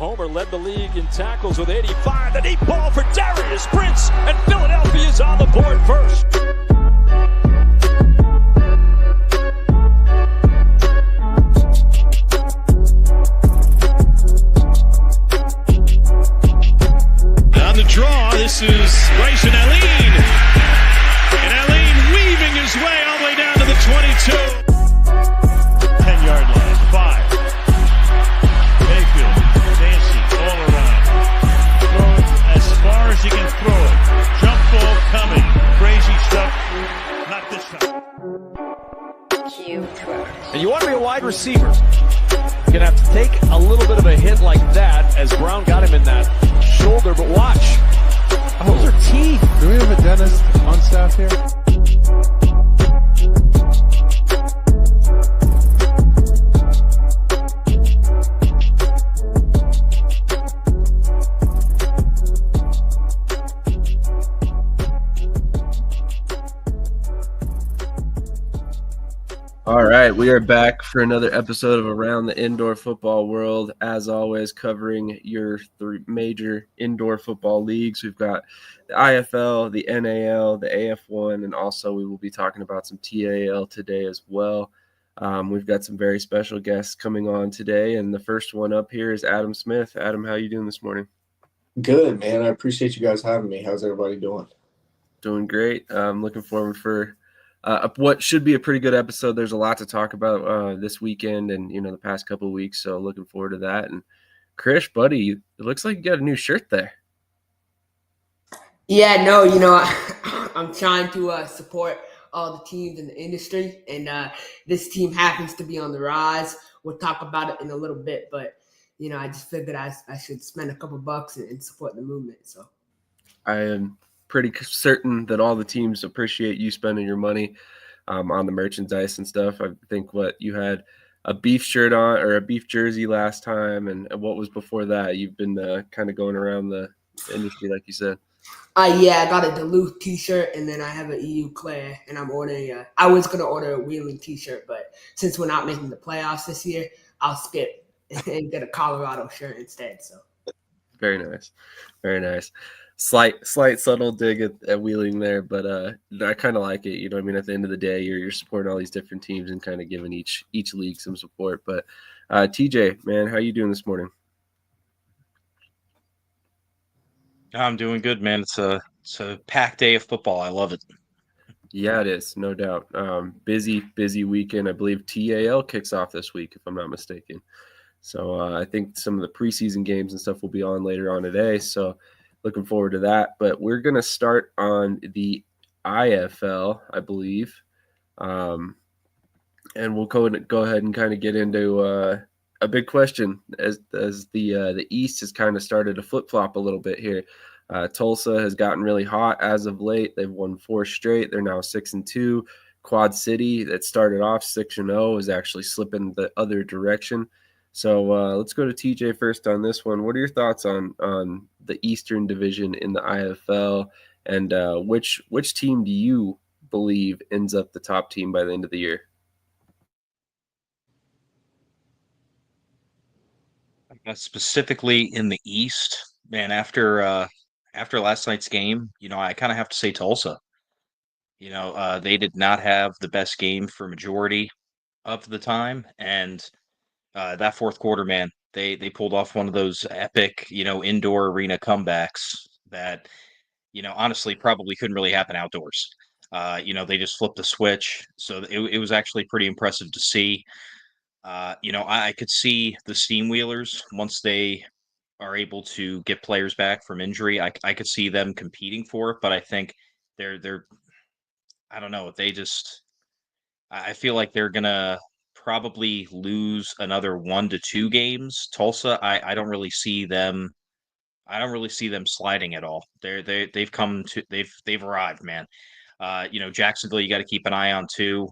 Homer led the league in tackles with 85. The deep ball for Darius Prince, and Philadelphia's on the board first. On the draw, this is Bryson Allen. And Allen weaving his way all the way down to the 22. 10-yard line, 5. Mayfield, Dancy, all around. Throw it as far as he can throw it. Jump ball coming. Crazy stuff. Not this time. And you want to be a wide receiver. You're going to have to take a little bit of a hit like that as Brown got him in that shoulder, but watch. Those are teeth. Do we have a dentist on staff here? All right, we are back for another episode of Around the Indoor Football World. As always, covering your three major indoor football leagues. We've got the IFL, the NAL, the AF1, and also we will be talking about some TAL today as well. We've got some very special guests coming on today, and the first one up here is Adam Smith. Adam, how are you doing this morning? Good, man. I appreciate you guys having me. How's everybody doing? Doing great. I'm looking forward for what should be a pretty good episode. There's a lot to talk about this weekend and, the past couple of weeks. So looking forward to that. And Krish, buddy, it looks like you got a new shirt there. Yeah, no, I'm trying to support all the teams in the industry. And this team happens to be on the rise. We'll talk about it in a little bit. But, I just figured I should spend a couple bucks and support the movement. So I am pretty certain that all the teams appreciate you spending your money on the merchandise and stuff. I think you had a beef shirt on or a beef jersey last time, and what was before that? You've been kind of going around the industry, like you said. Yeah, I got a Duluth t-shirt, and then I have an Eau Claire, and I'm ordering I was going to order a Wheeling t-shirt, but since we're not making the playoffs this year, I'll skip and get a Colorado shirt instead. So very nice. Very nice. Slight subtle dig at Wheeling there, but I kind of like it. At the end of the day, you're supporting all these different teams and kind of giving each league some support. But TJ, man, how you doing this morning? I'm doing good, man. It's a packed day of football. I love it. Yeah, it is, no doubt. Busy weekend. I believe TAL kicks off this week, if I'm not mistaken. So I think some of the preseason games and stuff will be on later on today. So looking forward to that. But we're going to start on the IFL, I believe. And we'll go ahead and kind of get into a big question as the East has kind of started to flip-flop a little bit here. Tulsa has gotten really hot as of late. They've won 4 straight. They're now 6-2. Quad City, that started off 6-0, is actually slipping the other direction. So let's go to TJ first on this one. What are your thoughts on the Eastern Division in the IFL, and which team do you believe ends up the top team by the end of the year? Specifically in the East, man, after last night's game, I kind of have to say Tulsa. They did not have the best game for majority of the time, and that fourth quarter, man, they pulled off one of those epic, indoor arena comebacks that, honestly probably couldn't really happen outdoors. They just flipped the switch. So it was actually pretty impressive to see. I could see the Steam Wheelers, once they are able to get players back from injury, I could see them competing for it, but I think they're I don't know, I feel like they're gonna probably lose another 1 to 2 games. Tulsa, I don't really see them. I don't really see them sliding at all. They've arrived, man. Jacksonville, you got to keep an eye on too.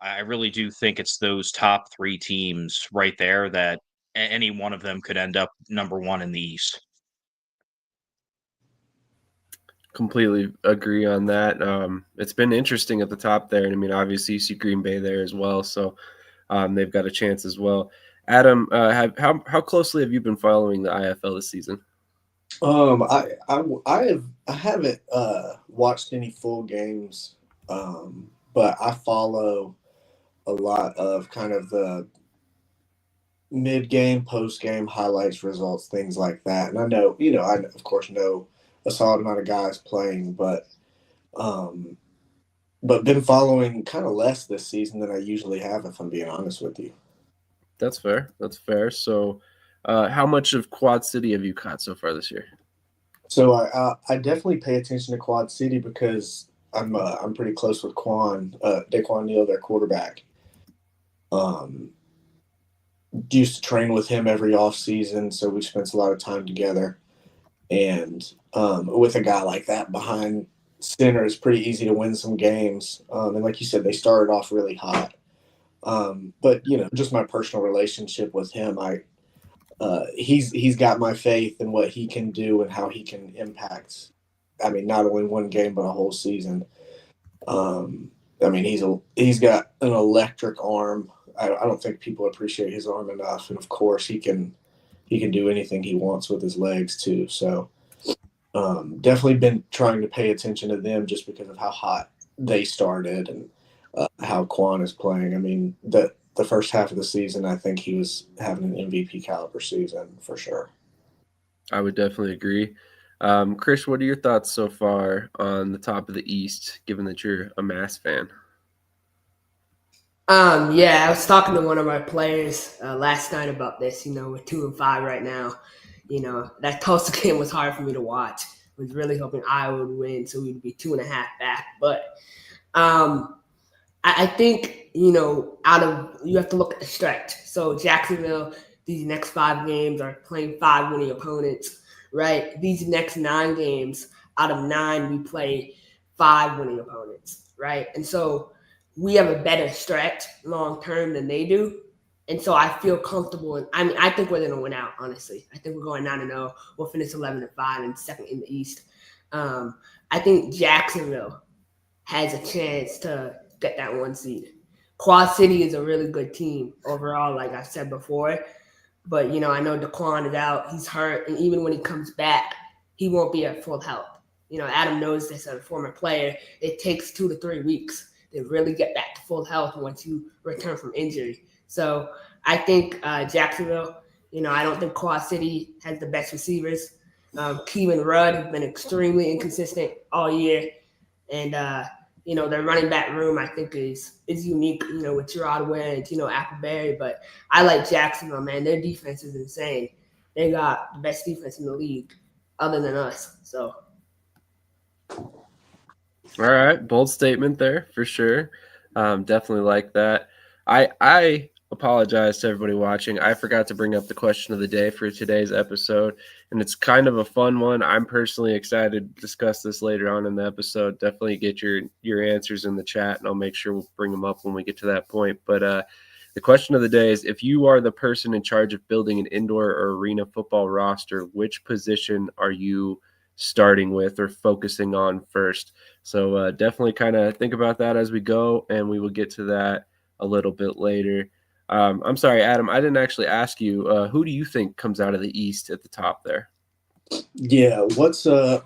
I really do think it's those top 3 teams right there that any one of them could end up number 1 in the East. Completely agree on that. It's been interesting at the top there. And obviously you see Green Bay there as well. So they've got a chance as well. Adam, how closely have you been following the IFL this season? I haven't watched any full games, but I follow a lot of kind of the mid-game, post-game highlights, results, things like that. And I know, I of course know a solid amount of guys playing, but been following kind of less this season than I usually have, if I'm being honest with you. That's fair. That's fair. So, how much of Quad City have you caught so far this year? So I definitely pay attention to Quad City because I'm pretty close with Daquan Neal, their quarterback. Used to train with him every off season, so we spent a lot of time together. And with a guy like that behind center, it's pretty easy to win some games. And like you said, they started off really hot. But just my personal relationship with him, he's got my faith in what he can do and how he can impact. I mean, not only one game but a whole season. I mean, he's got an electric arm. I don't think people appreciate his arm enough, and of course, he can do anything he wants with his legs too. So, definitely been trying to pay attention to them just because of how hot they started and how Quan is playing. I mean, the first half of the season, I think he was having an MVP caliber season for sure. I would definitely agree. Krish, what are your thoughts so far on the top of the East, given that you're a Mass fan? Yeah, I was talking to one of my players last night about this. We're 2-5 right now. That Tulsa game was hard for me to watch. I was really hoping Iowa would win, so we'd be 2.5 back. But I think you have to look at the stretch. So Jacksonville, these next 5 games are playing 5 winning opponents, right? These next 9 games, out of 9, we play 5 winning opponents, right? And so we have a better stretch long term than they do. And so I feel comfortable. I think we're going to win out, honestly. I think we're going 9-0. We'll finish 11-5 and second in the East. I think Jacksonville has a chance to get that 1 seed. Quad City is a really good team overall, like I said before. But, I know Daquan is out. He's hurt. And even when he comes back, he won't be at full health. Adam knows this as a former player. It takes 2 to 3 weeks to really get back to full health once you return from injury. So I think Jacksonville, I don't think Quad City has the best receivers. Kevin Rudd has been extremely inconsistent all year. And, their running back room, I think, is unique, with Gerard Ware and, Appleberry. But I like Jacksonville, man. Their defense is insane. They got the best defense in the league other than us. So. All right, bold statement there for sure. Definitely like that. I apologize to everybody watching. I forgot to bring up the question of the day for today's episode, and it's kind of a fun one. I'm personally excited to discuss this later on in the episode. Definitely get your answers in the chat, and I'll make sure we'll bring them up when we get to that point. But the question of the day is, if you are the person in charge of building an indoor or arena football roster, which position are you starting with or focusing on first? So definitely kind of think about that as we go, and we will get to that a little bit later. I'm sorry, Adam, I didn't actually ask you, who do you think comes out of the East at the top there? Yeah, what's the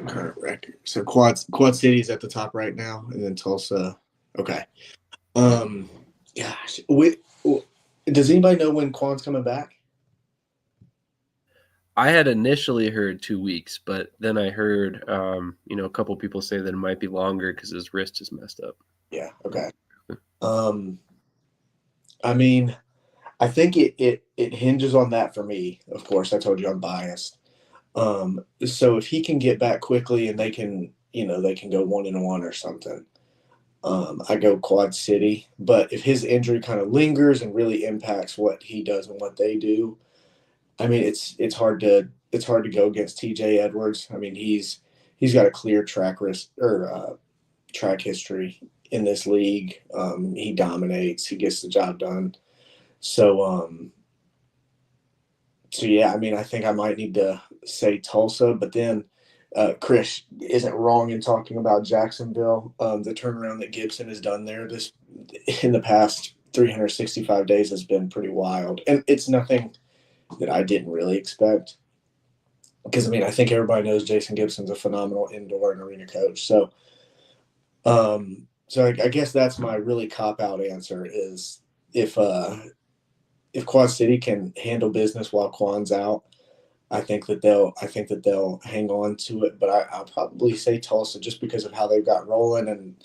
current record? So Quad City's at the top right now, and then Tulsa. Okay. Gosh, does anybody know when Quan's coming back? I had initially heard 2 weeks, but then I heard, a couple people say that it might be longer because his wrist is messed up. Yeah. Okay. I mean, I think it hinges on that for me. Of course, I told you I'm biased. So if he can get back quickly and they can go 1-1 or something, I go Quad City. But if his injury kind of lingers and really impacts what he does and what they do, I mean, it's hard to go against TJ Edwards. I mean, he's got a clear track history in this league. He dominates. He gets the job done. So yeah, I mean, I think I might need to say Tulsa, but then Krish isn't wrong in talking about Jacksonville. The turnaround that Gibson has done there in the past 365 days has been pretty wild. And it's nothing that I didn't really expect. Because, I mean, I think everybody knows Jason Gibson's a phenomenal indoor and arena coach. So, I guess that's my really cop-out answer is if Quad City can handle business while Quan's out, I think that they'll hang on to it. But I'll probably say Tulsa just because of how they've got Roland, and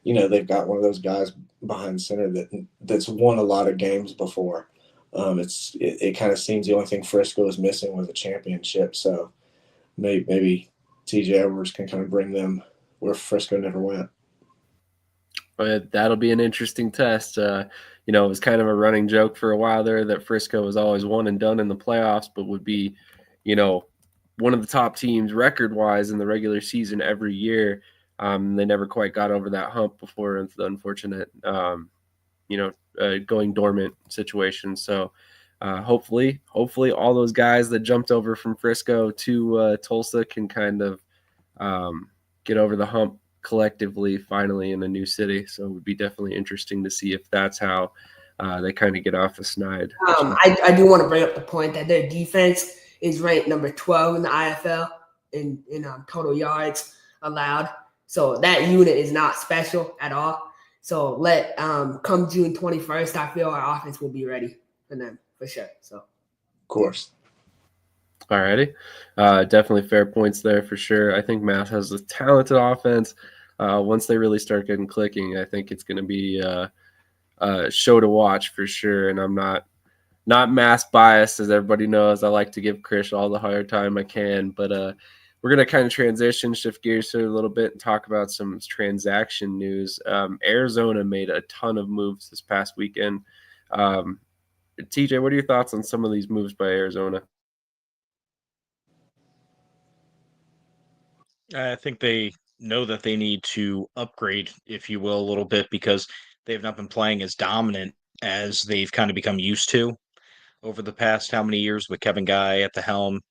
they've got one of those guys behind center that's won a lot of games before. It kind of seems the only thing Frisco is missing was a championship. So maybe TJ Edwards can kind of bring them where Frisco never went. But that'll be an interesting test. It was kind of a running joke for a while there that Frisco was always one and done in the playoffs, but would be, one of the top teams record-wise in the regular season every year. They never quite got over that hump before the unfortunate, going dormant situation. So hopefully all those guys that jumped over from Frisco to Tulsa can kind of get over the hump collectively finally in a new city. So it would be definitely interesting to see if that's how they kind of get off the snide. I do want to bring up the point that their defense is ranked number 12 in the IFL in total yards allowed. So that unit is not special at all. So come June 21st, I feel our offense will be ready for them for sure. So, of course. Alrighty. Definitely fair points there for sure. I think Mass has a talented offense. Once they really start getting clicking, I think it's going to be a show to watch for sure. And I'm not Mass biased, as everybody knows. I like to give Krish all the hard time I can, but we're going to kind of shift gears here a little bit and talk about some transaction news. Arizona made a ton of moves this past weekend. TJ, what are your thoughts on some of these moves by Arizona? I think they know that they need to upgrade, if you will, a little bit because they've not been playing as dominant as they've kind of become used to over the past how many years with Kevin Guy at the helm.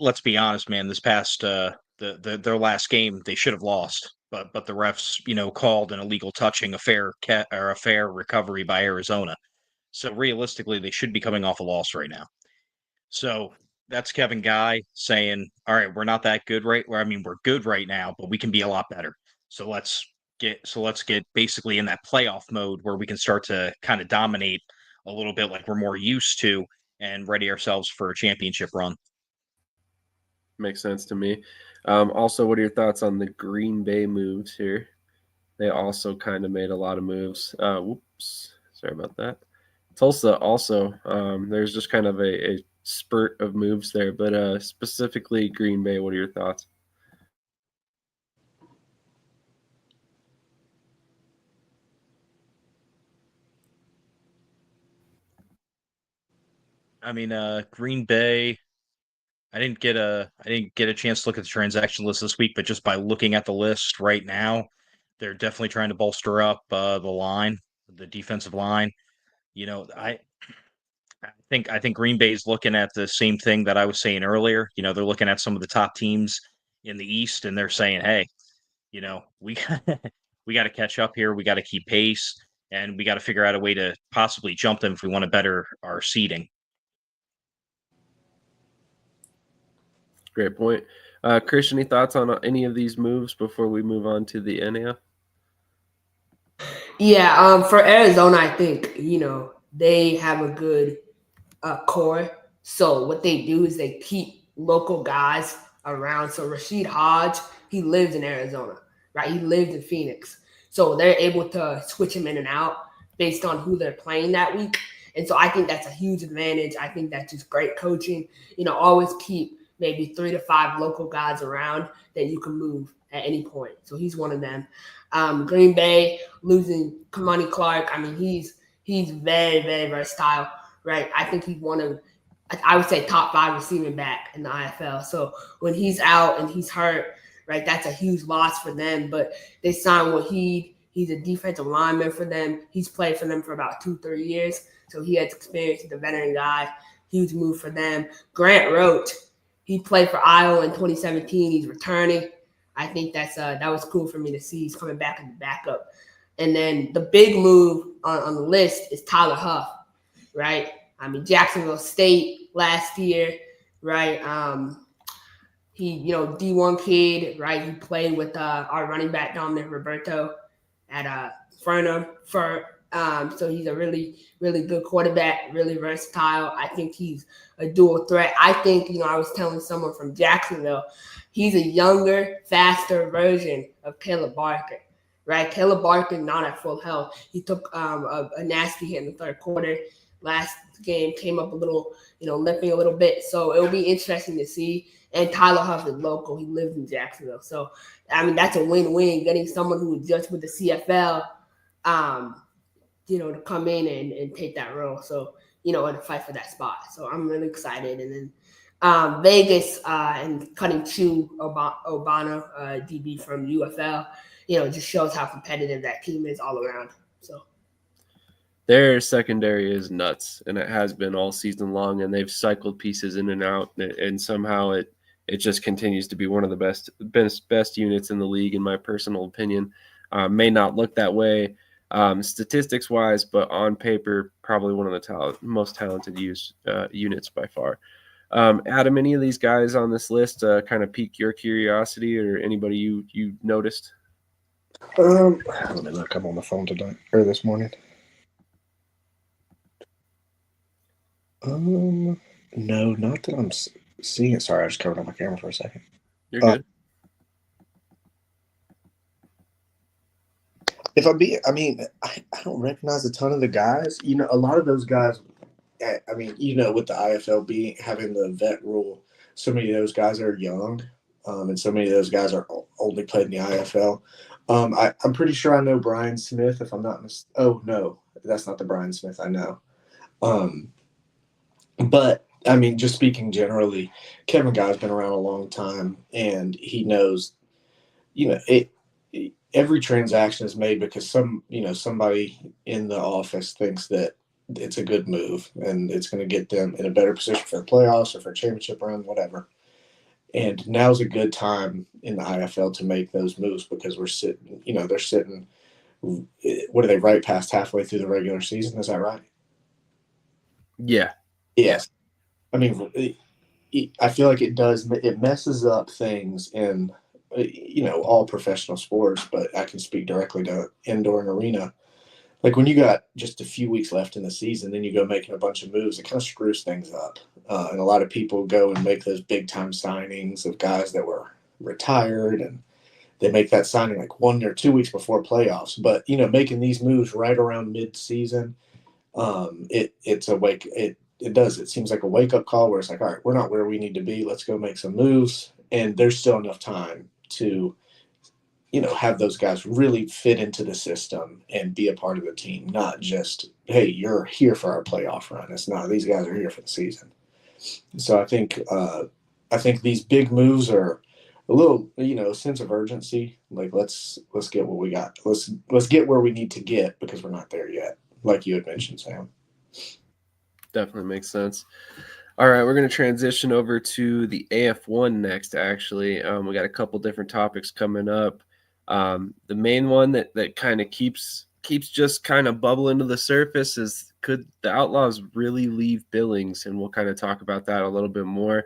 Let's be honest, man. This past their last game, they should have lost, but the refs, called an illegal touching, a fair recovery by Arizona. So realistically, they should be coming off a loss right now. So that's Kevin Guy saying, "All right, we're not that good we're good right now, but we can be a lot better. So let's get basically in that playoff mode where we can start to kind of dominate a little bit like we're more used to and ready ourselves for a championship run." Makes sense to me. Also, what are your thoughts on the Green Bay moves here? They also kind of made a lot of moves. Whoops. Sorry about that. Tulsa also, there's just kind of a spurt of moves there, but specifically Green Bay, what are your thoughts? Green Bay, I didn't get a chance to look at the transaction list this week, but just by looking at the list right now, they're definitely trying to bolster up the defensive line. I think Green Bay's looking at the same thing that I was saying earlier. They're looking at some of the top teams in the East, and they're saying, "Hey, we we got to catch up here. We got to keep pace, and we got to figure out a way to possibly jump them if we want to better our seeding." Great point. Krish, any thoughts on any of these moves before we move on to the NAL? Yeah, for Arizona, I think, they have a good core. So what they do is they keep local guys around. So Rashid Hodge, he lives in Arizona, right? He lives in Phoenix. So they're able to switch him in and out based on who they're playing that week. And so I think that's a huge advantage. I think that's just great coaching. Always keep maybe 3 to 5 local guys around that you can move at any point. So he's one of them. Green Bay losing Kamani Clark. He's very, very versatile, right? I think he's one of, I would say, top 5 receiving back in the IFL. So when he's out and he's hurt, right, that's a huge loss for them. But they signed Waheed. He's a defensive lineman for them. He's played for them for about 2-3 years. So he has experience as a veteran guy. Huge move for them. Grant Roach, he played for Iowa in 2017. He's returning. I think that was cool for me to see. He's coming back in the backup And then the big move on the list is Tyler Huff, right? I mean, Jacksonville State last year, right? He, D1 kid, right? He played with our running back Dominic Roberto at Furno so he's a really, really good quarterback, really versatile. I think he's a dual threat. I think, I was telling someone from Jacksonville, he's a younger, faster version of Caleb Barker, right? Caleb Barker not at full health. He took a nasty hit in the third quarter. Last game came up a little, limping a little bit. So it'll be interesting to see. And Tyler Huff is local. He lives in Jacksonville. So, I mean, that's a win-win, getting someone who is just with the CFL, to come in and take that role. So, and fight for that spot. So I'm really excited. And then Vegas and cutting Chu Obano, DB from UFL, just shows how competitive that team is all around. So their secondary is nuts, and it has been all season long, and they've cycled pieces in and out, and somehow it just continues to be one of the best units in the league, in my personal opinion. May not look that way statistics wise, but on paper, probably one of the most talented units by far. Adam, any of these guys on this list kind of pique your curiosity, or anybody you noticed? Let me look. I'm on the phone today or this morning. No, not that I'm seeing it. Sorry, I just covered up my camera for a second. You're good. I don't recognize a ton of the guys. A lot of those guys, with the IFL having the vet rule, so many of those guys are young, and so many of those guys are only played in the IFL. I'm pretty sure I know Brian Smith, if I'm not mistaken. Oh, no, that's not the Brian Smith I know. But, just speaking generally, Kevin Guy's been around a long time, and he knows, every transaction is made because somebody in the office thinks that it's a good move and it's going to get them in a better position for the playoffs or for a championship run, whatever. And now's a good time in the IFL to make those moves because they're sitting, what are they, right past halfway through the regular season? Is that right? Yeah. Yes. I feel like it messes up things in, all professional sports, but I can speak directly to indoor and arena. Like when you got just a few weeks left in the season, then you go making a bunch of moves, it kind of screws things up. And a lot of people go and make those big time signings of guys that were retired, and they make that signing like 1 or 2 weeks before playoffs. But, making these moves right around mid season, it seems like a wake up call where it's like, all right, we're not where we need to be. Let's go make some moves. And there's still enough time to, have those guys really fit into the system and be a part of the team, not just, hey, you're here for our playoff run. It's not, these guys are here for the season. So I think these big moves are a little, sense of urgency. Like let's get what we got. Let's get where we need to get because we're not there yet. Like you had mentioned, Sam. Definitely makes sense. All right, we're going to transition over to the AF1 next, actually. We got a couple different topics coming up. The main one that kind of keeps just kind of bubbling to the surface is, could the Outlaws really leave Billings? And we'll kind of talk about that a little bit more.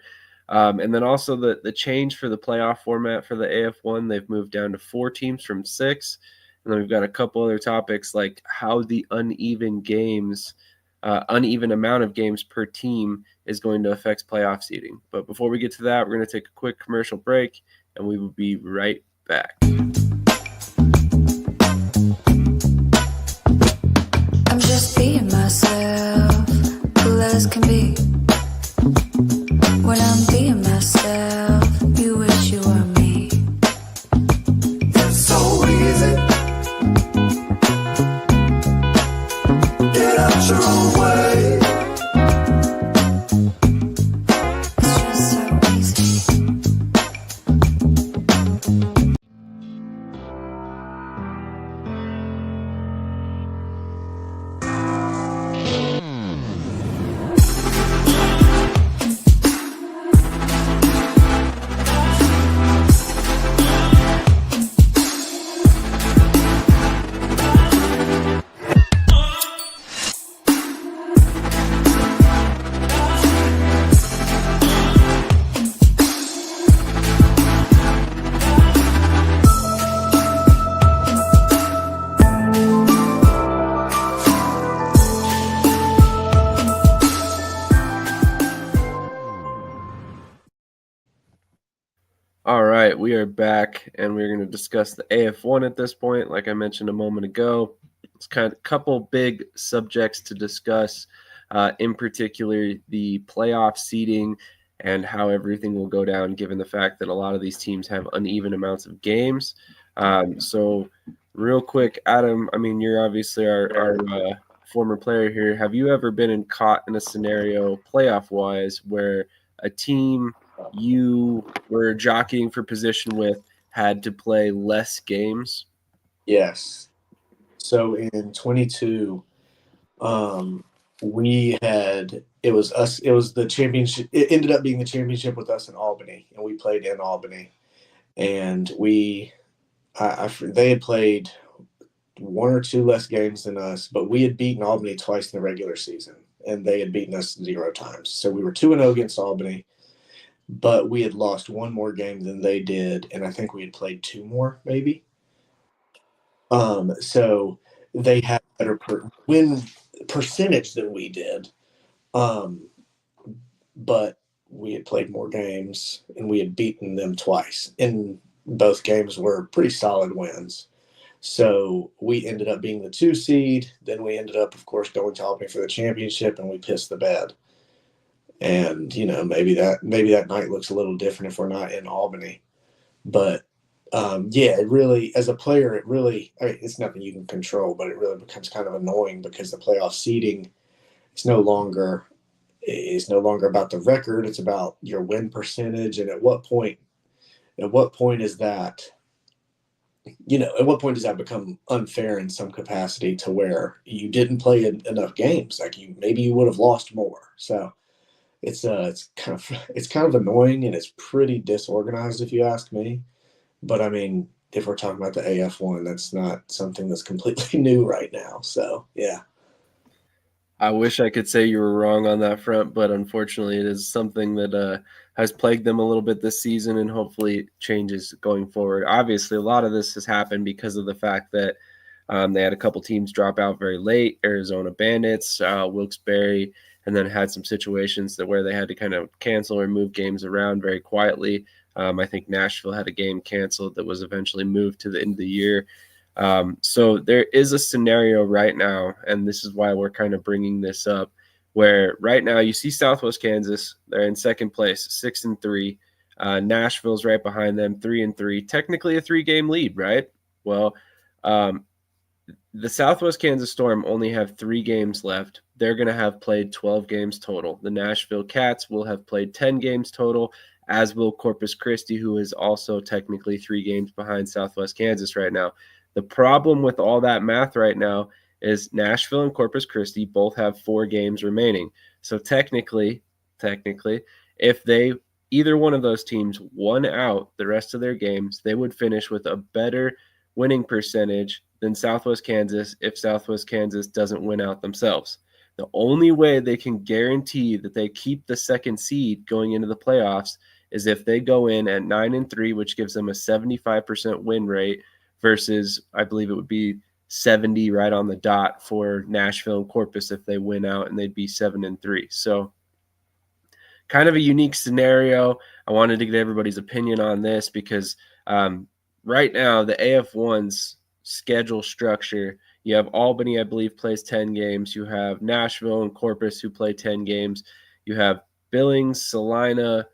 And then also the change for the playoff format for the AF1. They've moved down to 4 teams from 6. And then we've got a couple other topics like how the uneven amount of games per team is going to affect playoff seeding. But before we get to that, we're going to take a quick commercial break, and we will be right back. I'm just being myself, cool as can be. When I'm being myself, you wish you were me. It's so easy. Get out your own way. It's just so easy. All right, we are back, and we're going to discuss the AF1 at this point. Like I mentioned a moment ago, it's kind of a couple big subjects to discuss, in particular the playoff seeding and how everything will go down, given the fact that a lot of these teams have uneven amounts of games. So, real quick, Adam, I mean, you're obviously our former player here. Have you ever been caught in a scenario playoff-wise where a team you were jockeying for position with had to play less games? Yes. So in 22, we had it was us. It was the championship. It ended up being the championship with us in Albany, and we played in Albany. And they had played one or two less games than us, but we had beaten Albany twice in the regular season, and they had beaten us 0 times. So we were 2-0 against Albany, but we had lost one more game than they did, and I think we had played two more, maybe. So they had better win percentage than we did, but we had played more games, and we had beaten them twice, and both games were pretty solid wins. So we ended up being the 2 seed. Then we ended up, of course, going to Albany for the championship, and we pissed the bed. And maybe that night looks a little different if we're not in Albany. But yeah, it really, as a player, I mean, it's nothing you can control, but it really becomes kind of annoying because the playoff seeding is no longer about the record. It's about your win percentage, and at what point is that? At what point does that become unfair in some capacity to where you didn't play enough games? Like maybe you would have lost more. So it's kind of annoying, and it's pretty disorganized if you ask me. But I mean, if we're talking about the AF1, that's not something that's completely new right now. So yeah. I wish I could say you were wrong on that front, but unfortunately, it is something that has plagued them a little bit this season, and hopefully changes going forward. Obviously, a lot of this has happened because of the fact that they had a couple teams drop out very late. Arizona Bandits, Wilkes-Barre, and then had some situations where they had to kind of cancel or move games around very quietly. I think Nashville had a game canceled that was eventually moved to the end of the year. So there is a scenario right now, and this is why we're kind of bringing this up, where right now you see Southwest Kansas, they're in second place, 6-3. Nashville's right behind them, 3-3. Technically a 3-game lead, right? Well, the Southwest Kansas Storm only have 3 games left. They're going to have played 12 games total. The Nashville Cats will have played 10 games total, as will Corpus Christi, who is also technically 3 games behind Southwest Kansas right now. The problem with all that math right now is Nashville and Corpus Christi both have 4 games remaining. So technically, if either one of those teams won out the rest of their games, they would finish with a better winning percentage than Southwest Kansas if Southwest Kansas doesn't win out themselves. The only way they can guarantee that they keep the second seed going into the playoffs is if they go in at 9-3, which gives them a 75% win rate, versus I believe it would be 70 right on the dot for Nashville and Corpus if they win out, and they'd be 7-3. So kind of a unique scenario. I wanted to get everybody's opinion on this because right now the AF1's schedule structure, you have Albany, I believe, plays 10 games. You have Nashville and Corpus who play 10 games. You have Billings, Salina,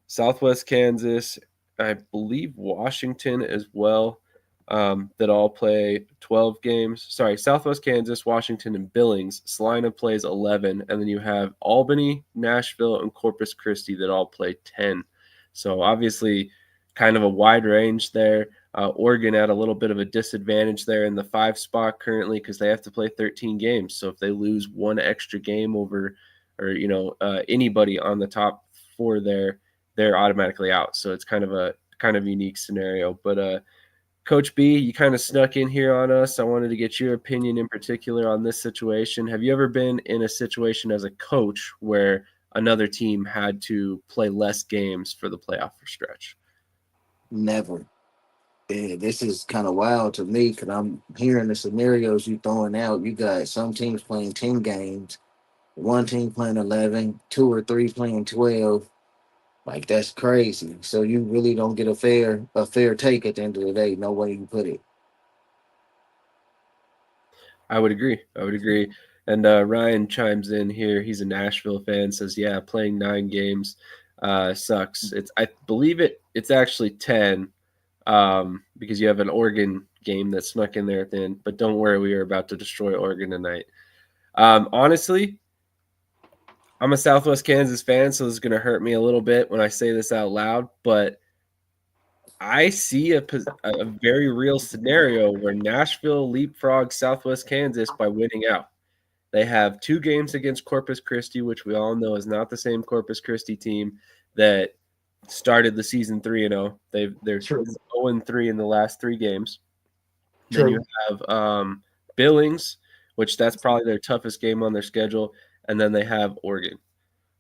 Southwest Kansas, I believe Washington as well, that all play 12 games. Sorry, Southwest Kansas, Washington, and Billings. Salina plays 11, and then you have Albany, Nashville, and Corpus Christi that all play 10. So obviously kind of a wide range there. Oregon at a little bit of a disadvantage there in the 5 spot currently because they have to play 13 games. So if they lose one extra game over anybody on the top 4 there, they're automatically out. So it's kind of unique scenario. But Coach B, you kind of snuck in here on us. I wanted to get your opinion in particular on this situation. Have you ever been in a situation as a coach where another team had to play less games for the playoff stretch? Never. Yeah, this is kind of wild to me because I'm hearing the scenarios you throwing out. You got some teams playing 10 games, one team playing 11, 2 or 3 playing 12. Like that's crazy. So you really don't get a fair take at the end of the day. No way you put it. I would agree. And Ryan chimes in here. He's a Nashville fan. Says, "Yeah, playing 9 games sucks. I believe it's actually 10 because you have an Oregon game that snuck in there at the end. But don't worry, we are about to destroy Oregon tonight." Honestly, I'm a Southwest Kansas fan, so this is going to hurt me a little bit when I say this out loud. But I see a very real scenario where Nashville leapfrogs Southwest Kansas by winning out. They have 2 games against Corpus Christi, which we all know is not the same Corpus Christi team that started the season 3-0. They're 0-3 in the last 3 games. Then you have Billings, which that's probably their toughest game on their schedule, and then they have Oregon.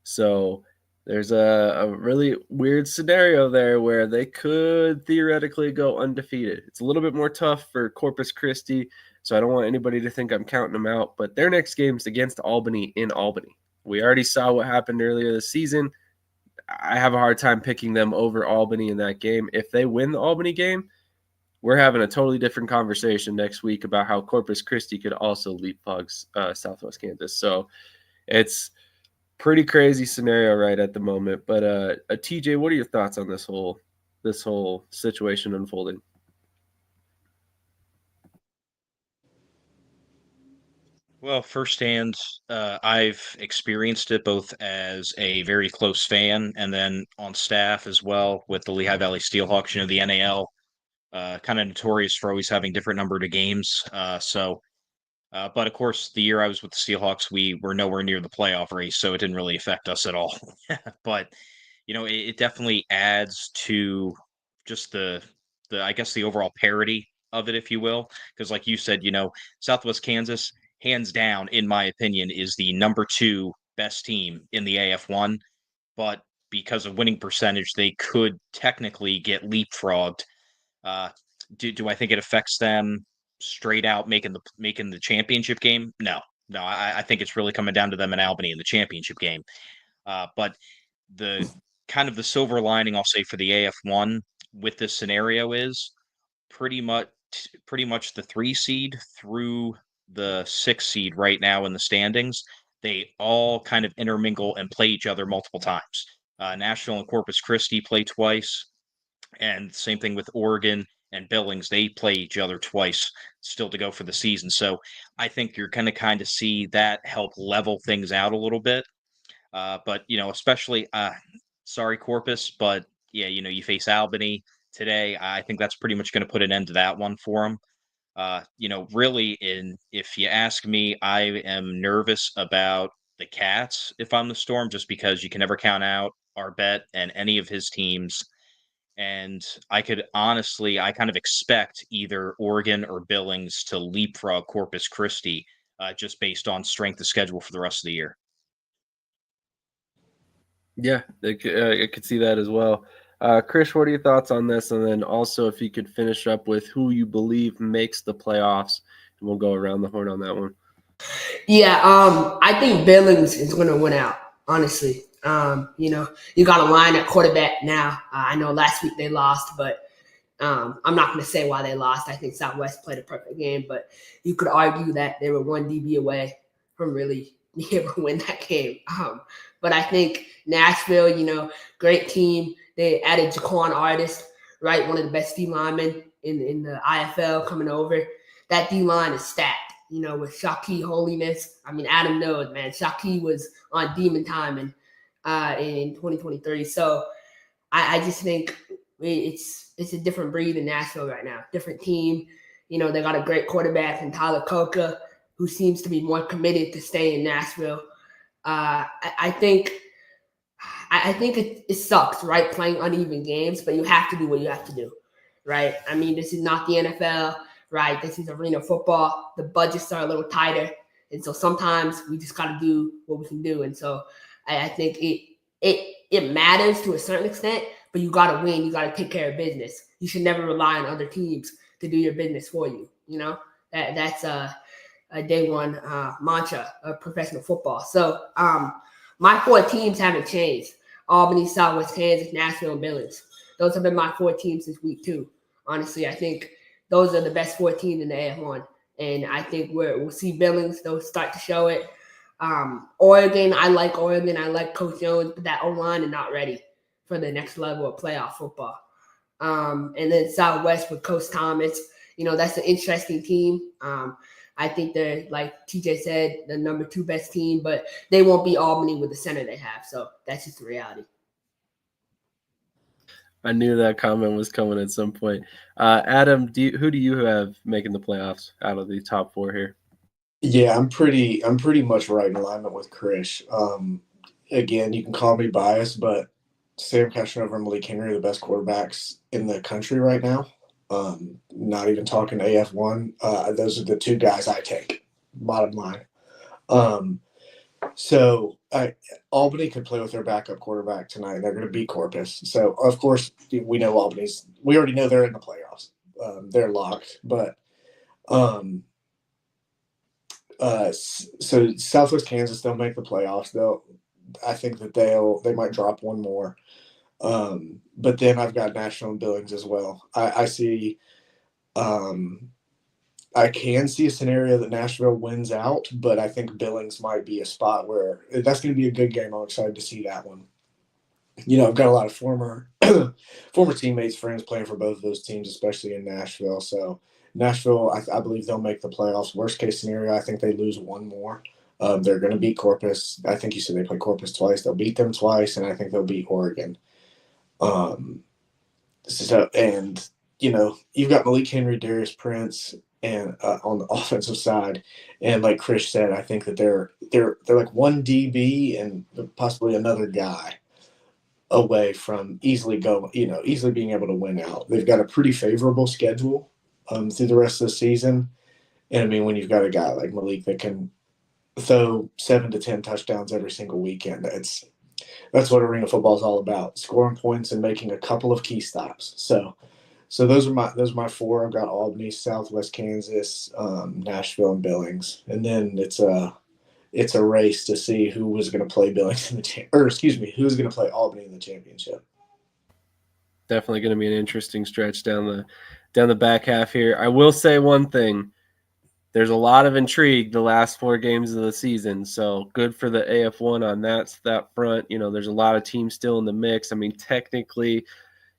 So there's a really weird scenario there where they could theoretically go undefeated. It's a little bit more tough for Corpus Christi, so I don't want anybody to think I'm counting them out. But their next game's against Albany in Albany. We already saw what happened earlier this season. I have a hard time picking them over Albany in that game. If they win the Albany game, we're having a totally different conversation next week about how Corpus Christi could also leapfrog Southwest Kansas. So it's pretty crazy scenario right at the moment. But TJ, what are your thoughts on this whole situation unfolding? Well, firsthand, I've experienced it both as a very close fan and then on staff as well with the Lehigh Valley Steelhawks. You know, the NAL, kind of notorious for always having different number of games. But of course, the year I was with the Steelhawks, we were nowhere near the playoff race, so it didn't really affect us at all. But it definitely adds to just the I guess the overall parity of it, if you will, because like you said, Southwest Kansas, hands down, in my opinion, is the number 2 best team in the AF1. But because of winning percentage, they could technically get leapfrogged. Do I think it affects them straight out making the championship game? No. I think it's really coming down to them in Albany in the championship game. But the kind of the silver lining, I'll say, for the AF1 with this scenario is pretty much the 3 seed through the 6 seed right now in the standings. They all kind of intermingle and play each other multiple times. National and Corpus Christi play twice, and same thing with Oregon and Billings. They play each other twice still to go for the season. So I think you're going to kind of see that help level things out a little bit. But especially sorry, Corpus, but yeah, you face Albany today. I think that's pretty much going to put an end to that one for them. Really, if you ask me, I am nervous about the Cats if I'm the Storm, just because you can never count out our bet and any of his teams. And I kind of expect either Oregon or Billings to leapfrog Corpus Christi, just based on strength of schedule for the rest of the year. Yeah, I could see that as well. Krish, what are your thoughts on this? And then also, if you could finish up with who you believe makes the playoffs, and we'll go around the horn on that one. Yeah, I think Billings is going to win out, honestly. You got a line at quarterback now. I know last week they lost, but I'm not going to say why they lost. I think Southwest played a perfect game, but you could argue that they were 1 DB away from really being able to win that game. But I think Nashville, great team. They added Jaquan Artist, right? One of the best D linemen in the IFL coming over. That D line is stacked, with Shaki Holiness. I mean, Adam knows, man. Shaki was on demon time in 2023. So I just think it's a different breed in Nashville right now. Different team. They got a great quarterback in Tyler Coca, who seems to be more committed to stay in Nashville. I think it sucks, right? Playing uneven games, but you have to do what you have to do, right? I mean, this is not the NFL, right? This is arena football. The budgets are a little tighter, and so sometimes we just got to do what we can do. And so I think it matters to a certain extent, but you got to win. You got to take care of business. You should never rely on other teams to do your business for you. That's a day one mantra of professional football. So my 4 teams haven't changed. Albany, Southwest Kansas, Nashville, and Billings. Those have been my 4 teams this week too. Honestly, I think those are the best 4 teams in the AF1. And I think we'll see Billings. They'll start to show it. Oregon. I like Coach Jones, but that O-line is not ready for the next level of playoff football. And then Southwest with Coach Thomas. That's an interesting team. I think they're, like TJ said, the number 2 best team, but they won't be Albany with the center they have. So that's just the reality. I knew that comment was coming at some point. Adam, who do you have making the playoffs out of the top 4 here? Yeah, I'm pretty much right in alignment with Krish. Again, you can call me biased, but Sam Casanova and Malik Henry are the best quarterbacks in the country right now. Not even talking AF1. Those are the 2 guys I take, bottom line. So Albany could play with their backup quarterback tonight. They're going to beat Corpus. So, of course, we know we already know they're in the playoffs. They're locked. But so Southwest Kansas, they'll make the playoffs. I think that they might drop one more. But then I've got Nashville and Billings as well. I see I can see a scenario that Nashville wins out, but I think Billings might be a spot where that's going to be a good game. I'm excited to see that one. I've got a lot of former teammates, friends playing for both of those teams, especially in Nashville. So Nashville, I believe they'll make the playoffs. Worst case scenario, I think they lose one more. They're going to beat Corpus. I think you said they play Corpus twice. They'll beat them twice, and I think they'll beat Oregon. You've got Malik Henry, Darius Prince, and on the offensive side, and like Krish said, I think that they're like one DB and possibly another guy away from easily being able to win out. They've got a pretty favorable schedule through the rest of the season, and I mean when you've got a guy like Malik that can throw 7 to 10 touchdowns every single weekend, that's what arena football is all about: scoring points and making a couple of key stops. So those are my 4. I've got Albany, Southwest Kansas, Nashville, and Billings, and then it's a race to see who was going to play Billings in who's going to play Albany in the championship. Definitely going to be an interesting stretch down the back half here. I will say one thing: there's a lot of intrigue the last 4 games of the season, so good for the AF1 on that front. There's a lot of teams still in the mix. I mean, technically.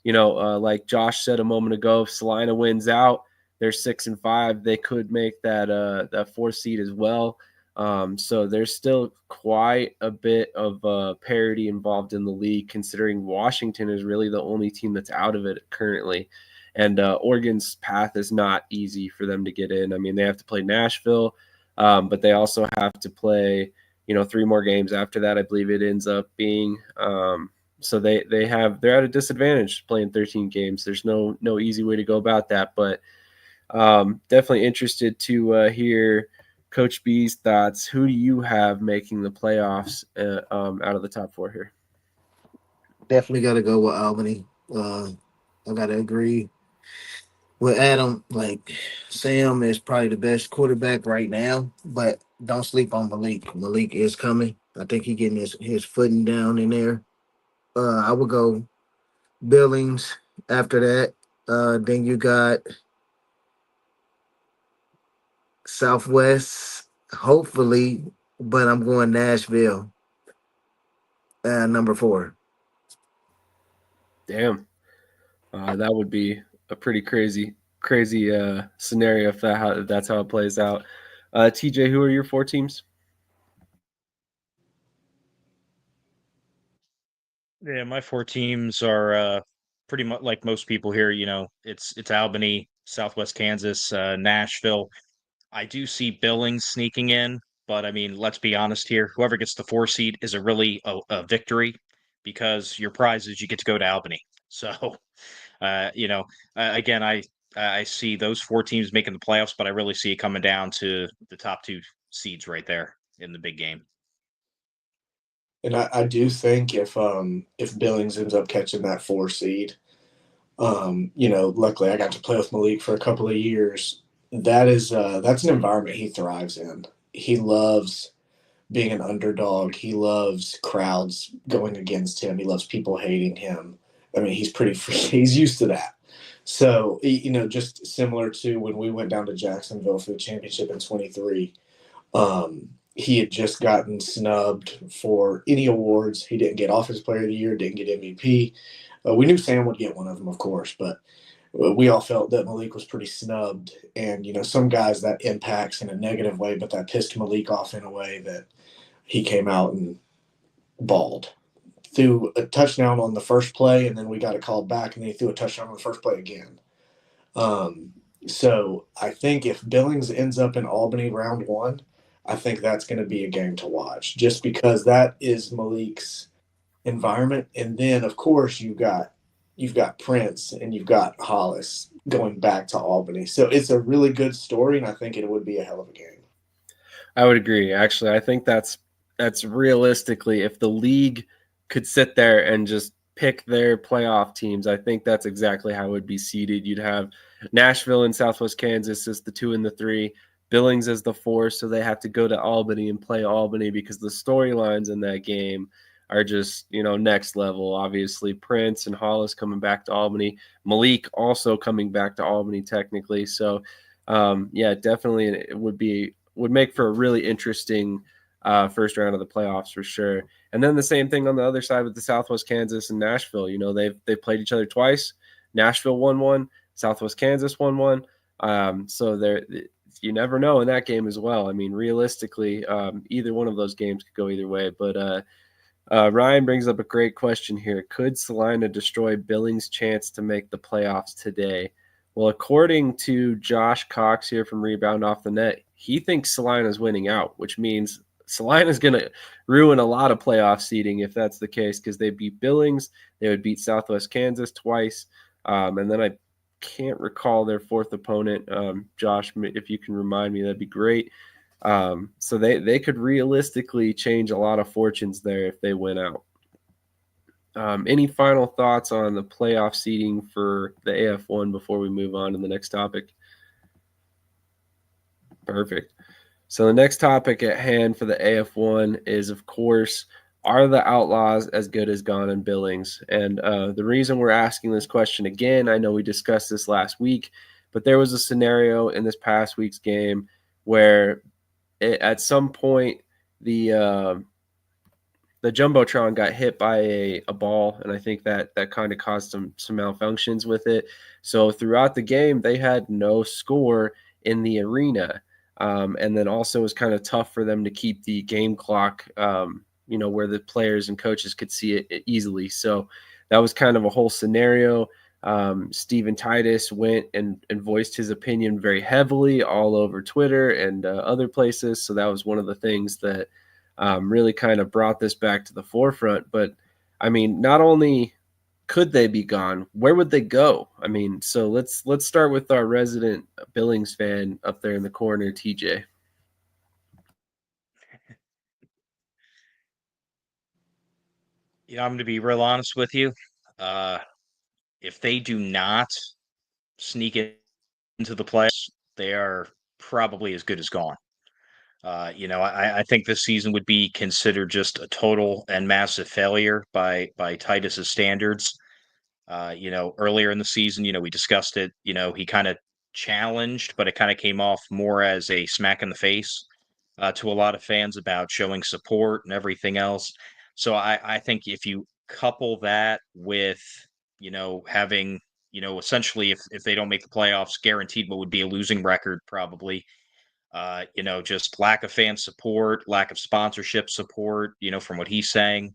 Like Josh said a moment ago, if Salina wins out, they're 6-5. They could make that 4th seed as well. So there's still quite a bit of parity involved in the league, considering Washington is really the only team that's out of it currently. And Oregon's path is not easy for them to get in. I mean, they have to play Nashville, but they also have to play, 3 more games after that, I believe it ends up being. So they're at a disadvantage playing 13 games. There's no easy way to go about that, but definitely interested to hear Coach B's thoughts. Who do you have making the playoffs out of the top 4 here? Definitely got to go with Albany. I got to agree with Adam. Like, Sam is probably the best quarterback right now, but don't sleep on Malik. Malik is coming. I think he's getting his footing down in there. I would go Billings after that. Then you got Southwest, hopefully, but I'm going Nashville, number 4. Damn. That would be a pretty crazy scenario if that's how it plays out. TJ, who are your 4 teams? Yeah, my 4 teams are pretty much like most people here. It's Albany, Southwest Kansas, Nashville. I do see Billings sneaking in, but I mean, let's be honest here. Whoever gets the 4 seed is a victory, because your prize is you get to go to Albany. So, again, I see those 4 teams making the playoffs, but I really see it coming down to the top 2 seeds right there in the big game. And I do think if Billings ends up catching that 4 seed, luckily I got to play with Malik for a couple of years. That's an environment he thrives in. He loves being an underdog. He loves crowds going against him. He loves people hating him. I mean, he's used to that. So, just similar to when we went down to Jacksonville for the championship in 23, he had just gotten snubbed for any awards. He didn't get Offensive Player of the Year, didn't get MVP. We knew Sam would get one of them, of course, but we all felt that Malik was pretty snubbed. And, some guys that impacts in a negative way, but that pissed Malik off in a way that he came out and balled. Threw a touchdown on the first play, and then we got it called back, and then he threw a touchdown on the first play again. So I think if Billings ends up in Albany round 1, I think that's going to be a game to watch, just because that is Malik's environment. And then, of course, you've got Prince and you've got Hollis going back to Albany. So it's a really good story, and I think it would be a hell of a game. I would agree. Actually, I think that's realistically, if the league could sit there and just pick their playoff teams, I think that's exactly how it would be seeded. You'd have Nashville and Southwest Kansas as the 2 and the 3, Billings as the 4, so they have to go to Albany and play Albany because the storylines in that game are just, next level. Obviously, Prince and Hollis coming back to Albany, Malik also coming back to Albany technically. So, definitely it would make for a really interesting first round of the playoffs for sure. And then the same thing on the other side with the Southwest Kansas and Nashville. They've played each other twice. Nashville won one, Southwest Kansas won one. So you never know in that game as well. I mean, realistically, either one of those games could go either way. But Ryan brings up a great question here. Could Salina destroy Billings' chance to make the playoffs today? Well, according to Josh Cox here from Rebound Off the Net, he thinks Salina's winning out, which means Salina's going to ruin a lot of playoff seeding if that's the case, because they beat Billings, they would beat Southwest Kansas twice, and then I can't recall their fourth opponent. Josh, if you can remind me, that'd be great. So they could realistically change a lot of fortunes there if they win out. Any final thoughts on the playoff seeding for the AF1 before we move on to the next topic? Perfect. So the next topic at hand for the AF1 is, of course, are the Outlaws as good as Gone and Billings? And the reason we're asking this question again, I know we discussed this last week, but there was a scenario in this past week's game where at some point the Jumbotron got hit by a ball, and I think that kind of caused some malfunctions with it. So throughout the game, they had no score in the arena. And then also it was kind of tough for them to keep the game clock, where the players and coaches could see it easily. So that was kind of a whole scenario. Steven Titus went and voiced his opinion very heavily all over Twitter and other places. So that was one of the things that really kind of brought this back to the forefront. But, I mean, not only could they be gone, where would they go? I mean, so let's start with our resident Billings fan up there in the corner, TJ. I'm going to be real honest with you. If they do not sneak into the playoffs, they are probably as good as gone. I think this season would be considered just a total and massive failure by Titus's standards. Earlier in the season, we discussed it. He kind of challenged, but it kind of came off more as a smack in the face to a lot of fans about showing support and everything else. So I think if you couple that with, having, essentially if they don't make the playoffs, guaranteed what would be a losing record probably. Just lack of fan support, lack of sponsorship support, from what he's saying,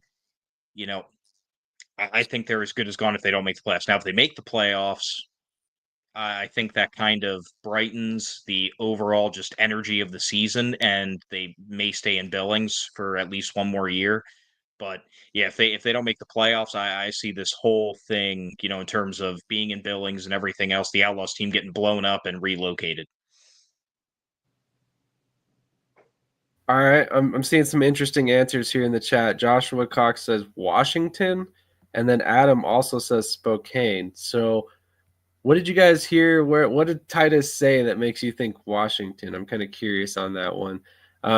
I think they're as good as gone if they don't make the playoffs. Now, if they make the playoffs, I think that kind of brightens the overall just energy of the season, and they may stay in Billings for at least one more year. But yeah, if they don't make the playoffs, I see this whole thing, in terms of being in Billings and everything else, the Outlaws team getting blown up and relocated. All right, I'm seeing some interesting answers here in the chat. Joshua Cox says Washington, and then Adam also says Spokane. So what did you guys hear? What did Titus say that makes you think Washington? I'm kind of curious on that one.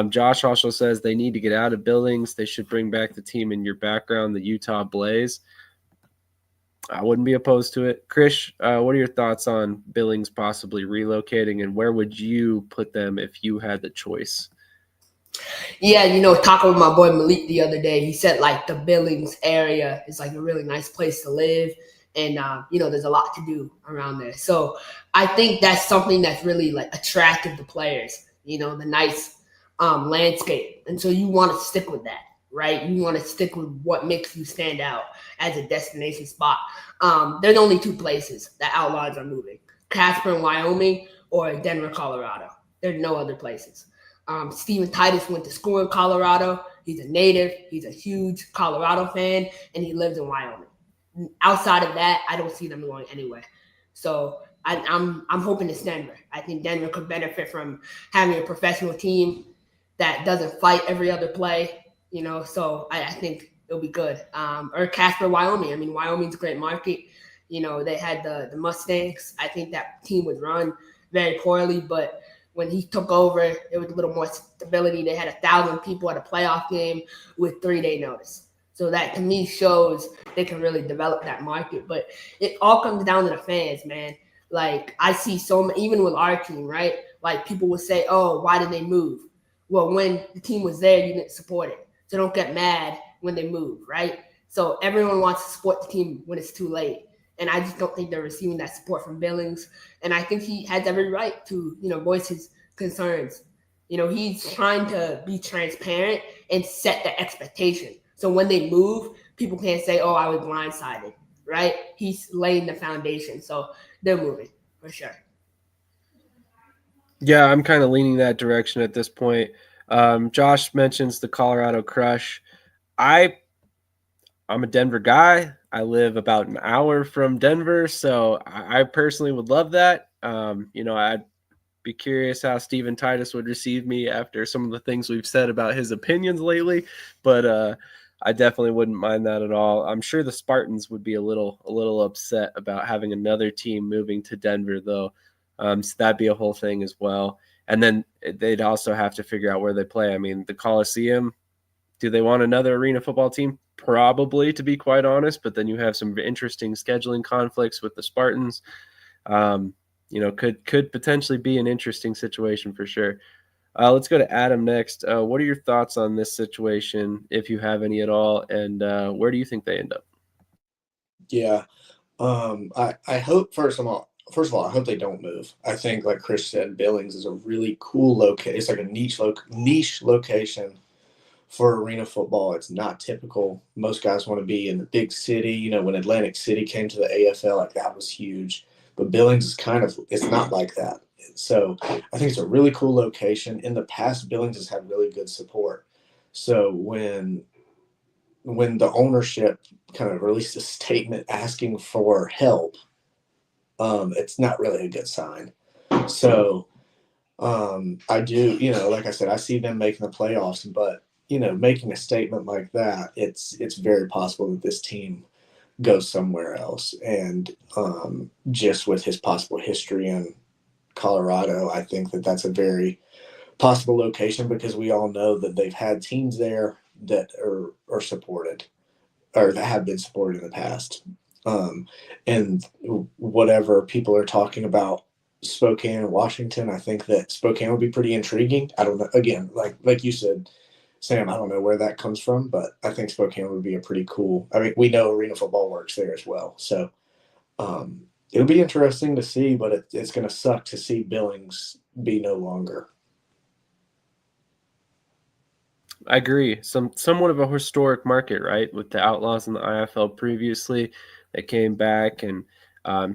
Josh also says they need to get out of Billings. They should bring back the team in your background, the Utah Blaze. I wouldn't be opposed to it. Krish, what are your thoughts on Billings possibly relocating, and where would you put them if you had the choice? Yeah, talking with my boy Malik the other day, he said like the Billings area is like a really nice place to live, and there's a lot to do around there. So I think that's something that's really like attractive to players. The nice landscape, and so you want to stick with that, right? You want to stick with what makes you stand out as a destination spot. There's only two places that Outlaws are moving: Casper in Wyoming or Denver, Colorado. There's no other places. Steven Titus went to school in Colorado. He's a native. He's a huge Colorado fan, and he lives in Wyoming. Outside of that, I don't see them going anywhere. So I'm hoping it's Denver. I think Denver could benefit from having a professional team that doesn't fight every other play. So I think it'll be good. Or Casper, Wyoming. I mean, Wyoming's a great market. They had the Mustangs. I think that team was run very poorly, but when he took over, it was a little more stability. They had 1,000 people at a playoff game with 3-day notice. So that to me shows they can really develop that market. But it all comes down to the fans, man. Like I see even with our team, right? Like people will say, "Oh, why did they move?" Well, when the team was there, you didn't support it. So don't get mad when they move, right? So everyone wants to support the team when it's too late. And I just don't think they're receiving that support from Billings. And I think he has every right to, voice his concerns. He's trying to be transparent and set the expectation. So when they move, people can't say, "Oh, I was blindsided," right? He's laying the foundation. So they're moving for sure. Yeah, I'm kind of leaning that direction at this point. Josh mentions the Colorado crush. I'm a Denver guy. I live about an hour from Denver, so I personally would love that. I'd be curious how Steven Titus would receive me after some of the things we've said about his opinions lately, but I definitely wouldn't mind that at all. I'm sure the Spartans would be a little upset about having another team moving to Denver, though. So that'd be a whole thing as well. And then they'd also have to figure out where they play. I mean, the Coliseum, do they want another arena football team? Probably, to be quite honest, but then you have some interesting scheduling conflicts with the Spartans. Could potentially be an interesting situation for sure. Let's go to Adam next. What are your thoughts on this situation, if you have any at all, and where do you think they end up? Yeah. I hope first of all, I hope they don't move. I think, like Chris said, Billings is a really cool location. It's like a niche location for arena football. It's not typical. Most guys want to be in the big city. When Atlantic City came to the AFL, like that was huge. But Billings is it's not like that. So I think it's a really cool location. In the past, Billings has had really good support. So when the ownership kind of released a statement asking for help, it's not really a good sign. So I do, like I said, I see them making the playoffs, but making a statement like that, it's very possible that this team goes somewhere else. And just with his possible history in Colorado, I think that that's a very possible location, because we all know that they've had teams there that are supported, or that have been supported in the past. And whatever people are talking about Spokane and Washington, I think that Spokane would be pretty intriguing. I don't know. Again, like you said, Sam, I don't know where that comes from, but I think Spokane would be a pretty cool. I mean, we know arena football works there as well, so it'll be interesting to see. But it's going to suck to see Billings be no longer. I agree. Somewhat of a historic market, right? With the Outlaws and the IFL previously, they came back, and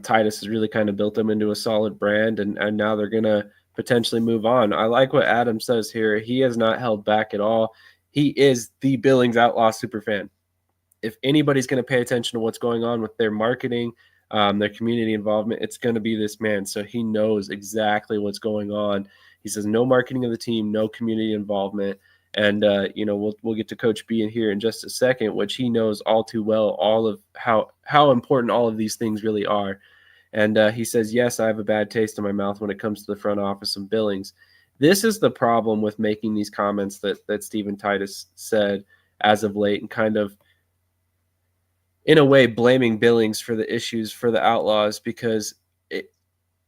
Titus has really kind of built them into a solid brand, and now they're going to potentially move on. I like what Adam says here. He has not held back at all. He is the Billings Outlaw superfan. If anybody's going to pay attention to what's going on with their marketing, their community involvement, it's going to be this man. So he knows exactly what's going on. He says no marketing of the team, no community involvement. And, we'll get to Coach B in here in just a second, which he knows all too well, all of how important all of these things really are. And he says, yes, I have a bad taste in my mouth when it comes to the front office of Billings. this is the problem with making these comments that Stephen Titus said as of late, and kind of in a way blaming Billings for the issues for the Outlaws, because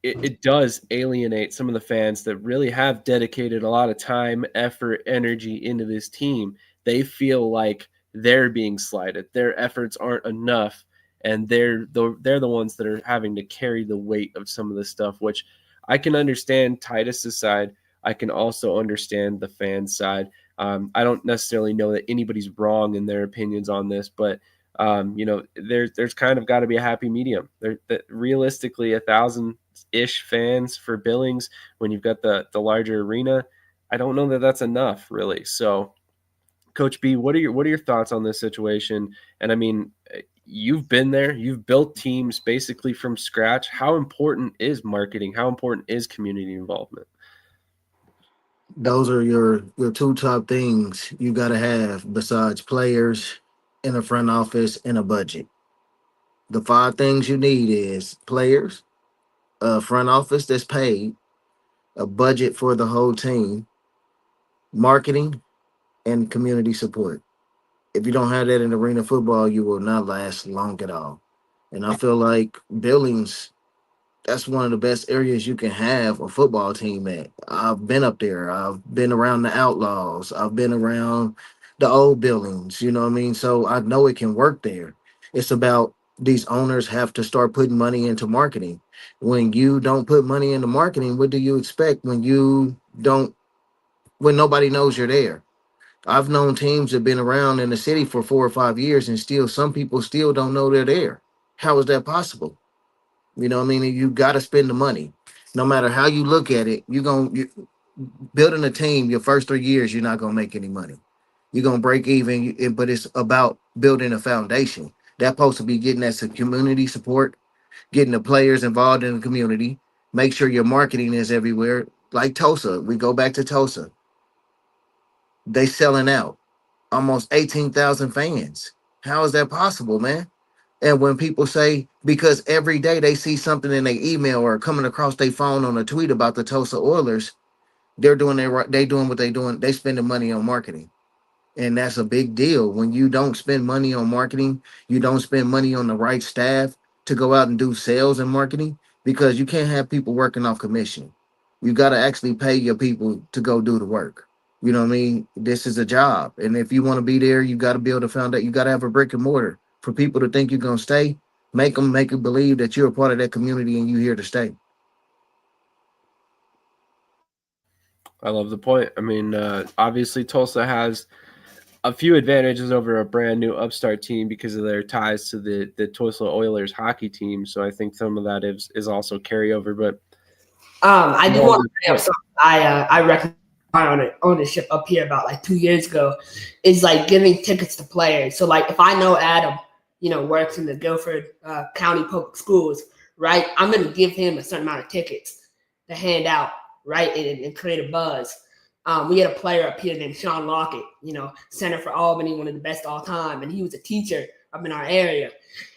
it does alienate some of the fans that really have dedicated a lot of time, effort, energy into this team. They feel like they're being slighted. Their efforts aren't enough, and they're the ones that are having to carry the weight of some of this stuff, which I can understand Titus's side. I can also understand the fan side. I don't necessarily know that anybody's wrong in their opinions on this, but there's kind of got to be a happy medium. Realistically, 1,000-ish fans for Billings when you've got the larger arena, I don't know that that's enough, really. So, Coach B, what are your thoughts on this situation? And I mean, you've been there, you've built teams basically from scratch. How important is marketing? How important is community involvement? Those are your two top things you got to have besides players in a front office and a budget. The 5 things you need is players, a front office that's paid, a budget for the whole team, marketing, and community support. If you don't have that in arena football, you will not last long at all. And I feel like Billings, that's one of the best areas you can have a football team at. I've been up there. I've been around the Outlaws. I've been around the old Billings, you know what I mean? So I know it can work there. It's about these owners have to start putting money into marketing. When you don't put money into marketing, what do you expect when nobody knows you're there? I've known teams that have been around in the city for 4 or 5 years, and still some people still don't know they're there. How is that possible? You know what I mean? You got to spend the money. No matter how you look at it, building a team, your first 3 years, you're not going to make any money. You're going to break even, but it's about building a foundation. That's supposed to be getting that community support, getting the players involved in the community, make sure your marketing is everywhere. Like Tulsa, we go back to Tulsa. They selling out. Almost 18,000 fans. How is that possible, man? And when people say, because every day they see something in their email or coming across their phone on a tweet about the Tulsa Oilers, they doing what they doing. They spending money on marketing. And that's a big deal. When you don't spend money on marketing, you don't spend money on the right staff to go out and do sales and marketing, because you can't have people working off commission. You got to actually pay your people to go do the work. You know what I mean? This is a job. And if you want to be there, you got to build a foundation. You got to have a brick and mortar for people to think you're going to stay. Make them believe that you're a part of that community and you're here to stay. I love the point. I mean, obviously Tulsa has a few advantages over a brand new upstart team because of their ties to the Tulsa Oilers hockey team. So I think some of that is also carryover. But I do want to bring up something I recognize on ownership up here about like 2 years ago is like giving tickets to players. So like if I know Adam, works in the Guilford County Public Schools, right? I'm going to give him a certain amount of tickets to hand out, right? And create a buzz. We had a player up here named Sean Lockett, center for Albany, one of the best all time. And he was a teacher up in our area.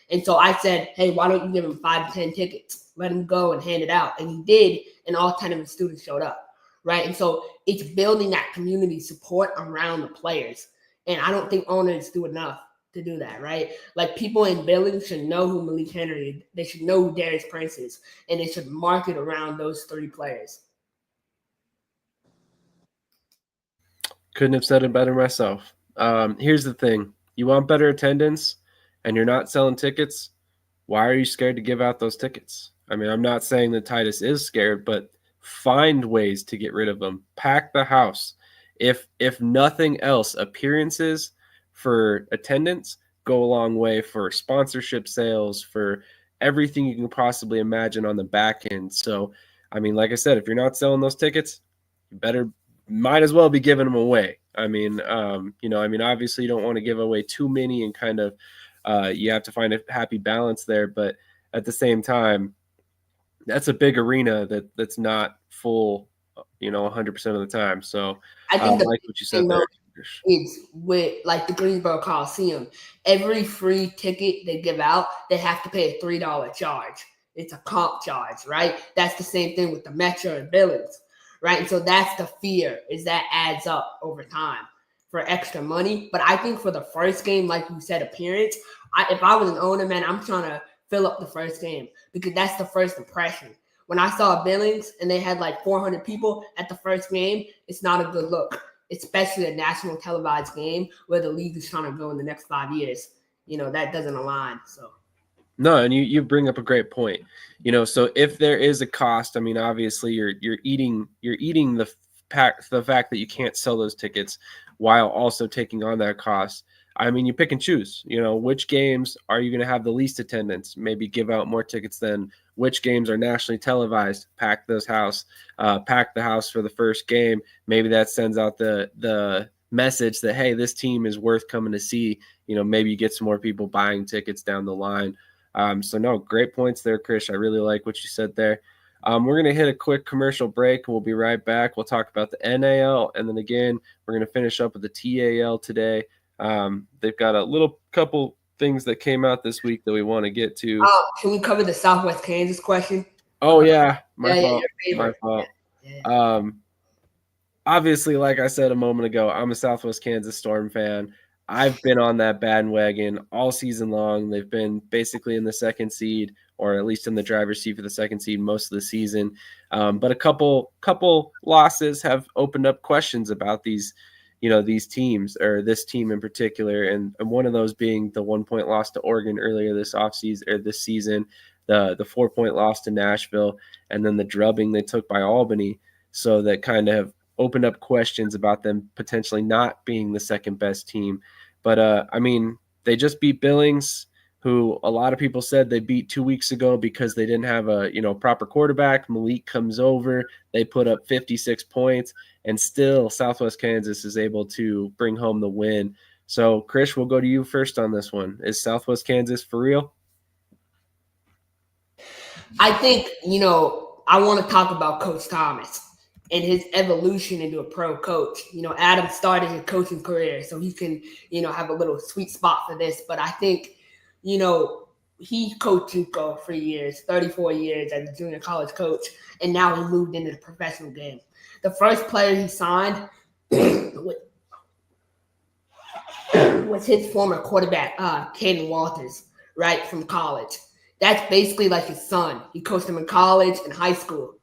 And so I said, hey, why don't you give him 5 to 10 tickets? Let him go and hand it out. And he did. And all 10 of his students showed up. Right. And so it's building that community support around the players. And I don't think owners do enough to do that. Right. Like people in Billings should know who Malik Henry is. They should know who Darius Prince is. And they should market around those 3 players. Couldn't have said it better myself. Here's the thing. You want better attendance and you're not selling tickets. Why are you scared to give out those tickets? I mean, I'm not saying that Titus is scared, but find ways to get rid of them. Pack the house. If nothing else, appearances for attendance go a long way for sponsorship sales, for everything you can possibly imagine on the back end. So, I mean, like I said, if you're not selling those tickets, you might as well be giving them away. I mean, obviously you don't want to give away too many and kind of you have to find a happy balance there. But at the same time, that's a big arena that's not full, 100% of the time. So I think like what you said there. It's with like the Greensboro Coliseum. Every free ticket they give out, they have to pay a $3 charge. It's a comp charge, right? That's the same thing with the Metro and Billings, right? And so that's the fear, is that adds up over time for extra money. But I think for the first game, like you said, appearance, if I was an owner, man, I'm trying to fill up the first game because that's the first impression. When I saw Billings and they had like 400 people at the first game, it's not a good look, especially a national televised game where the league is trying to go in the next 5 years. That doesn't align. So. No, and you bring up a great point. So if there is a cost, I mean, obviously you're eating the fact that you can't sell those tickets while also taking on that cost. I mean, you pick and choose. Which games are you going to have the least attendance? Maybe give out more tickets than which games are nationally televised. Pack the house for the first game. Maybe that sends out the message that, hey, this team is worth coming to see. Maybe you get some more people buying tickets down the line. So no, great points there, Krish. I really like what you said there. We're going to hit a quick commercial break. We'll be right back. We'll talk about the NAL, and then again, we're going to finish up with the TAL today. They've got a little couple things that came out this week that we want to get to. Can we cover the Southwest Kansas question? Oh, yeah. My fault. Yeah. Obviously, like I said a moment ago, I'm a Southwest Kansas Storm fan. I've been on that bandwagon all season long. They've been basically in the second seed, or at least in the driver's seat for the second seed most of the season. But a couple losses have opened up questions about these teams, or this team in particular. And one of those being the 1-point loss to Oregon earlier this season, the 4-point loss to Nashville, and then the drubbing they took by Albany. So that kind of have opened up questions about them potentially not being the second best team. But I mean, they just beat Billings, who a lot of people said they beat 2 weeks ago because they didn't have a proper quarterback. Malik comes over, they put up 56 points, and still Southwest Kansas is able to bring home the win. So Krish, we'll go to you first on this one. Is Southwest Kansas for real? I think, I want to talk about Coach Thomas and his evolution into a pro coach. Adam started his coaching career, so he can, have a little sweet spot for this. But I think, he coached JUCO for years, 34 years as a junior college coach, and now he moved into the professional game. The first player he signed was his former quarterback, Caden Walters, right, from college. That's basically like his son. He coached him in college and high school.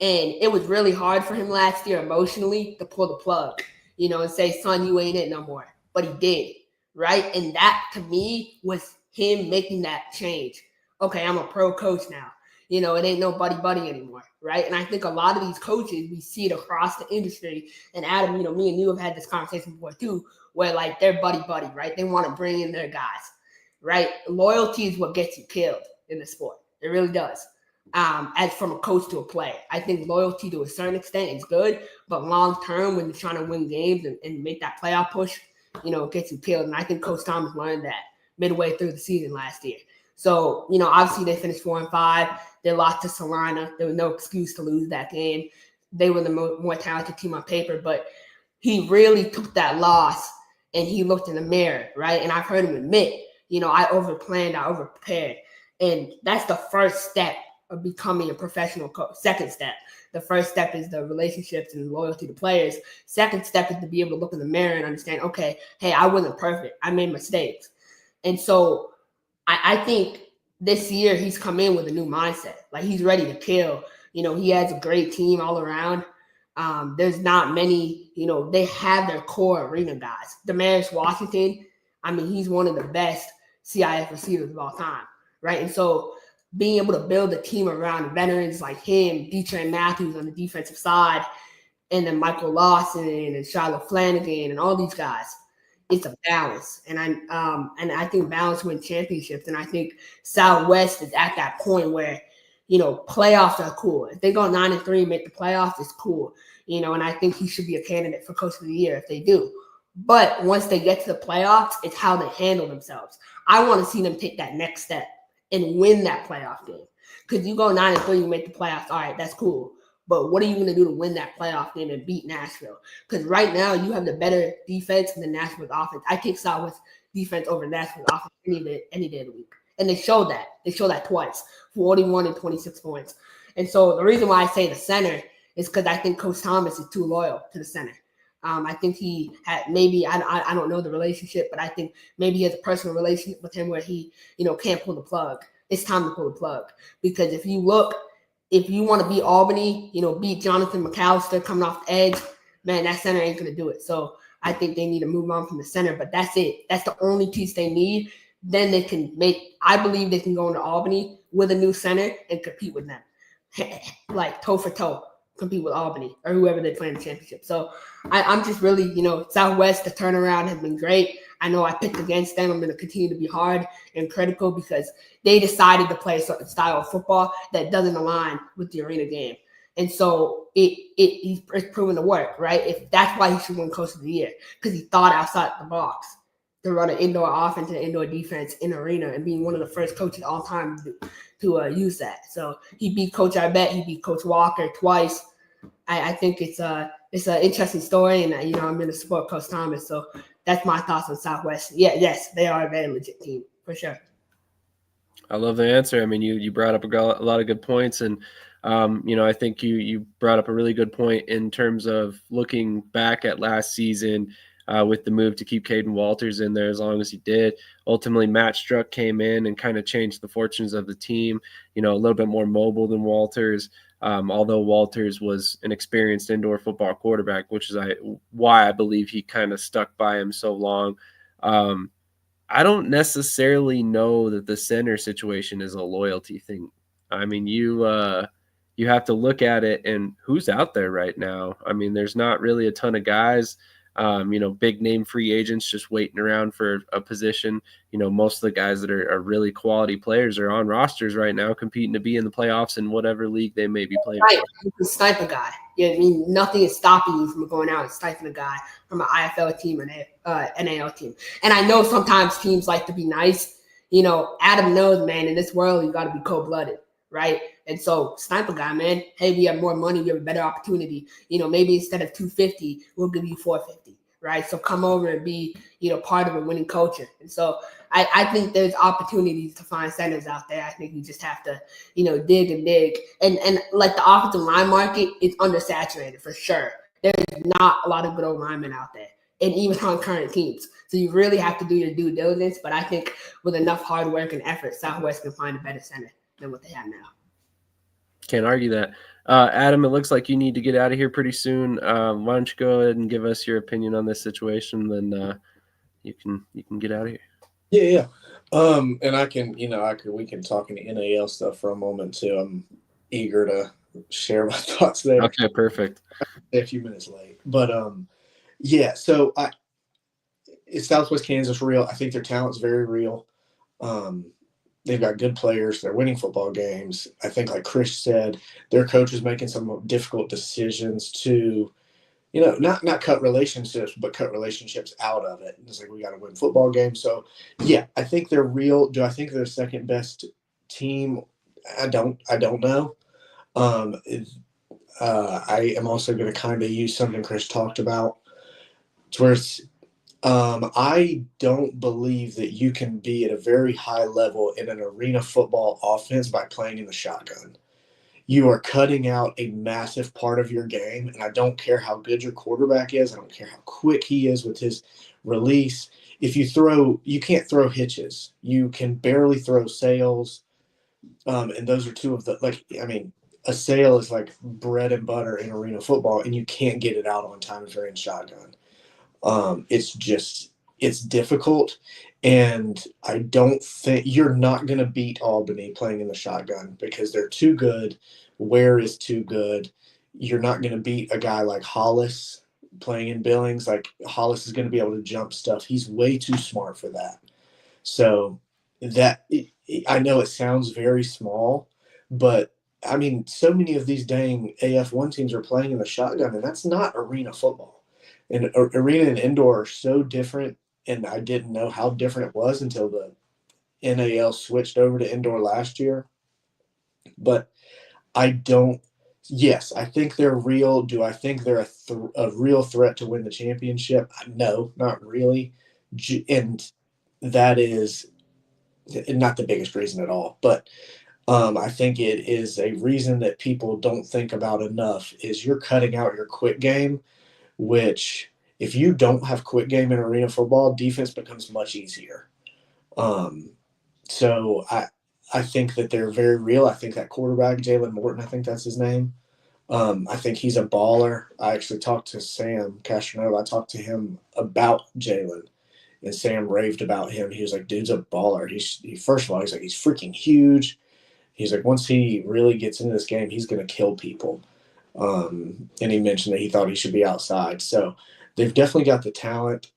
And it was really hard for him last year emotionally to pull the plug, and say, son, you ain't it no more. But he did, right? And that, to me, was him making that change. Okay, I'm a pro coach now. It ain't no buddy anymore, right? And I think a lot of these coaches, we see it across the industry. And Adam, me and you have had this conversation before too, where like they're buddy, right? They want to bring in their guys, right? Loyalty is what gets you killed in the sport. It really does. As from a coach to a player, I think loyalty to a certain extent is good, but long term, when you're trying to win games and make that playoff push, it gets you killed. And I think Coach Thomas learned that midway through the season last year. So, obviously they finished 4-5. They lost to Salina. There was no excuse to lose that game. They were the more talented team on paper, but he really took that loss and he looked in the mirror, right? And I've heard him admit, I overplanned, I overprepared. And that's the first step of becoming a professional coach. Second step. The first step is the relationships and loyalty to players. Second step is to be able to look in the mirror and understand, okay, hey, I wasn't perfect. I made mistakes. And so I think this year he's come in with a new mindset. Like, he's ready to kill. He has a great team all around. There's not many, they have their core arena guys. Damaris Washington, he's one of the best CIF receivers of all time, right? And so being able to build a team around veterans like him, Detroit Matthews on the defensive side, and then Michael Lawson and Shiloh Flanagan and all these guys, it's a balance. And I think balance wins championships. And I think Southwest is at that point where, playoffs are cool. If they go 9-3 and make the playoffs, it's cool. And I think he should be a candidate for Coach of the Year if they do. But once they get to the playoffs, it's how they handle themselves. I want to see them take that next step and win that playoff game. Because you go 9-3, you make the playoffs, all right, that's cool. But what are you going to do to win that playoff game and beat Nashville? Because right now you have the better defense than Nashville's offense. I take Southwest defense over Nashville's offense any day of the week. And they showed that. They showed that twice, 41 and 26 points. And so the reason why I say the center is because I think Coach Thomas is too loyal to the center. I think he had maybe I don't know the relationship, but I think maybe he has a personal relationship with him where he can't pull the plug. It's time to pull the plug because if you want to beat Albany, beat Jonathan McAllister coming off the edge, man, that center ain't gonna do it. So I think they need to move on from the center, but that's it. That's the only piece they need. Then they can I believe they can go into Albany with a new center and compete with them, like toe for toe. Compete with Albany or whoever they play in the championship. So I'm just really, Southwest, the turnaround has been great. I know I picked against them. I'm going to continue to be hard and critical because they decided to play a certain style of football that doesn't align with the arena game. And so it's proven to work, right? That's why he should win Coach of the Year, because he thought outside the box to run an indoor offense and indoor defense in arena and being one of the first coaches all time to use that. So he beat Coach Arbet, he beat Coach Walker twice. I think it's an interesting story, and I'm going to support Coach Thomas. So that's my thoughts on Southwest. Yes, they are a very legit team for sure. I love the answer. I mean, you brought up a lot of good points, and I think you brought up a really good point in terms of looking back at last season. With the move to keep Caden Walters in there as long as he did. Ultimately, Matt Struck came in and kind of changed the fortunes of the team, a little bit more mobile than Walters, although Walters was an experienced indoor football quarterback, which is why I believe he kind of stuck by him so long. I don't necessarily know that the center situation is a loyalty thing. I mean, you have to look at it and who's out there right now. I mean, there's not really a ton of guys. Big name free agents just waiting around for a position. Most of the guys that are really quality players are on rosters right now competing to be in the playoffs in whatever league they may be playing. Right, you can snipe a guy. Nothing is stopping you from going out and sniping a guy from an IFL team or an NAL team. And I know sometimes teams like to be nice. Adam knows, man, in this world, you got to be cold-blooded, right? And so snipe a guy, man. Hey, we have more money. We have a better opportunity. Maybe instead of $250, we'll give you $450, right? So come over and be, part of a winning culture. And so I think there's opportunities to find centers out there. I think you just have to, dig and dig. And like the offensive line market is undersaturated for sure. There's not a lot of good old linemen out there, and even on current teams. So you really have to do your due diligence. But I think with enough hard work and effort, Southwest can find a better center than what they have now. Can't argue that. Adam, it looks like you need to get out of here pretty soon. Why don't you go ahead and give us your opinion on this situation? Then you can get out of here. Yeah. And we can talk in the NAL stuff for a moment too. I'm eager to share my thoughts there. Okay, perfect. A few minutes late, but So is Southwest Kansas real? I think their talent's very real. They've got good players. They're winning football games. I think, like Krish said, their coach is making some difficult decisions to, not cut relationships, but cut relationships out of it. It's like we got to win football games. So, yeah, I think they're real. Do I think they're second best team? I don't know. I am also going to kind of use something Krish talked about. It's where I don't believe that you can be at a very high level in an arena football offense by playing in the shotgun. You are cutting out a massive part of your game, and I don't care how good your quarterback is. I don't care how quick he is with his release. If you can't throw hitches. You can barely throw sails, and those are two of a sail is like bread and butter in arena football, and you can't get it out on time if you're in shotgun. It's difficult, and I don't think you're not going to beat Albany playing in the shotgun because they're too good. Ware is too good. You're not going to beat a guy like Hollis playing in Billings. Like Hollis is going to be able to jump stuff. He's way too smart for that. So I know it sounds very small, but I mean, so many of these dang AF1 teams are playing in the shotgun, and that's not arena football. And arena and indoor are so different, and I didn't know how different it was until the NAL switched over to indoor last year. But I think they're real. Do I think they're a real threat to win the championship? No, not really. And that is not the biggest reason at all. But I think it is a reason that people don't think about enough is you're cutting out your quick game, which if you don't have quick game in arena football, defense becomes much easier. Um, so I think that they're very real. I think that quarterback, Jalen Morton, I think that's his name. I think he's a baller. I actually talked to Sam Castronova. I talked to him about Jalen, and Sam raved about him. He was like, "Dude's a baller." First of all, he's like, he's freaking huge. He's like, once he really gets into this game, he's going to kill people. And he mentioned that he thought he should be outside. So they've definitely got the talent.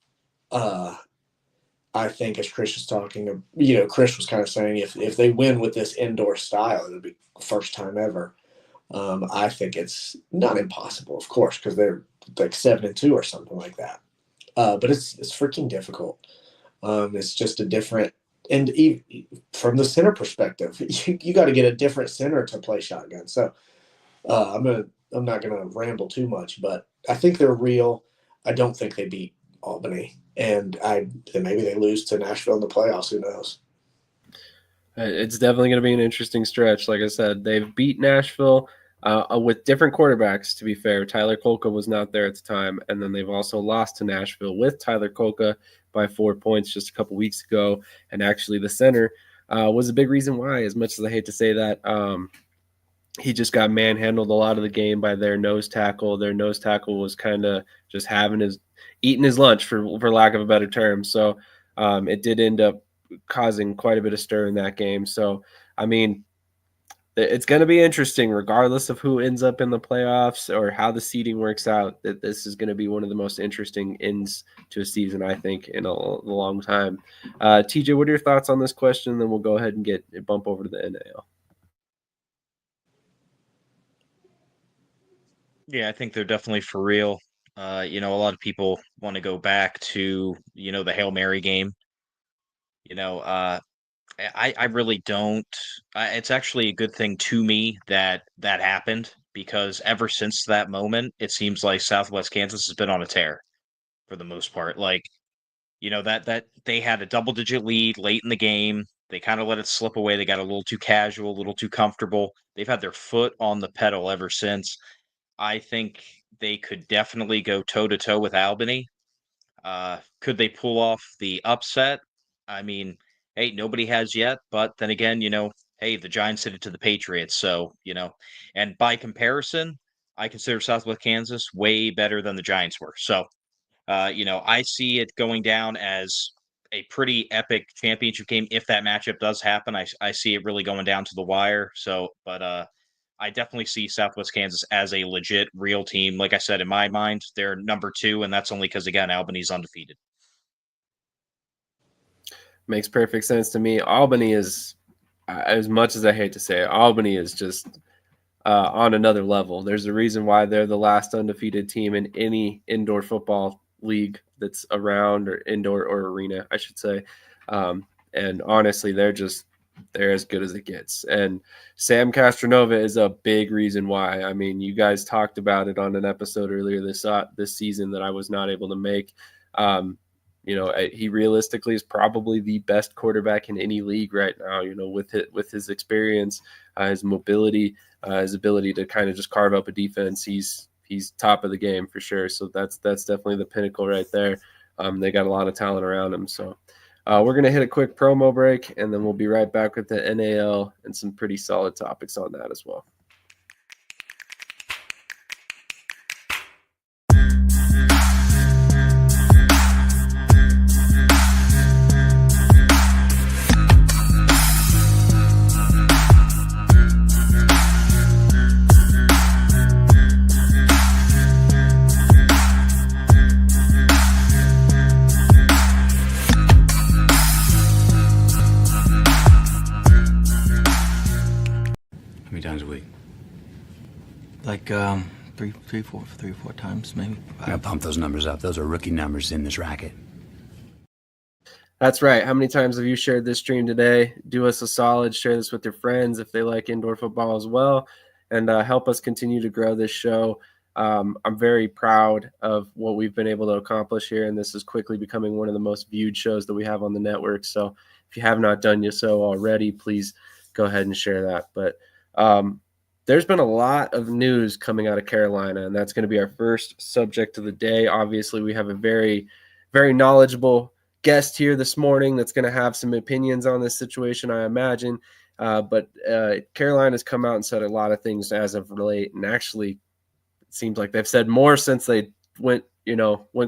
I think as Krish was talking, Krish was kind of saying if they win with this indoor style, it'll be the first time ever. I think it's not impossible, of course, because they're like 7-2 or something like that. But it's freaking difficult. It's just a different, and from the center perspective, you got to get a different center to play shotgun. So I'm not gonna ramble too much, but I think they're real. I don't think they beat Albany, and maybe they lose to Nashville in the playoffs. Who knows? It's definitely going to be an interesting stretch. Like I said, they've beat Nashville with different quarterbacks, to be fair. Tyler Kolka was not there at the time, and then they've also lost to Nashville with Tyler Kolka by 4 points just a couple weeks ago. And actually the center was a big reason why, as much as I hate to say that. He just got manhandled a lot of the game by their nose tackle. Their nose tackle was kind of just eating his lunch, for lack of a better term. So it did end up causing quite a bit of stir in that game. So, I mean, it's going to be interesting regardless of who ends up in the playoffs or how the seeding works out. That this is going to be one of the most interesting ends to a season, I think, in a long time. TJ, what are your thoughts on this question? Then we'll go ahead and bump over to the NAL. Yeah, I think they're definitely for real. A lot of people want to go back to, the Hail Mary game. I really don't. It's actually a good thing to me that that happened because ever since that moment, it seems like Southwest Kansas has been on a tear for the most part. Like, that they had a double-digit lead late in the game. They kind of let it slip away. They got a little too casual, a little too comfortable. They've had their foot on the pedal ever since. I think they could definitely go toe-to-toe with Albany. Could they pull off the upset? I mean, hey, nobody has yet, but then again, hey, the Giants did it to the Patriots, so, and by comparison, I consider Southwest Kansas way better than the Giants were. So, I see it going down as a pretty epic championship game if that matchup does happen. I see it really going down to the wire. So, but I definitely see Southwest Kansas as a legit, real team. Like I said, in my mind, they're number 2, and that's only because, again, Albany's undefeated. Makes perfect sense to me. Albany is, as much as I hate to say it, Albany is just on another level. There's a reason why they're the last undefeated team in any indoor football league that's around, or indoor or arena, I should say. And honestly, they're as good as it gets. And Sam Castronova is a big reason why. I mean, you guys talked about it on an episode earlier this season that I was not able to make. He realistically is probably the best quarterback in any league right now, with his experience, his mobility, his ability to kind of just carve up a defense. He's top of the game for sure. So that's definitely the pinnacle right there. They got a lot of talent around him. So we're going to hit a quick promo break, and then we'll be right back with the NAL and some pretty solid topics on that as well. Three or four times, maybe. Gotta pump those numbers up. Those are rookie numbers in this racket. That's right. How many times have you shared this stream today? Do us a solid. Share this with your friends if they like indoor football as well, and help us continue to grow this show. I'm very proud of what we've been able to accomplish here, and this is quickly becoming one of the most viewed shows that we have on the network. So if you have not done so already, please go ahead and share that. But there's been a lot of news coming out of Carolina, and that's going to be our first subject of the day. Obviously, we have a very, very knowledgeable guest here this morning that's going to have some opinions on this situation, I imagine. But Carolina's come out and said a lot of things as of late, and actually it seems like they've said more since they went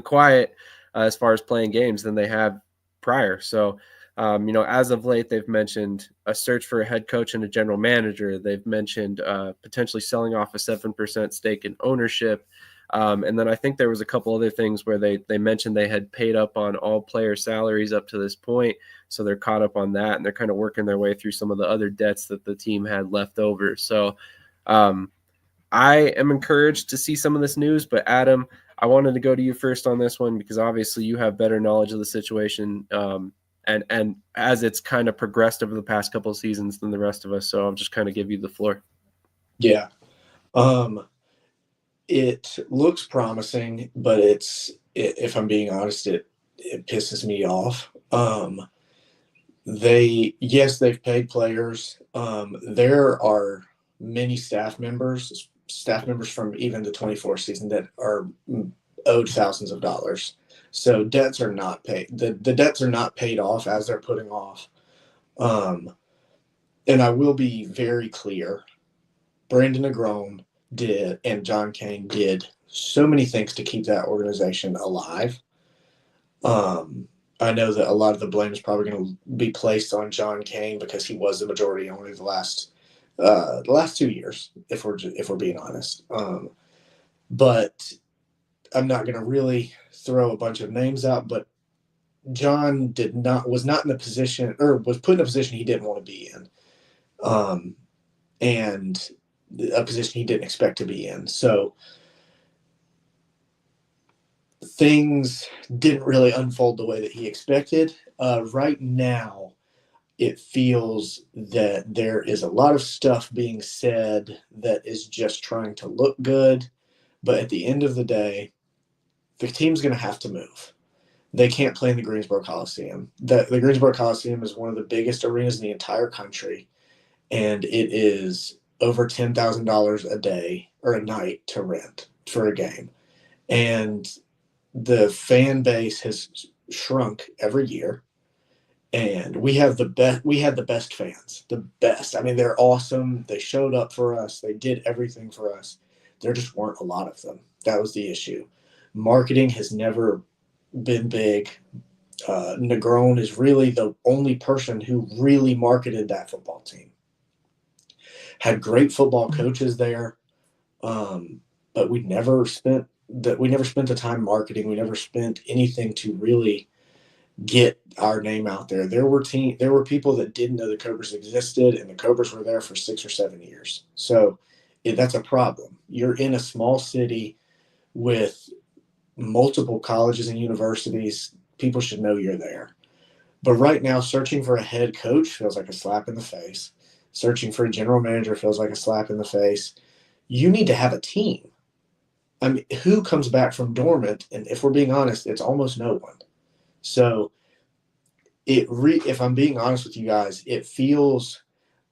quiet as far as playing games than they have prior. So, as of late, they've mentioned a search for a head coach and a general manager. They've mentioned potentially selling off a 7% stake in ownership. And then I think there was a couple other things where they mentioned they had paid up on all player salaries up to this point. So they're caught up on that, and they're kind of working their way through some of the other debts that the team had left over. So I am encouraged to see some of this news, but Adam, I wanted to go to you first on this one because obviously you have better knowledge of the situation and as it's kind of progressed over the past couple of seasons than the rest of us. So I'll just kind of give you the floor. Yeah. It looks promising, but if I'm being honest, it pisses me off. They've paid players. There are many staff members from even the 24 season that are owed thousands of dollars. So debts are not paid. The debts are not paid off as they're putting off. And I will be very clear. Brandon Agrone and John Kane did so many things to keep that organization alive. I know that a lot of the blame is probably going to be placed on John Kane because he was the majority owner the last 2 years, if we're being honest. But I'm not going to really throw a bunch of names out. But John was not in a position, or was put in a position he didn't want to be in, and a position he didn't expect to be in. So things didn't really unfold the way that he expected. Right now, it feels that there is a lot of stuff being said that is just trying to look good. But at the end of the day, the team's going to have to move. They can't play in the Greensboro Coliseum. The Greensboro Coliseum is one of the biggest arenas in the entire country, and it is over $10,000 a day or a night to rent for a game. And the fan base has shrunk every year. And we had the best fans, the best. I mean, they're awesome. They showed up for us. They did everything for us. There just weren't a lot of them. That was the issue. Marketing has never been big. Negron is really the only person who really marketed that football team. Had great football coaches there, but we never spent the time marketing. We never spent anything to really get our name out there. There were people that didn't know the Cobras existed, and the Cobras were there for 6 or 7 years. So that's a problem. You're in a small city with multiple colleges and universities. People should know you're there. But right now, searching for a head coach feels like a slap in the face. Searching for a general manager feels like a slap in the face. You need to have a team. I mean, who comes back from dormant? And if we're being honest, it's almost no one. So if I'm being honest with you guys, it feels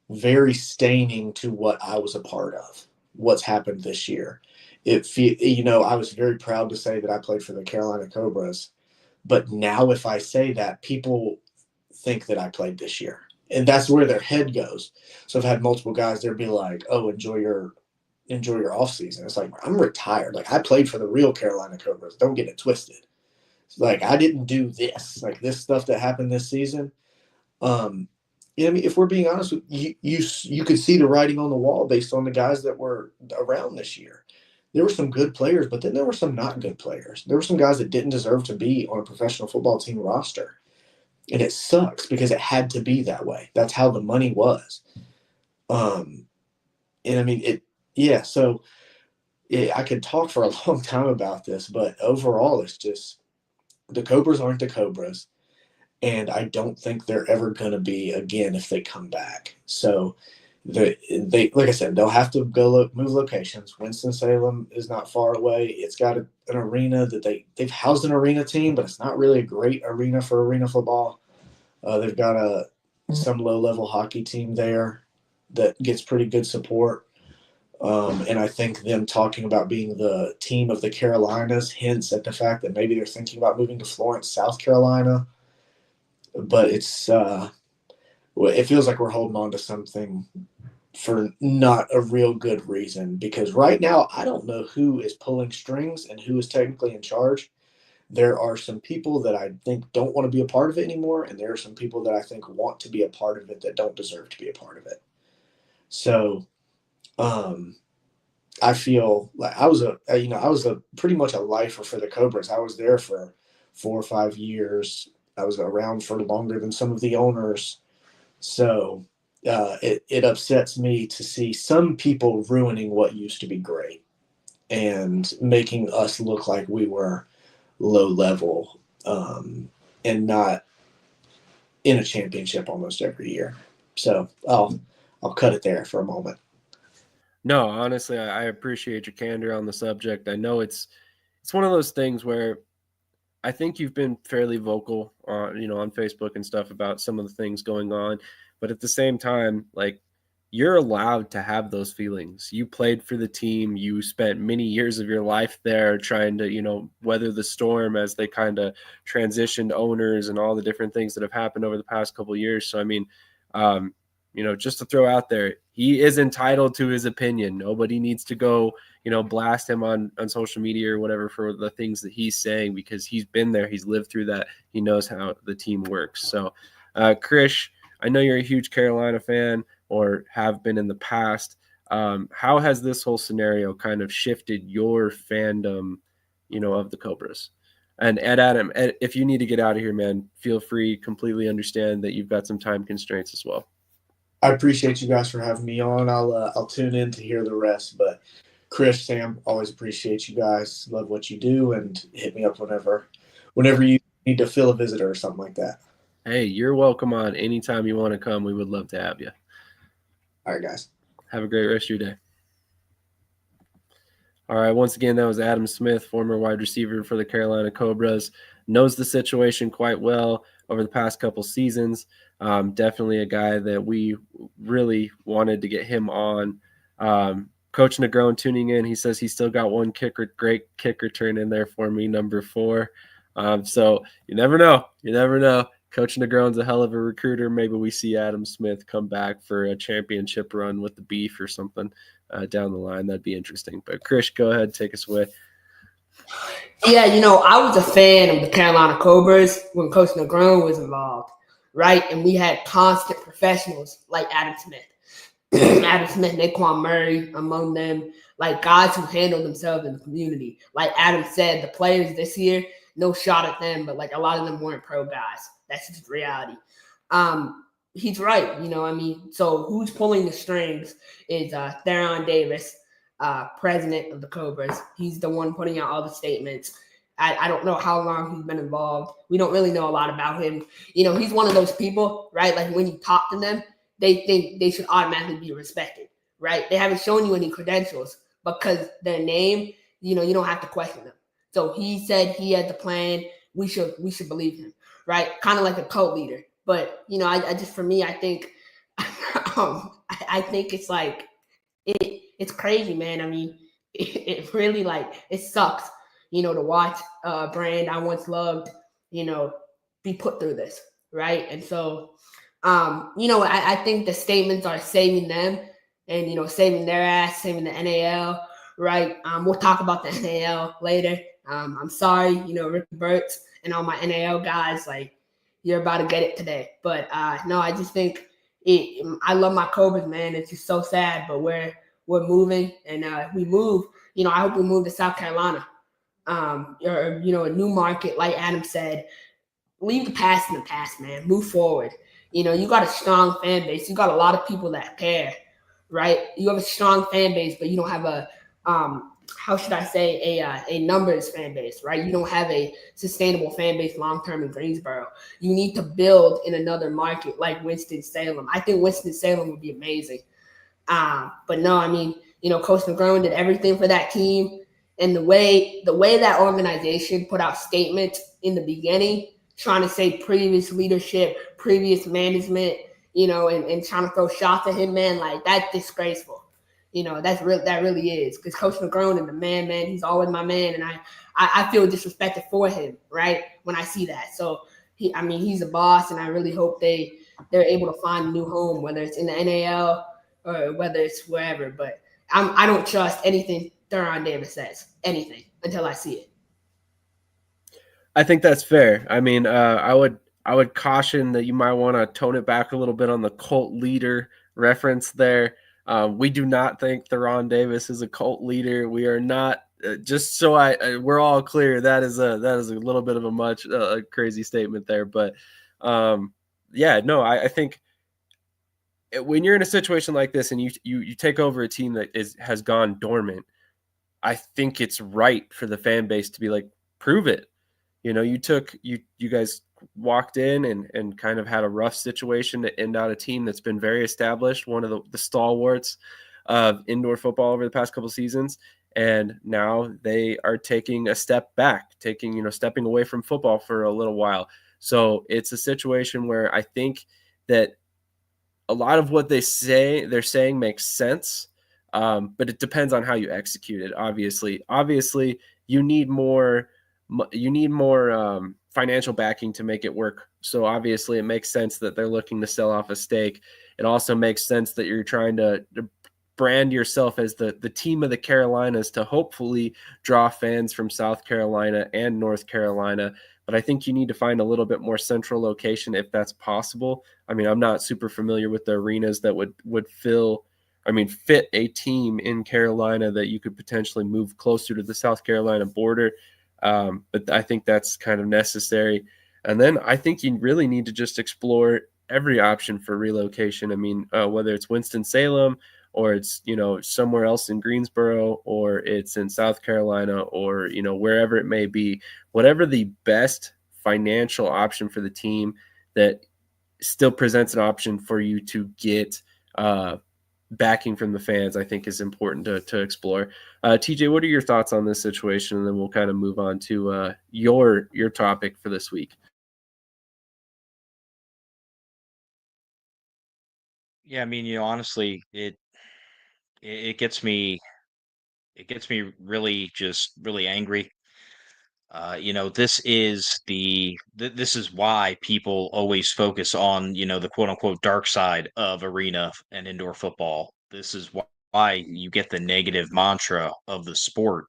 very staining to what I was a part of, what's happened this year. I was very proud to say that I played for the Carolina Cobras, but now if I say that, people think that I played this year, and that's where their head goes. So I've had multiple guys there be like, "Oh, enjoy your off season." It's like, I'm retired. Like, I played for the real Carolina Cobras. Don't get it twisted. Like, I didn't do this, like this stuff that happened this season. I mean, if we're being honest, you could see the writing on the wall based on the guys that were around this year. There were some good players, but then there were some not good players. There were some guys that didn't deserve to be on a professional football team roster. And it sucks because it had to be that way. That's how the money was. And I mean, I could talk for a long time about this, but overall, it's just the Cobras aren't the Cobras. And I don't think they're ever going to be again if they come back. So they like I said, they'll have to move locations. Winston-Salem is not far away. It's got an arena that they've housed an arena team, but it's not really a great arena for arena football. They've got some low-level hockey team there. that gets pretty good support. And I think them talking about being the team of the Carolinas hints at the fact that maybe they're thinking about moving to Florence, South Carolina. But it feels like we're holding on to something for not a real good reason, because right now I don't know who is pulling strings and who is technically in charge. There are some people that I think don't want to be a part of it anymore, and there are some people that I think want to be a part of it that don't deserve to be a part of it. So I feel like I was pretty much a lifer for the Cobras. I was there for 4 or 5 years. I was around for longer than some of the owners. So it upsets me to see some people ruining what used to be great and making us look like we were low level and not in a championship almost every year. So I'll cut it there for a moment. No, honestly, I appreciate your candor on the subject. I know it's one of those things where I think you've been fairly vocal on Facebook and stuff about some of the things going on, but at the same time, like, you're allowed to have those feelings. You played for the team. You spent many years of your life there trying to, weather the storm as they kind of transitioned owners and all the different things that have happened over the past couple of years. So, I mean, just to throw out there, he is entitled to his opinion. Nobody needs to go, blast him on social media or whatever for the things that he's saying, because he's been there. He's lived through that. He knows how the team works. So, Krish, I know you're a huge Carolina fan, or have been in the past. How has this whole scenario kind of shifted your fandom, of the Cobras? And Adam, if you need to get out of here, man, feel free. Completely understand that you've got some time constraints as well. I appreciate you guys for having me on. I'll tune in to hear the rest. But Krish, Sam, always appreciate you guys. Love what you do, and hit me up whenever you need to fill a visitor or something like that. Hey, you're welcome on anytime you want to come. We would love to have you. All right, guys. Have a great rest of your day. All right, once again, that was Adam Smith, former wide receiver for the Carolina Cobras. Knows the situation quite well over the past couple seasons. Definitely a guy that we really wanted to get him on. Coach Negron tuning in. He says he's still got one great kick return in there for me, number 4. So you never know. Coach Negron's a hell of a recruiter. Maybe we see Adam Smith come back for a championship run with the Beef or something down the line. That'd be interesting. But Krish, go ahead, take us away. Yeah, I was a fan of the Carolina Cobras when Coach Negron was involved, right? And we had constant professionals like Adam Smith, Naquan Murray among them, like guys who handled themselves in the community. Like Adam said, the players this year, no shot at them, but like a lot of them weren't pro guys. That's just reality. He's right, so who's pulling the strings is Theron Davis, president of the Cobras. He's the one putting out all the statements. I don't know how long he's been involved. We don't really know a lot about him. He's one of those people, right? Like when you talk to them, they think they should automatically be respected, right? They haven't shown you any credentials, because their name, you don't have to question them. So he said he had the plan. We should believe him, right? Kind of like a cult leader. But I just, for me, I think I think it's like it's crazy, man. I mean, it really, like, it sucks, to watch a brand I once loved, be put through this, right? And so, I think the statements are saving them and, saving their ass, saving the NAL, right? We'll talk about the NAL later. I'm sorry, Ricky Burtz and all my NAL guys, like, you're about to get it today. But no, I just think I love my Cobras, man. It's just so sad, but we're moving, and if we move, I hope we move to South Carolina, or a new market, like Adam said. Leave the past in the past, man. Move forward. You got a strong fan base. You got a lot of people that care, right? You have a strong fan base, but you don't have a how should I say, a numbers fan base, right? You don't have a sustainable fan base long-term in Greensboro. You need to build in another market like Winston-Salem. I think Winston-Salem would be amazing. But no, I mean, Coach Negron did everything for that team. And the way that organization put out statements in the beginning, trying to say previous leadership, previous management, and trying to throw shots at him, man, like that's disgraceful. That really is, because Coach McGrone is the man, he's always my man, and I feel disrespected for him, right, when I see that. So he's a boss, and I really hope they're able to find a new home, whether it's in the NAL or whether it's wherever. But I don't trust anything Theron Davis says, anything, until I see it. I think that's fair. I mean, I would caution that you might want to tone it back a little bit on the cult leader reference there. We do not think Theron Davis is a cult leader. We are not. Just so we're all clear, that is a little bit of a crazy statement there. But I think when you're in a situation like this and you take over a team that has gone dormant, I think it's right for the fan base to be like, prove it. You guys walked in and kind of had a rough situation to end out a team that's been very established, one of the stalwarts of indoor football over the past couple of seasons. And now they are taking a step back, stepping away from football for a little while. So it's a situation where I think that a lot of what they're saying makes sense. But it depends on how you execute it. Obviously you need more financial backing to make it work. So obviously it makes sense that they're looking to sell off a stake. It also makes sense that you're trying to brand yourself as the team of the Carolinas to hopefully draw fans from South Carolina and North Carolina. But I think you need to find a little bit more central location if that's possible. I mean, I'm not super familiar with the arenas that would fit a team in Carolina that you could potentially move closer to the South Carolina border. But I think that's kind of necessary. And then I think you really need to just explore every option for relocation. I mean, whether it's Winston-Salem or it's, somewhere else in Greensboro, or it's in South Carolina, or, wherever it may be, whatever the best financial option for the team that still presents an option for you to get backing from the fans, I think is important to explore. TJ, what are your thoughts on this situation? And then we'll kind of move on to your topic for this week. Yeah, I mean, honestly, it gets me really just really angry. This is why people always focus on, the quote unquote dark side of arena and indoor football. This is why you get the negative mantra of the sport,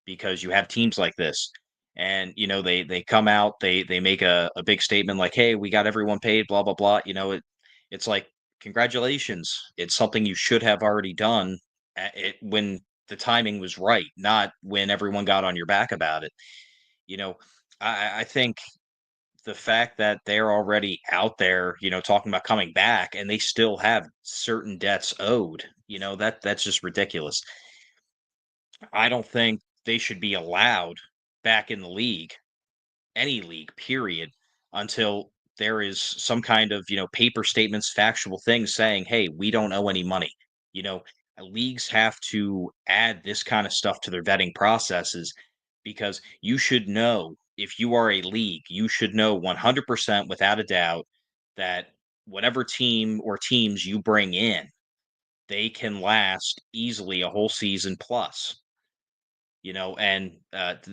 because you have teams like this. And they come out, they make a big statement like, hey, we got everyone paid, blah blah blah. It's like, congratulations, it's something you should have already done when the timing was right, not when everyone got on your back about it. you know, I think the fact that they're already out there, talking about coming back, and they still have certain debts owed, that's just ridiculous. I don't think they should be allowed back in the league, any league, period, until there is some kind of, paper statements, factual things saying, hey, we don't owe any money. You know, leagues have to add this kind of stuff to their vetting processes, because you should know, if you are a league, you should know 100% without a doubt that whatever team or teams you bring in, they can last easily a whole season plus. I'm not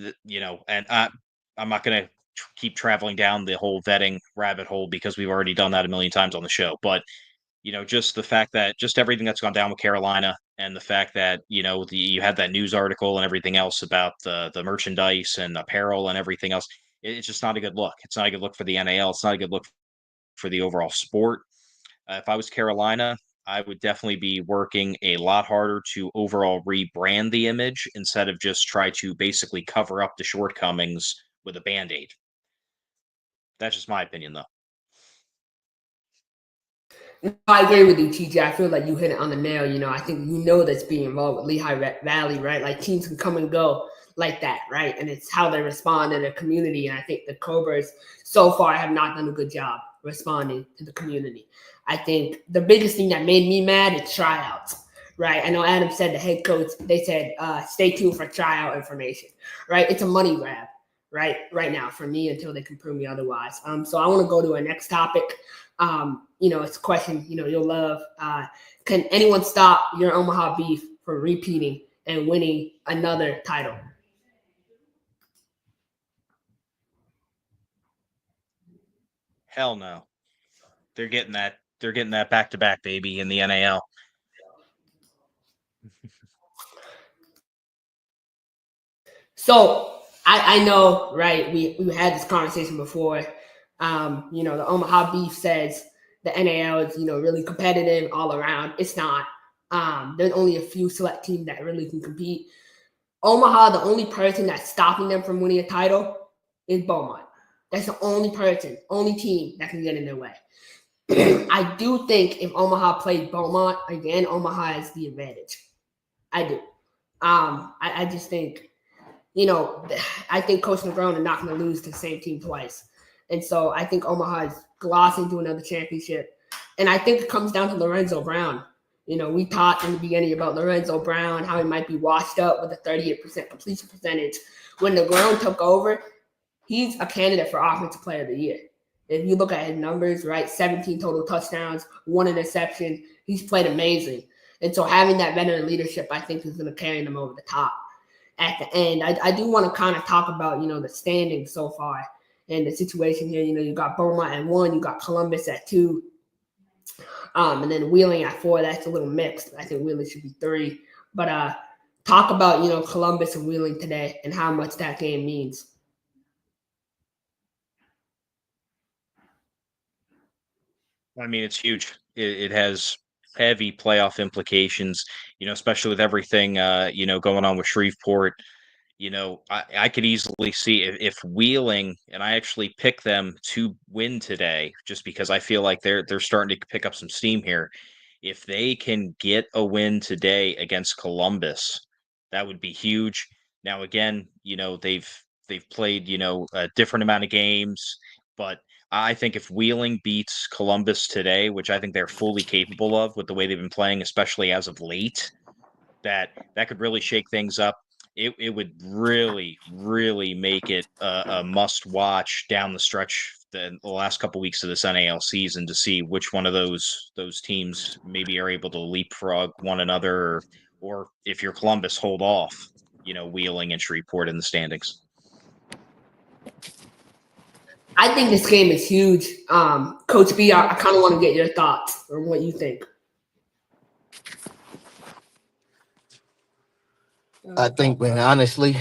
going to keep traveling down the whole vetting rabbit hole, because we've already done that a million times on the show. But just the fact that just everything that's gone down with Carolina, and the fact that you had that news article and everything else about the merchandise and apparel and everything else, it's just not a good look. It's not a good look for the NAL. It's not a good look for the overall sport. If I was Carolina, I would definitely be working a lot harder to overall rebrand the image, instead of just try to basically cover up the shortcomings with a Band-Aid. That's just my opinion, though. I agree with you, TJ. I feel like you hit it on the nail. I think that's being involved with Lehigh Valley, right? Like, teams can come and go like that, right? And it's how they respond in their community. And I think the Cobras so far have not done a good job responding to the community. I think the biggest thing that made me mad is tryouts, right? I know Adam said, the head coach, they said, stay tuned for tryout information, right? It's a money grab right now for me, until they can prove me otherwise. So I want to go to our next topic. It's a question, you'll love. Can anyone stop your Omaha Beef from repeating and winning another title? Hell no. They're getting that. They're getting that back to back, baby, in the NAL. So I know, right? We had this conversation before. The Omaha Beef says the NAL is, really competitive all around. It's not. There's only a few select teams that really can compete. Omaha, the only person that's stopping them from winning a title is Beaumont. That's the only person, only team that can get in their way. I do think if Omaha played Beaumont again, Omaha has the advantage. I do. I just think, I think Coach Negron are not going to lose to the same team twice. And so I think Omaha is glossing to another championship. And I think it comes down to Lorenzo Brown. We talked in the beginning about Lorenzo Brown, how he might be washed up with a 38% completion percentage. When Negron took over, he's a candidate for Offensive Player of the Year. If you look at his numbers, right, 17 total touchdowns, 1 interception, he's played amazing. And so having that veteran leadership, I think, is going to carry them over the top at the end. I do want to kind of talk about, the standings so far and the situation here. You got Beaumont at 1, you got Columbus at 2, and then Wheeling at 4. That's a little mixed. I think Wheeling should be 3. But talk about, Columbus and Wheeling today and how much that game means. I mean, it's huge. It has heavy playoff implications, especially with everything, going on with Shreveport. I could easily see if Wheeling, and I actually pick them to win today, just because I feel like they're starting to pick up some steam here. If they can get a win today against Columbus, that would be huge. Now, again, they've played, a different amount of games, but I think if Wheeling beats Columbus today, which I think they're fully capable of with the way they've been playing, especially as of late, that could really shake things up. It would really, really make it a must watch down the stretch the last couple weeks of this NAL season to see which one of those teams maybe are able to leapfrog one another, or if you're Columbus, hold off, Wheeling and Shreveport in the standings. I think this game is huge. Coach B, I kind of want to get your thoughts on what you think. I think, man, honestly,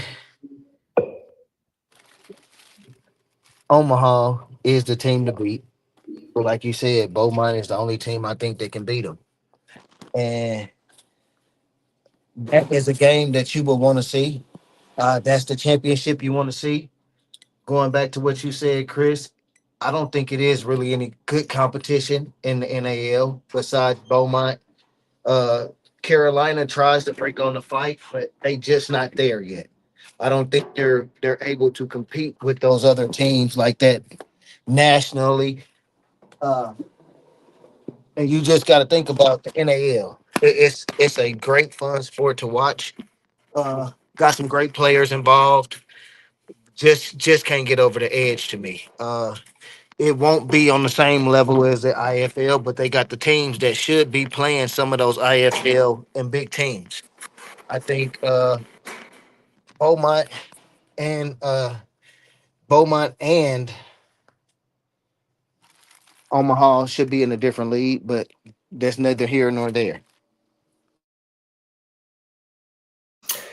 Omaha is the team to beat. But like you said, Beaumont is the only team I think that can beat them. And that is a game that you will want to see. That's the championship you want to see. Going back to what you said, Chris, I don't think it is really any good competition in the NAL besides Beaumont. Carolina tries to break on the fight, but they just not there yet. I don't think they're able to compete with those other teams like that nationally. And you just got to think about the NAL. It's a great fun sport to watch. Got some great players involved. Just can't get over the edge to me. It won't be on the same level as the IFL, but they got the teams that should be playing some of those IFL and big teams. I think Beaumont and Beaumont and Omaha should be in a different league, but that's neither here nor there.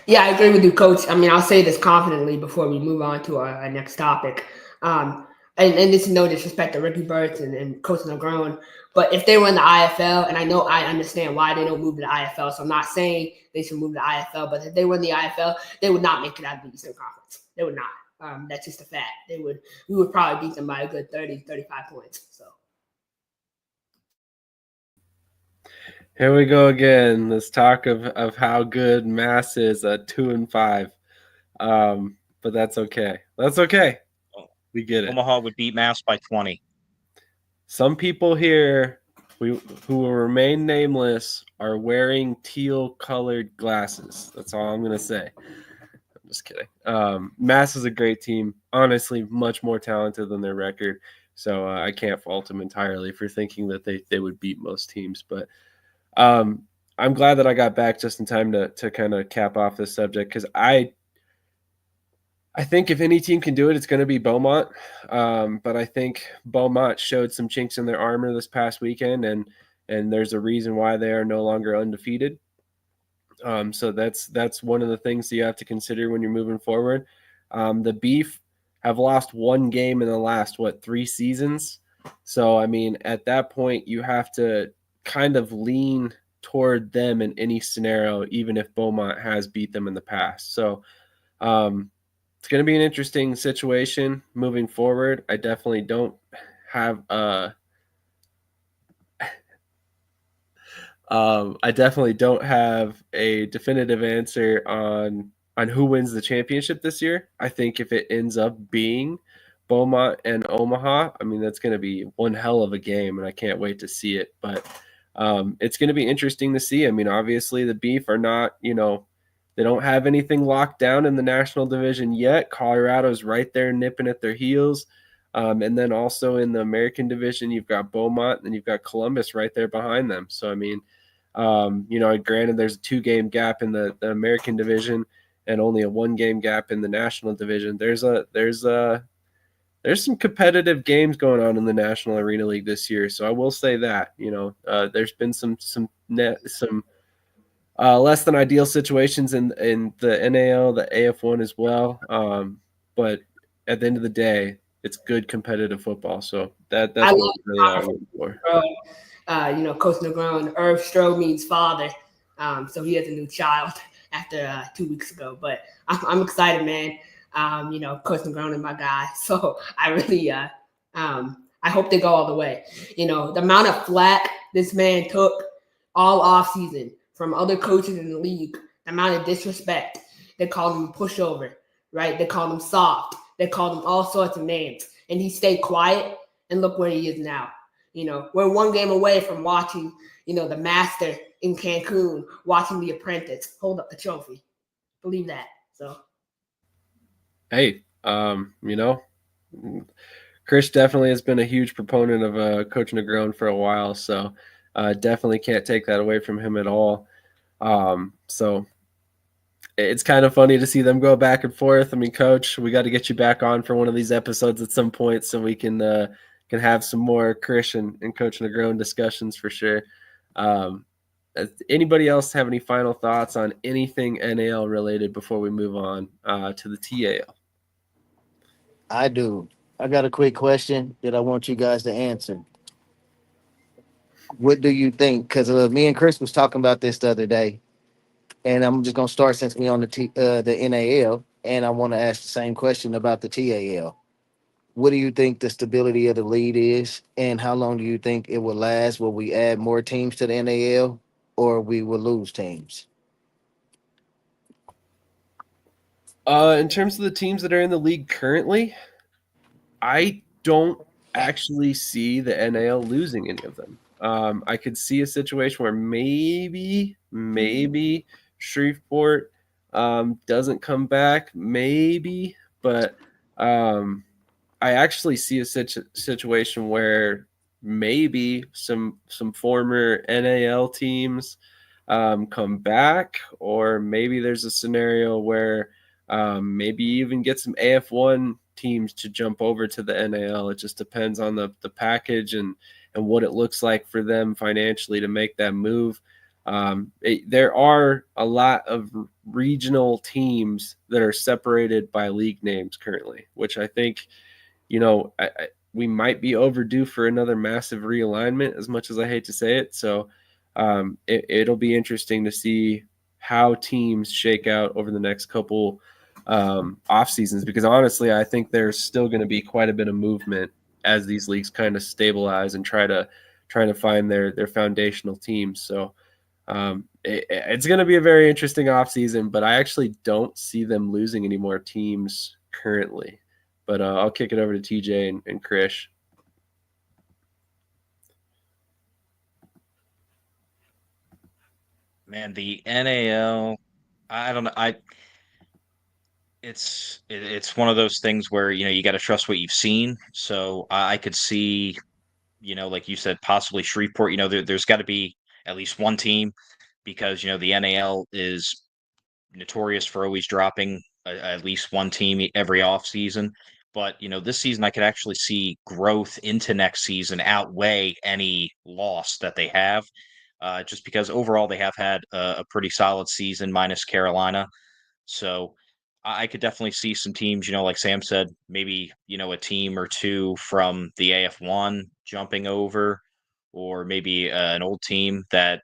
Yeah, I agree with you, Coach. I mean, I'll say this confidently before we move on to our next topic. And this is no disrespect to Ricky Burtz and Coach Negron, but if they were in the IFL, and I understand why they don't move to the IFL, so I'm not saying they should move to the IFL, but if they were in the IFL, they would not make it out of the Eastern Conference. They would not. That's just a fact. We would probably beat them by a good 30, 35 points. So. Here we go again. This talk of how good Mass is at 2-5. But that's okay. That's okay. We get it. Omaha would beat Mass by 20. Some people here who will remain nameless are wearing teal-colored glasses. That's all I'm going to say. I'm just kidding. Mass is a great team. Honestly, much more talented than their record. So I can't fault them entirely for thinking that they would beat most teams. But I'm glad that I got back just in time to kind of cap off this subject, because I think if any team can do it, it's going to be Beaumont. But I think Beaumont showed some chinks in their armor this past weekend, and there's a reason why they are no longer undefeated. So that's one of the things that you have to consider when you're moving forward. The Beef have lost one game in the last 3 seasons. So I mean, at that point, you have to kind of lean toward them in any scenario, even if Beaumont has beat them in the past. So it's going to be an interesting situation moving forward. I definitely don't have a definitive answer on who wins the championship this year. I think if it ends up being Beaumont and Omaha, I mean, that's going to be one hell of a game, and I can't wait to see it. But it's going to be interesting to see. I mean, obviously the Beef are not, they don't have anything locked down in the national division yet. Colorado's right there nipping at their heels. And then also in the American division, you've got Beaumont, and you've got Columbus right there behind them. So, I mean, granted, there's a 2-game gap in the American division and only a 1-game gap in the national division. There's some competitive games going on in the National Arena League this year. So I will say that, there's been some less than ideal situations in the NAL, the AF1 as well. But at the end of the day, it's good competitive football. So that's what we really are looking for. Coach Negron, Irv Stroh means father. So he has a new child after 2 weeks ago. But I'm excited, man. Coach Negron is my guy. So I really I hope they go all the way. The amount of flack this man took all offseason from other coaches in the league, the amount of disrespect. They called him pushover, right? They called him soft. They called him all sorts of names. And he stayed quiet, and look where he is now. We're 1 game away from watching, the Master in Cancun, watching The Apprentice hold up the trophy. Believe that. So, hey, Krish definitely has been a huge proponent of Coach Negron for a while, so definitely can't take that away from him at all. So it's kind of funny to see them go back and forth. I mean, Coach, we got to get you back on for one of these episodes at some point so we can have some more Krish and Coach Negron discussions for sure. Anybody else have any final thoughts on anything NAL related before we move on to the TAL? I do. I got a quick question that I want you guys to answer. What do you think? Because me and Chris was talking about this the other day, and I'm just gonna start since we on the NAL, and I want to ask the same question about the TAL. What do you think the stability of the lead is, and how long do you think it will last? Will we add more teams to the NAL, or we will lose teams? In terms of the teams that are in the league currently, I don't actually see the NAL losing any of them. I could see a situation where maybe Shreveport doesn't come back, maybe, but I actually see a situation where maybe some former NAL teams come back, or maybe there's a scenario where maybe even get some AF1 teams to jump over to the NAL. It just depends on the package and what it looks like for them financially to make that move. There are a lot of regional teams that are separated by league names currently, which I think, we might be overdue for another massive realignment, as much as I hate to say it. So it'll be interesting to see how teams shake out over the next couple off seasons, because honestly, I think there's still going to be quite a bit of movement as these leagues kind of stabilize and try to find their foundational teams. So it's going to be a very interesting off season, but I actually don't see them losing any more teams currently. But I'll kick it over to TJ and Krish. Man, the NAL, I don't know. It's one of those things where, you got to trust what you've seen. So I could see, like you said, possibly Shreveport. There's got to be at least one team because the NAL is notorious for always dropping at least one team every offseason. But this season I could actually see growth into next season outweigh any loss that they have, just because overall they have had a pretty solid season minus Carolina. So I could definitely see some teams, like Sam said, maybe, a team or two from the AF1 jumping over, or maybe an old team that,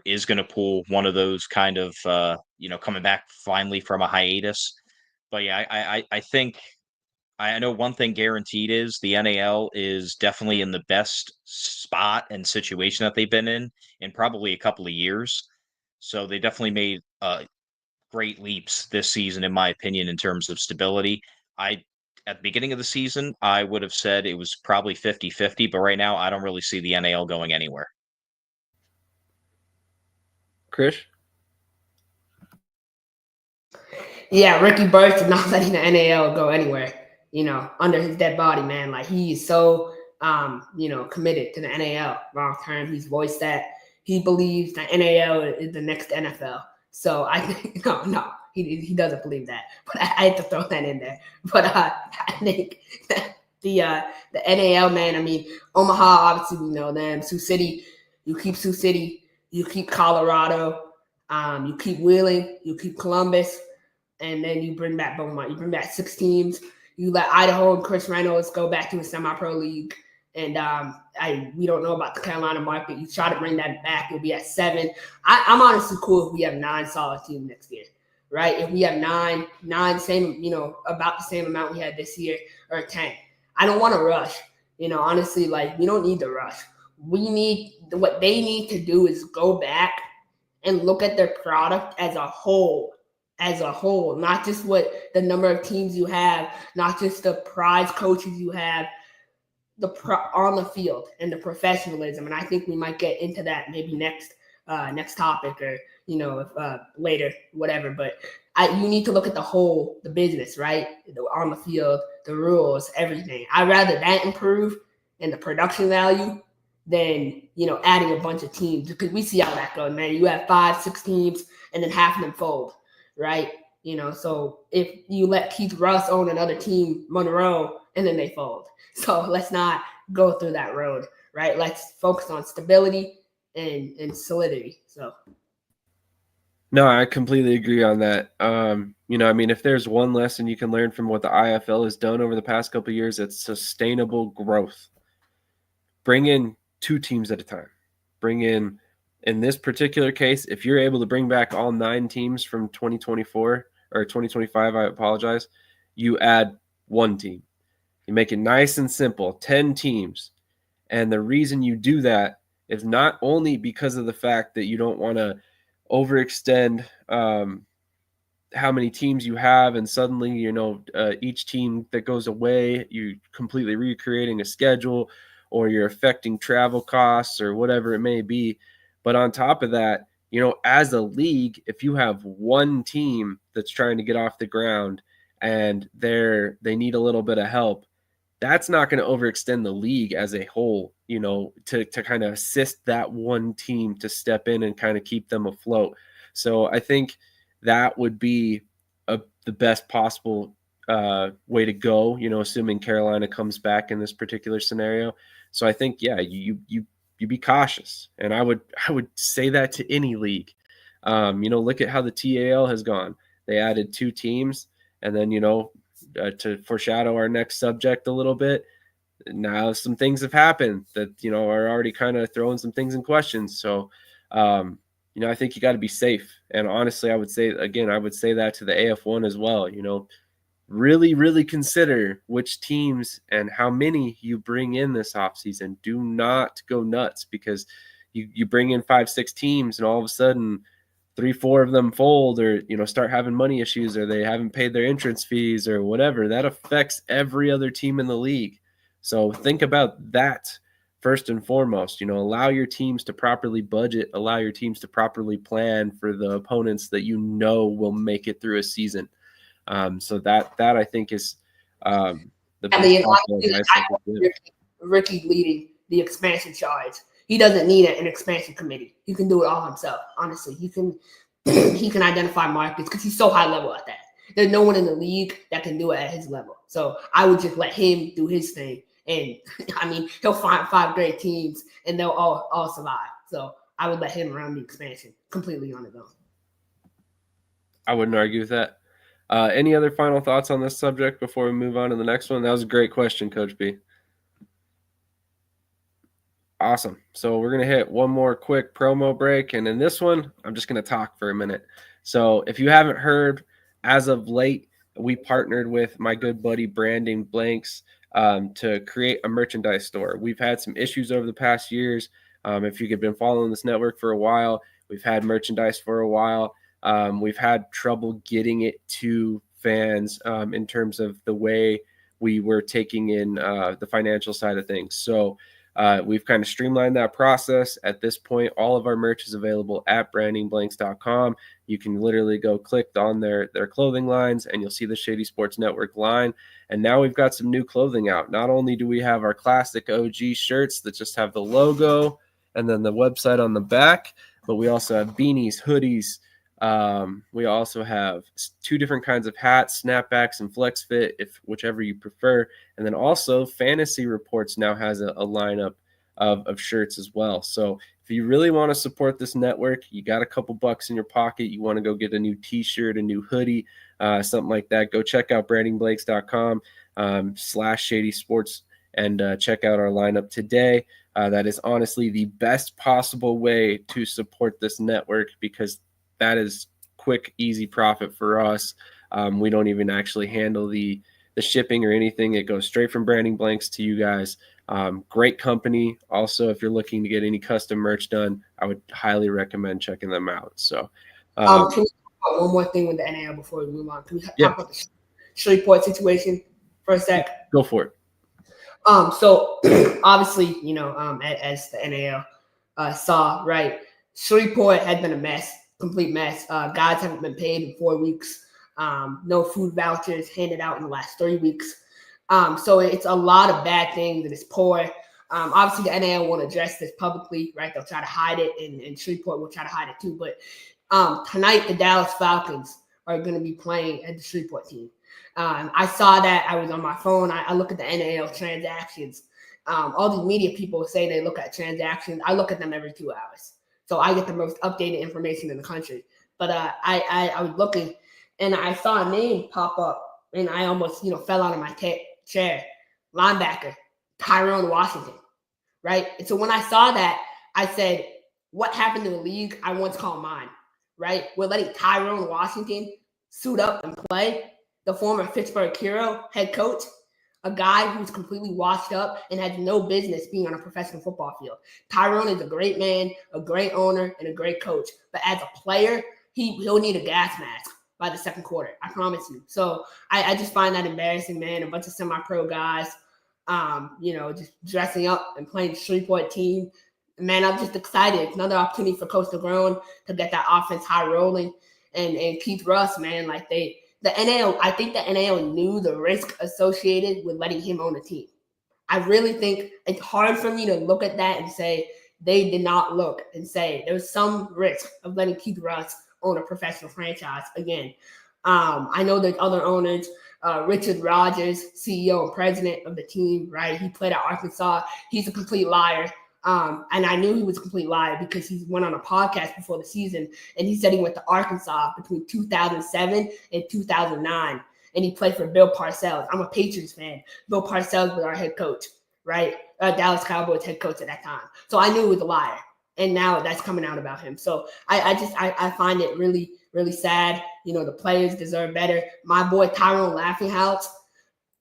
is going to pull one of those kind of, coming back finally from a hiatus. But yeah, I think I know one thing guaranteed is the NAL is definitely in the best spot and situation that they've been in probably a couple of years. So they definitely made great leaps this season, in my opinion, in terms of stability. At the beginning of the season, I would have said it was probably 50-50, but right now I don't really see the NAL going anywhere. Krish? Yeah, Ricky Burns is not letting the NAL go anywhere, under his dead body, man. Like, he is so, committed to the NAL long term. He's voiced that he believes the NAL is the next NFL. So I think, no, he doesn't believe that. But I had to throw that in there. But I think that the NAL, man, I mean, Omaha, obviously we know them. Sioux City, you keep Sioux City, you keep Colorado, you keep Wheeling, you keep Columbus, and then you bring back Beaumont. You bring back 6 teams. You let Idaho and Chris Reynolds go back to a semi-pro league. And we don't know about the Carolina market. You try to bring that back, you'll be at 7. I'm honestly cool if we have 9 solid teams next year, right? If we have 9, same, about the same amount we had this year, or 10. I don't want to rush. Honestly, like, we don't need to rush. What they need to do is go back and look at their product as a whole, not just what the number of teams you have, not just the prize coaches you have, on the field and the professionalism. And I think we might get into that maybe next topic, or if later, whatever. But you need to look at the business, right? On the field, the rules, everything. I'd rather that improve and the production value than adding a bunch of teams, because we see how that goes, man. You have 5, 6 teams, and then half of them fold, right? So if you let Keith Russ own another team, Monroe, and then they fold. So let's not go through that road, right? Let's focus on stability and solidity. So. No, I completely agree on that. If there's one lesson you can learn from what the IFL has done over the past couple of years, it's sustainable growth. Bring in 2 teams at a time. Bring in this particular case, if you're able to bring back all 9 teams from 2024 or 2025, I apologize, you add 1 team. You make it nice and simple, 10 teams. And the reason you do that is not only because of the fact that you don't want to overextend how many teams you have, and suddenly, each team that goes away, you completely recreating a schedule, or you're affecting travel costs or whatever it may be. But on top of that, as a league, if you have 1 team that's trying to get off the ground and they need a little bit of help, that's not going to overextend the league as a whole, to kind of assist that 1 team to step in and kind of keep them afloat. So I think that would be the best possible way to go, assuming Carolina comes back in this particular scenario. So I think, yeah, you be cautious. And I would say that to any league. Look at how the TAL has gone. They added 2 teams, and then, to foreshadow our next subject a little bit, now some things have happened that, are already kind of throwing some things in question. So, I think you got to be safe. And honestly, I would say that to the AF1 as well. Really, really consider which teams and how many you bring in this offseason. Do not go nuts, because you bring in 5, 6 teams, and all of a sudden 3, 4 of them fold, or start having money issues, or they haven't paid their entrance fees or whatever. That affects every other team in the league. So think about that first and foremost. Allow your teams to properly budget, allow your teams to properly plan for the opponents that will make it through a season. So that I think is the best And possible honestly, advice I I hope could give. Ricky leading the expansion charge. He doesn't need an expansion committee. He can do it all himself. Honestly, he can identify markets because he's so high level at that. There's no one in the league that can do it at his level. So I would just let him do his thing. And I mean, he'll find 5 great teams and they'll all survive. So I would let him run the expansion completely on his own. I wouldn't argue with that. Any other final thoughts on this subject before we move on to the next one? That was a great question, Coach B. Awesome. So we're going to hit one more quick promo break. And in this one, I'm just going to talk for a minute. So if you haven't heard, as of late, we partnered with my good buddy Branding Blanks to create a merchandise store. We've had some issues over the past years. If you've been following this network for a while, we've had merchandise for a while. We've had trouble getting it to fans in terms of the way we were taking in the financial side of things. So we've kind of streamlined that process. At this point, all of our merch is available at brandingblanks.com. You can literally go click on their clothing lines and you'll see the Shady Sports Network line. And now we've got some new clothing out. Not only do we have our classic OG shirts that just have the logo and then the website on the back, but we also have beanies, hoodies. We also have 2 different kinds of hats, snapbacks and flex fit, whichever you prefer. And then also Fantasy Reports now has a lineup of shirts as well. So if you really want to support this network, you got a couple bucks in your pocket, you want to go get a new t-shirt, a new hoodie, something like that, go check out brandingblanks.com /Shady Sports and check out our lineup today. That is honestly the best possible way to support this network because that is quick, easy profit for us. We don't even actually handle the shipping or anything. It goes straight from Branding Blanks to you guys. Great company. Also, if you're looking to get any custom merch done, I would highly recommend checking them out. So, can we talk about one more thing with the NAL before we move on? Can we talk about the Shreveport situation for a sec? Go for it. So obviously, as the NAL saw, right, Shreveport had been a mess, complete mess. Guys haven't been paid in 4 weeks. No food vouchers handed out in the last 3 weeks. So it's a lot of bad things and it's poor. Obviously, the NAL won't address this publicly, right? They'll try to hide it, and Shreveport will try to hide it too. But tonight, the Dallas Falcons are going to be playing at the Shreveport team. I saw that. I was on my phone. I look at the NAL transactions. All these media people say they look at transactions. I look at them every 2 hours. So I get the most updated information in the country. But I was looking, and I saw a name pop up, and I almost fell out of my chair. Linebacker, Tyrone Washington, right? And so when I saw that, I said, what happened to the league I once called mine, right? We're letting Tyrone Washington suit up and play. The former Pittsburgh hero, head coach, a guy who's completely washed up and has no business being on a professional football field. Tyrone is a great man, a great owner, and a great coach. But as a player, he'll need a gas mask by the second quarter. I promise you. So I just find that embarrassing, man. A bunch of semi-pro guys, just dressing up and playing the Shreveport team. Man, I'm just excited. It's another opportunity for Coach DeGrone to get that offense high rolling. And Keith Russ, man, the NAL, I think the NAL knew the risk associated with letting him own a team. I really think it's hard for me to look at that and say they did not look and say there's some risk of letting Keith Russ own a professional franchise again. I know there's other owners. Richard Rogers, CEO and president of the team, right? He played at Arkansas. He's a complete liar. And I knew he was a complete liar because he went on a podcast before the season and he said he went to Arkansas between 2007 and 2009. And he played for Bill Parcells. I'm a Patriots fan. Bill Parcells was our head coach, right? Dallas Cowboys head coach at that time. So I knew he was a liar. And now that's coming out about him. So I find it really, really sad. The players deserve better. My boy Tyrone Laughinghouse,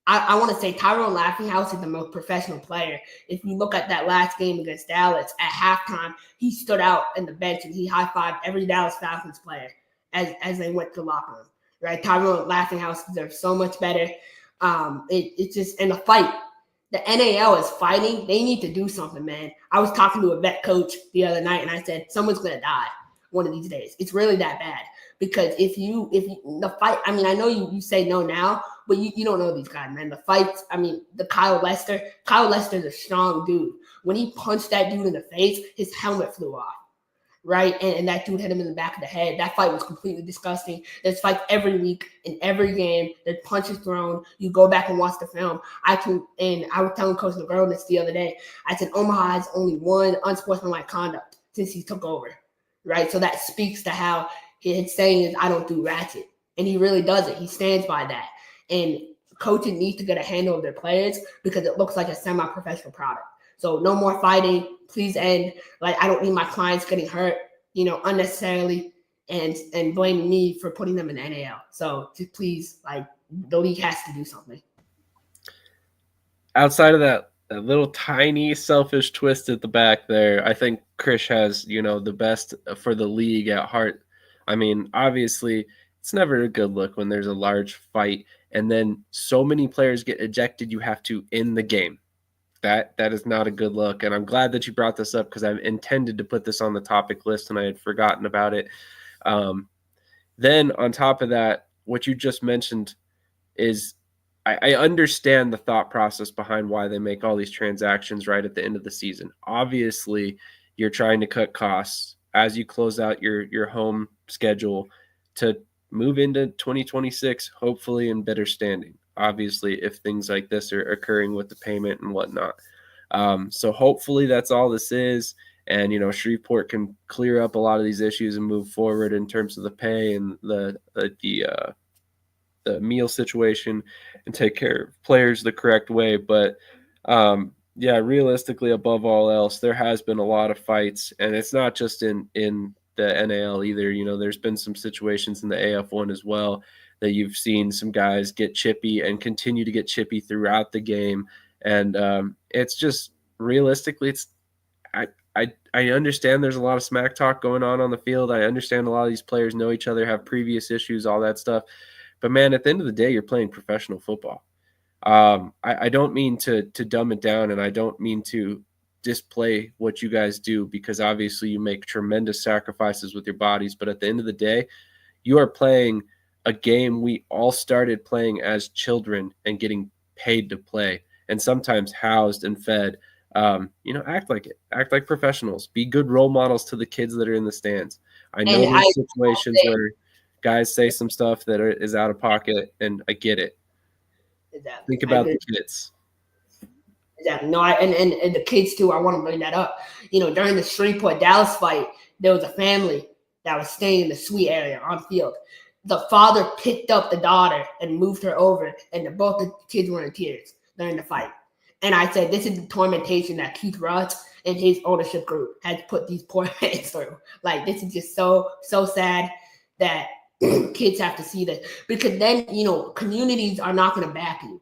I want to say Tyrone Laughinghouse is the most professional player. If you look at that last game against Dallas, at halftime, he stood out in the bench and he high-fived every Dallas Falcons player as they went to the locker room, right? Tyrone Laughinghouse deserves so much better. It's just in the fight. The NAL is fighting. They need to do something, man. I was talking to a vet coach the other night and I said, someone's going to die one of these days. It's really that bad. Because if the fight, I mean, I know you say no now, but you don't know these guys, man. The fights, I mean, Kyle Lester's a strong dude. When he punched that dude in the face, his helmet flew off, right? And that dude hit him in the back of the head. That fight was completely disgusting. There's fights every week in every game. There's punches thrown. You go back and watch the film. I was telling Coach McGurl this the other day. I said Omaha has only one unsportsmanlike conduct since he took over, right? So that speaks to how his saying is, I don't do ratchet. And he really does it. He stands by that. And coaching needs to get a handle of their players because it looks like a semi-professional product. So no more fighting. Please end. Like, I don't need my clients getting hurt, unnecessarily and blaming me for putting them in the NAL. So just please, like, the league has to do something. Outside of that little tiny selfish twist at the back there, I think Krish has, the best for the league at heart. I mean, obviously, it's never a good look when there's a large fight and then so many players get ejected, you have to end the game. That is not a good look, and I'm glad that you brought this up because I intended to put this on the topic list and I had forgotten about it. Then on top of that, what you just mentioned is I understand the thought process behind why they make all these transactions right at the end of the season. Obviously, you're trying to cut costs as you close out your home schedule to move into 2026, hopefully in better standing. Obviously, if things like this are occurring with the payment and whatnot. So hopefully that's all this is. And, Shreveport can clear up a lot of these issues and move forward in terms of the pay and the meal situation and take care of players the correct way. But, realistically, above all else, there has been a lot of fights. And it's not just in the NAL either. There's been some situations in the AF1 as well that you've seen some guys get chippy and continue to get chippy throughout the game. And it's just realistically, I understand there's a lot of smack talk going on the field. I understand a lot of these players know each other, have previous issues, all that stuff. But, man, at the end of the day, you're playing professional football. I don't mean to dumb it down, and I don't mean to display what you guys do because obviously you make tremendous sacrifices with your bodies. But at the end of the day, you are playing a game we all started playing as children and getting paid to play and sometimes housed and fed. Act like it. Act like professionals. Be good role models to the kids that are in the stands. I know there's situations where guys say some stuff that is out of pocket, and I get it. Exactly. Think about the kids. Exactly. No, and the kids too. I want to bring that up. During the Shreveport Dallas fight, there was a family that was staying in the suite area on field. The father picked up the daughter and moved her over, and both the kids were in tears during the fight. And I said, this is the tormentation that Keith Russ and his ownership group has put these poor kids through. Like, this is just so sad that kids have to see this. Because then, communities are not going to back you.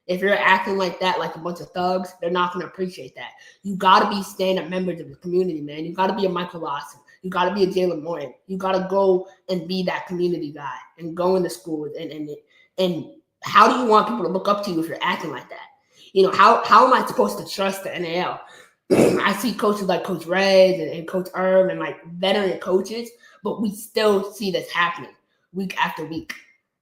If you're acting like that, like a bunch of thugs, they're not going to appreciate that. You got to be stand-up members of the community, man. You got to be a Michael Lawson. You got to be a Jalen Morton. You got to go and be that community guy and go into schools. And how do you want people to look up to you if you're acting like that? How am I supposed to trust the NAL? I see coaches like Coach Rez and Coach Irv and like veteran coaches, but we still see this happening week after week.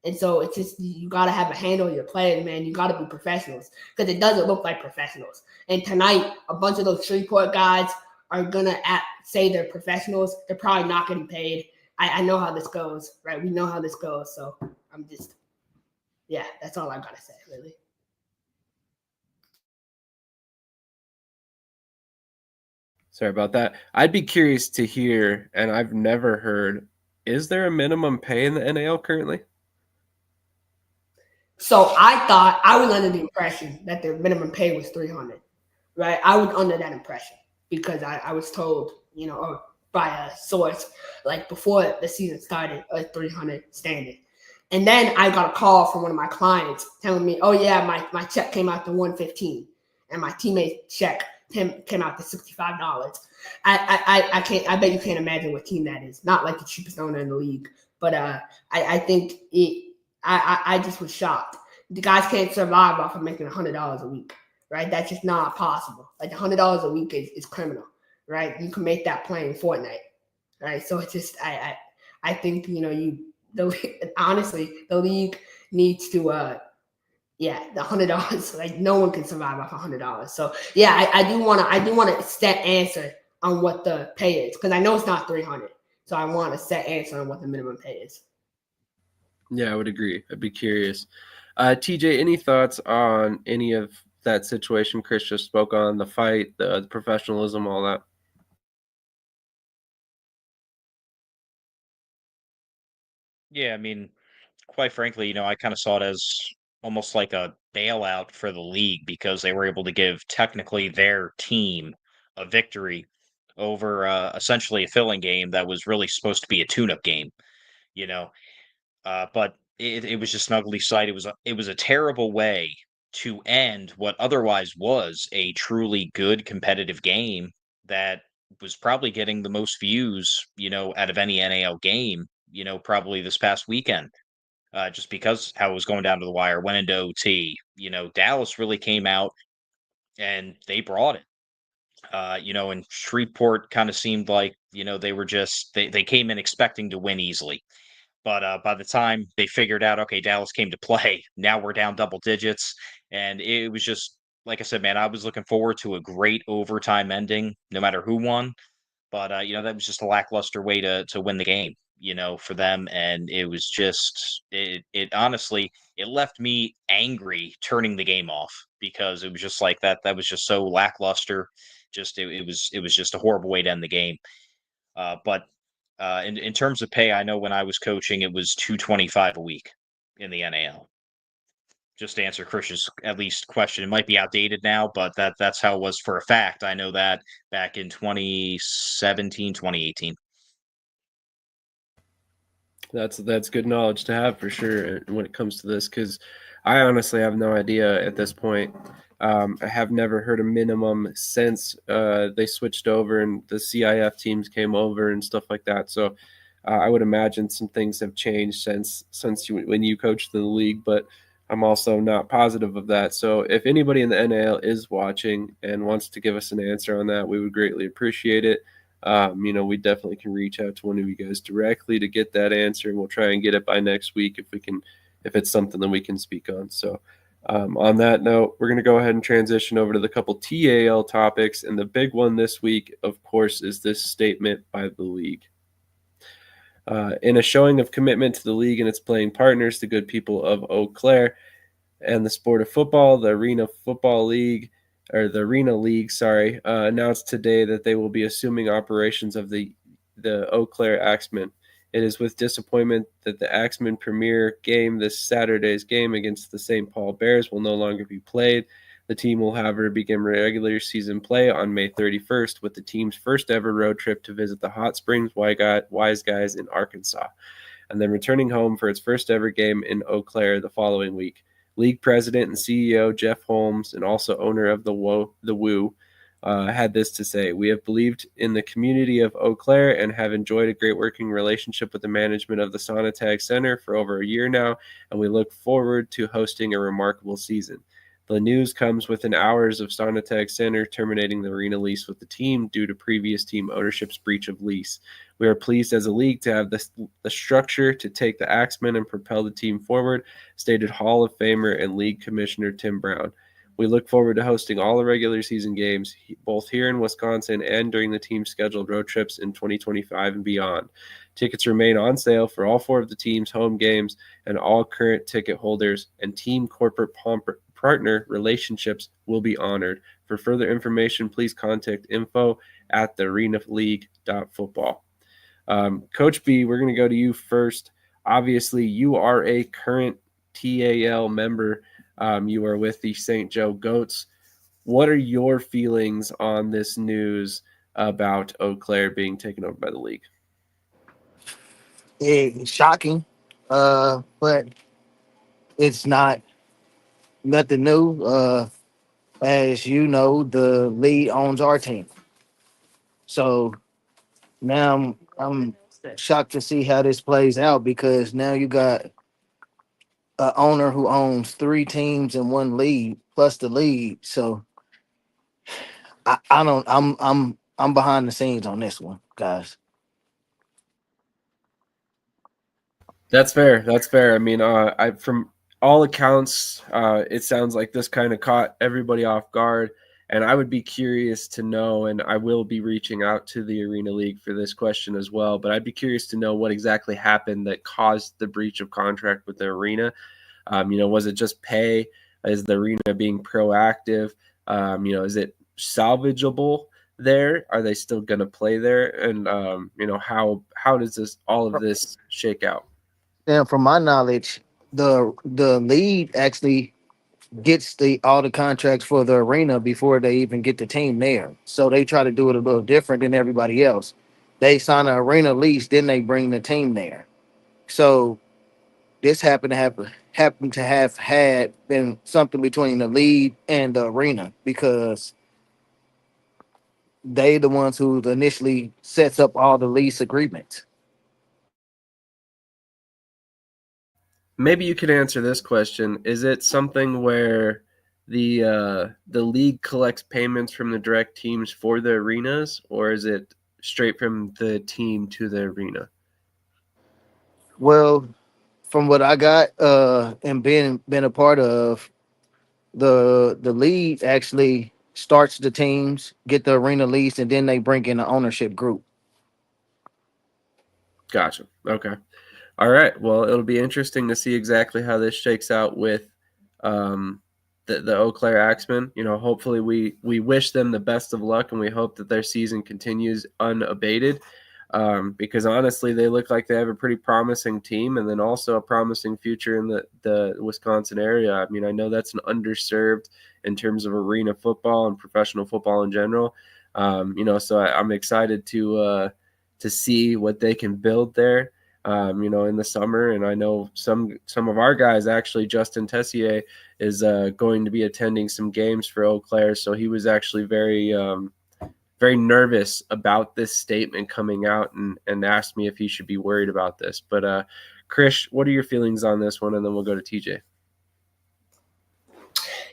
And so it's just, you got to have a handle on your players, man. You got to be professionals because it doesn't look like professionals. And tonight, a bunch of those Shreveport guys are going to say they're professionals. They're probably not getting paid. I know how this goes, right? We know how this goes. So I'm just, that's all I got to say, really. Sorry about that. I'd be curious to hear, and I've never heard, is there a minimum pay in the NAL currently? So I was under the impression that the minimum pay was $300, right? I was under that impression because I was told, by a source, like before the season started, $300 standard. And then I got a call from one of my clients telling me, oh yeah, my check came out to $115 and my teammate's check came out to $65. I bet you can't imagine what team that is. Not like the cheapest owner in the league, but I think I just was shocked. The guys can't survive off of making $100 a week, right? That's just not possible. Like $100 a week is criminal, right? You can make that playing Fortnite, right? So it's just I think honestly the league needs to the $100. Like no one can survive off $100. So yeah, I do want a set answer on what the pay is because I know it's not 300. So I want a set answer on what the minimum pay is. Yeah, I would agree. I'd be curious. TJ, any thoughts on any of that situation Chris just spoke on, the fight, the professionalism, all that? Yeah, I mean, quite frankly, I kind of saw it as almost like a bailout for the league because they were able to give technically their team a victory over essentially a filling game that was really supposed to be a tune-up game, you know. But it was just an ugly sight. It was a terrible way to end what otherwise was a truly good competitive game that was probably getting the most views, out of any NAL game, probably this past weekend. Just because how it was going down to the wire, went into OT. Dallas really came out and they brought it. And Shreveport kind of seemed like, they were just they came in expecting to win easily. But by the time they figured out, okay, Dallas came to play, now we're down double digits. And it was just, like I said, man, I was looking forward to a great overtime ending, no matter who won. But that was just a lackluster way to win the game, for them. And it was just it honestly it left me angry turning the game off because it was just like that was just so lackluster. Just it was just a horrible way to end the game. But in terms of pay, I know when I was coaching, it was 225 a week in the NAL. Just to answer Krish's at least question, it might be outdated now, but that's how it was for a fact. I know that back in 2017, 2018. That's good knowledge to have for sure when it comes to this, because I honestly have no idea at this point. I have never heard a minimum since they switched over and the CIF teams came over and stuff like that. So I would imagine some things have changed since when you coached in the league, but I'm also not positive of that. So if anybody in the NAL is watching and wants to give us an answer on that, we would greatly appreciate it. We definitely can reach out to one of you guys directly to get that answer, and we'll try and get it by next week if it's something that we can speak on. So on that note, we're going to go ahead and transition over to the couple TAL topics. And the big one this week, of course, is this statement by the league. In a showing of commitment to the league and its playing partners, the good people of Eau Claire and the sport of football, the Arena League, announced today that they will be assuming operations of the Eau Claire Axemen. It is with disappointment that the Axemen premier game, this Saturday's game against the St. Paul Bears, will no longer be played. The team will, however, begin regular season play on May 31st with the team's first ever road trip to visit the Hot Springs Wise Guys in Arkansas, and then returning home for its first ever game in Eau Claire the following week. League president and CEO Jeff Holmes, and also owner of the Woo, had this to say: "We have believed in the community of Eau Claire and have enjoyed a great working relationship with the management of the Sonotag Center for over a year now, and we look forward to hosting a remarkable season." The news comes within hours of Sonotag Center terminating the arena lease with the team due to previous team ownership's breach of lease. We are pleased as a league to have the structure to take the Axemen and propel the team forward, stated Hall of Famer and League Commissioner Tim Brown. We look forward to hosting all the regular season games, both here in Wisconsin and during the team's scheduled road trips in 2025 and beyond. Tickets remain on sale for all 4 of the team's home games, and all current ticket holders and team corporate partner relationships will be honored. For further information, please contact info@thearenaleague.football. Coach B, we're going to go to you first. Obviously, you are a current TAL member. You are with the St. Joe Goats. What are your feelings on this news about Eau Claire being taken over by the league? It's shocking, but it's not nothing new. As you know, the league owns our team, so now I'm shocked to see how this plays out because now you got an owner who owns 3 teams in one league plus the league. So I don't I'm behind the scenes on this one, guys. That's fair. That's fair. I mean, from all accounts, it sounds like this kind of caught everybody off guard. And I would be curious to know, and I will be reaching out to the Arena League for this question as well, but I'd be curious to know what exactly happened that caused the breach of contract with the arena. Was it just pay? Is the arena being proactive? Is it salvageable there? Are they still going to play there? And, how does all of this shake out? And from my knowledge, the league actually gets all the contracts for the arena before they even get the team there. So they try to do it a little different than everybody else. They sign an arena lease, then they bring the team there. So this happened to have had been something between the league and the arena because they the ones who initially sets up all the lease agreements. Maybe you could answer this question. Is it something where the league collects payments from the direct teams for the arenas, or is it straight from the team to the arena? Well, from what I got, and been a part of, the league actually starts the teams, get the arena lease, and then they bring in the ownership group. Gotcha. Okay. All right. Well, it'll be interesting to see exactly how this shakes out with the Eau Claire Axemen. Hopefully we wish them the best of luck, and we hope that their season continues unabated. Because honestly, they look like they have a pretty promising team, and then also a promising future in the Wisconsin area. I mean, I know that's an underserved in terms of arena football and professional football in general. So I'm excited to see what they can build there. In the summer, and I know some of our guys, actually Justin Tessier is going to be attending some games for Eau Claire, so he was actually very nervous about this statement coming out and asked me if he should be worried about this. But Krish, what are your feelings on this one? And then we'll go to TJ.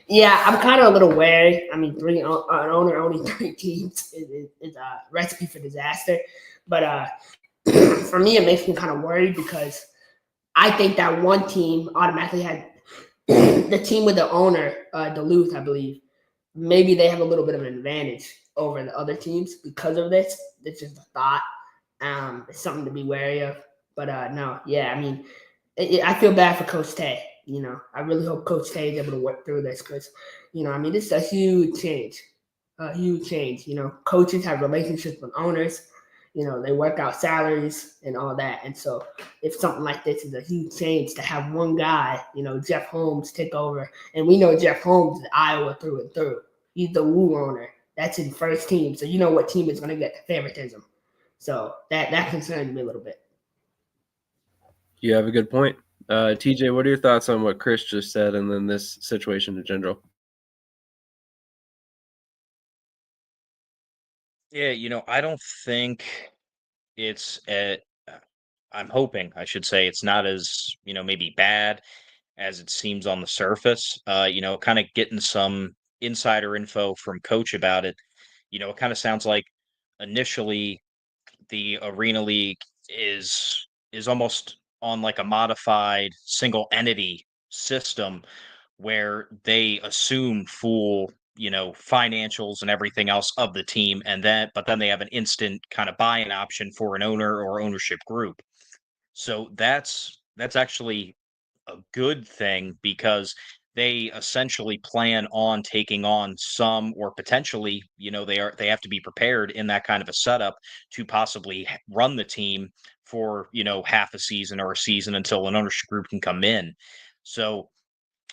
Yeah, I'm kind of a little wary. I mean, an owner owning 3 teams is a recipe for disaster. But for me, it makes me kind of worried because I think that one team automatically had the team with the owner, Duluth, I believe. Maybe they have a little bit of an advantage over the other teams because of this. It's just a thought. It's something to be wary of. But no, yeah, I mean, I feel bad for Coach Tay. I really hope Coach Tay is able to work through this because, I mean, this is a huge change. A huge change. Coaches have relationships with owners. They work out salaries and all that. And so if something like this is a huge change to have one guy, Jeff Holmes take over. And we know Jeff Holmes is Iowa through and through. He's the Woo owner. That's his first team. So you know what team is going to get the favoritism. So that concerns me a little bit. You have a good point. TJ, what are your thoughts on what Krish just said and then this situation in general? Yeah, I don't think it's I'm hoping, I should say, it's not as, maybe bad as it seems on the surface. Kind of getting some insider info from Coach about it. It kind of sounds like initially the Arena League is almost on like a modified single entity system where they assume full financials and everything else of the team, but then they have an instant kind of buy-in option for an owner or ownership group. So that's actually a good thing because they essentially plan on taking on some, or potentially, they have to be prepared in that kind of a setup to possibly run the team for, half a season or a season until an ownership group can come in. So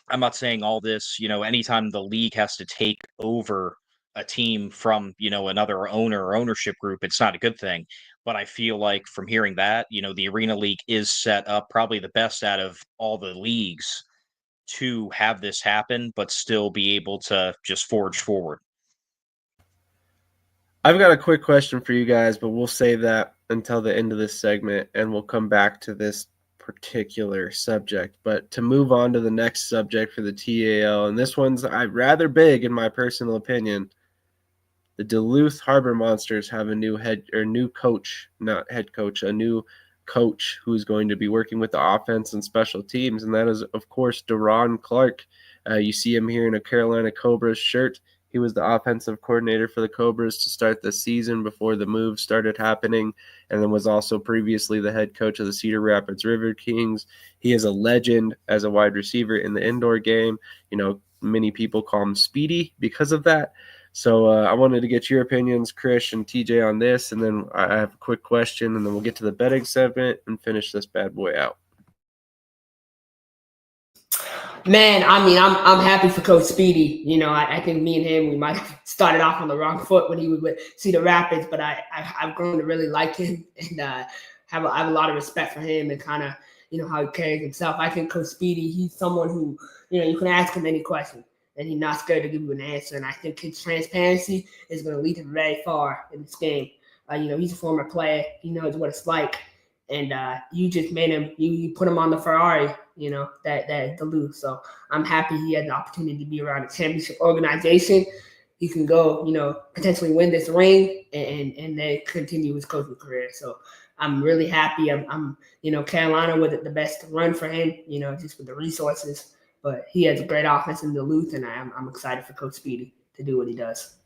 I'm not saying all this, anytime the league has to take over a team from, another owner or ownership group, it's not a good thing. But I feel like from hearing that, the Arena League is set up probably the best out of all the leagues to have this happen, but still be able to just forge forward. I've got a quick question for you guys, but we'll save that until the end of this segment, and we'll come back to this particular subject. But to move on to the next subject for the TAL, and this one's rather big in my personal opinion. The Duluth Harbor Monsters have a new coach, not head coach, a new coach who's going to be working with the offense and special teams, and that is, of course, Deron Clark. You see him here in a Carolina Cobras shirt. He was the offensive coordinator for the Cobras to start the season before the move started happening, and then was also previously the head coach of the Cedar Rapids River Kings. He is a legend as a wide receiver in the indoor game. Many people call him Speedy because of that. So I wanted to get your opinions, Krish and TJ, on this, and then I have a quick question, and then we'll get to the betting segment and finish this bad boy out. Man, I mean, I'm happy for Coach Speedy. I think me and him, we might have started off on the wrong foot when he was with Cedar Rapids, but I've grown to really like him and I have a lot of respect for him and kind of how he carries himself. I think Coach Speedy, he's someone who you can ask him any question and he's not scared to give you an answer. And I think his transparency is going to lead him very far in this game. He's a former player. He knows what it's like. And you just made him, you put him on the Ferrari, that Duluth. So I'm happy he had the opportunity to be around a championship organization. He can go, potentially win this ring and then continue his coaching career. So I'm really happy. I'm Carolina with the best run for him, just with the resources. But he has a great offense in Duluth, and I'm excited for Coach Speedy to do what he does.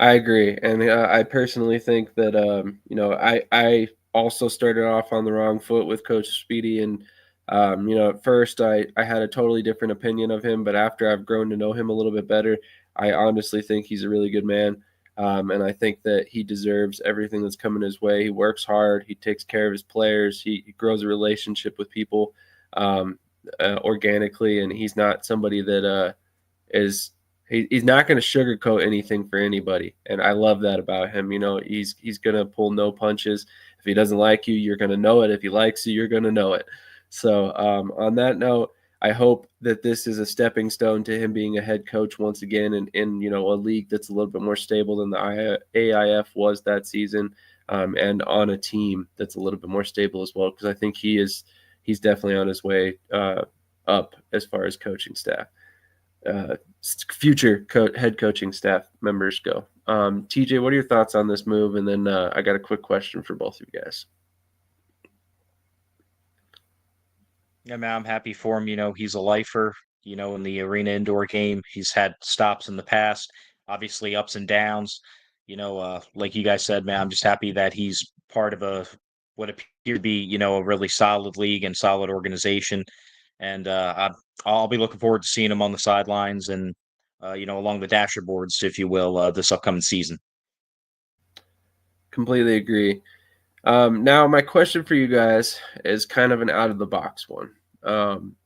I agree, and I personally think that I also started off on the wrong foot with Coach Speedy, and at first I had a totally different opinion of him, but after I've grown to know him a little bit better, I honestly think he's a really good man, and I think that he deserves everything that's coming his way. He works hard, he takes care of his players, he grows a relationship with people organically, and he's not somebody that he's not going to sugarcoat anything for anybody, and I love that about him. He's going to pull no punches. If he doesn't like you, you're going to know it. If he likes you, you're going to know it. So on that note, I hope that this is a stepping stone to him being a head coach once again in a league that's a little bit more stable than the AIF was that season, and on a team that's a little bit more stable as well, because I think he's definitely on his way up as far as coaching staff. Future head coaching staff members go. TJ, what are your thoughts on this move? And then I got a quick question for both of you guys. Yeah, man, I'm happy for him. He's a lifer, in the arena indoor game. He's had stops in the past, obviously ups and downs. Like you guys said, man, I'm just happy that he's part of what appears to be, a really solid league and solid organization. And I'll be looking forward to seeing him on the sidelines and, along the dasher boards, if you will, this upcoming season. Completely agree. Now, my question for you guys is kind of an out-of-the-box one.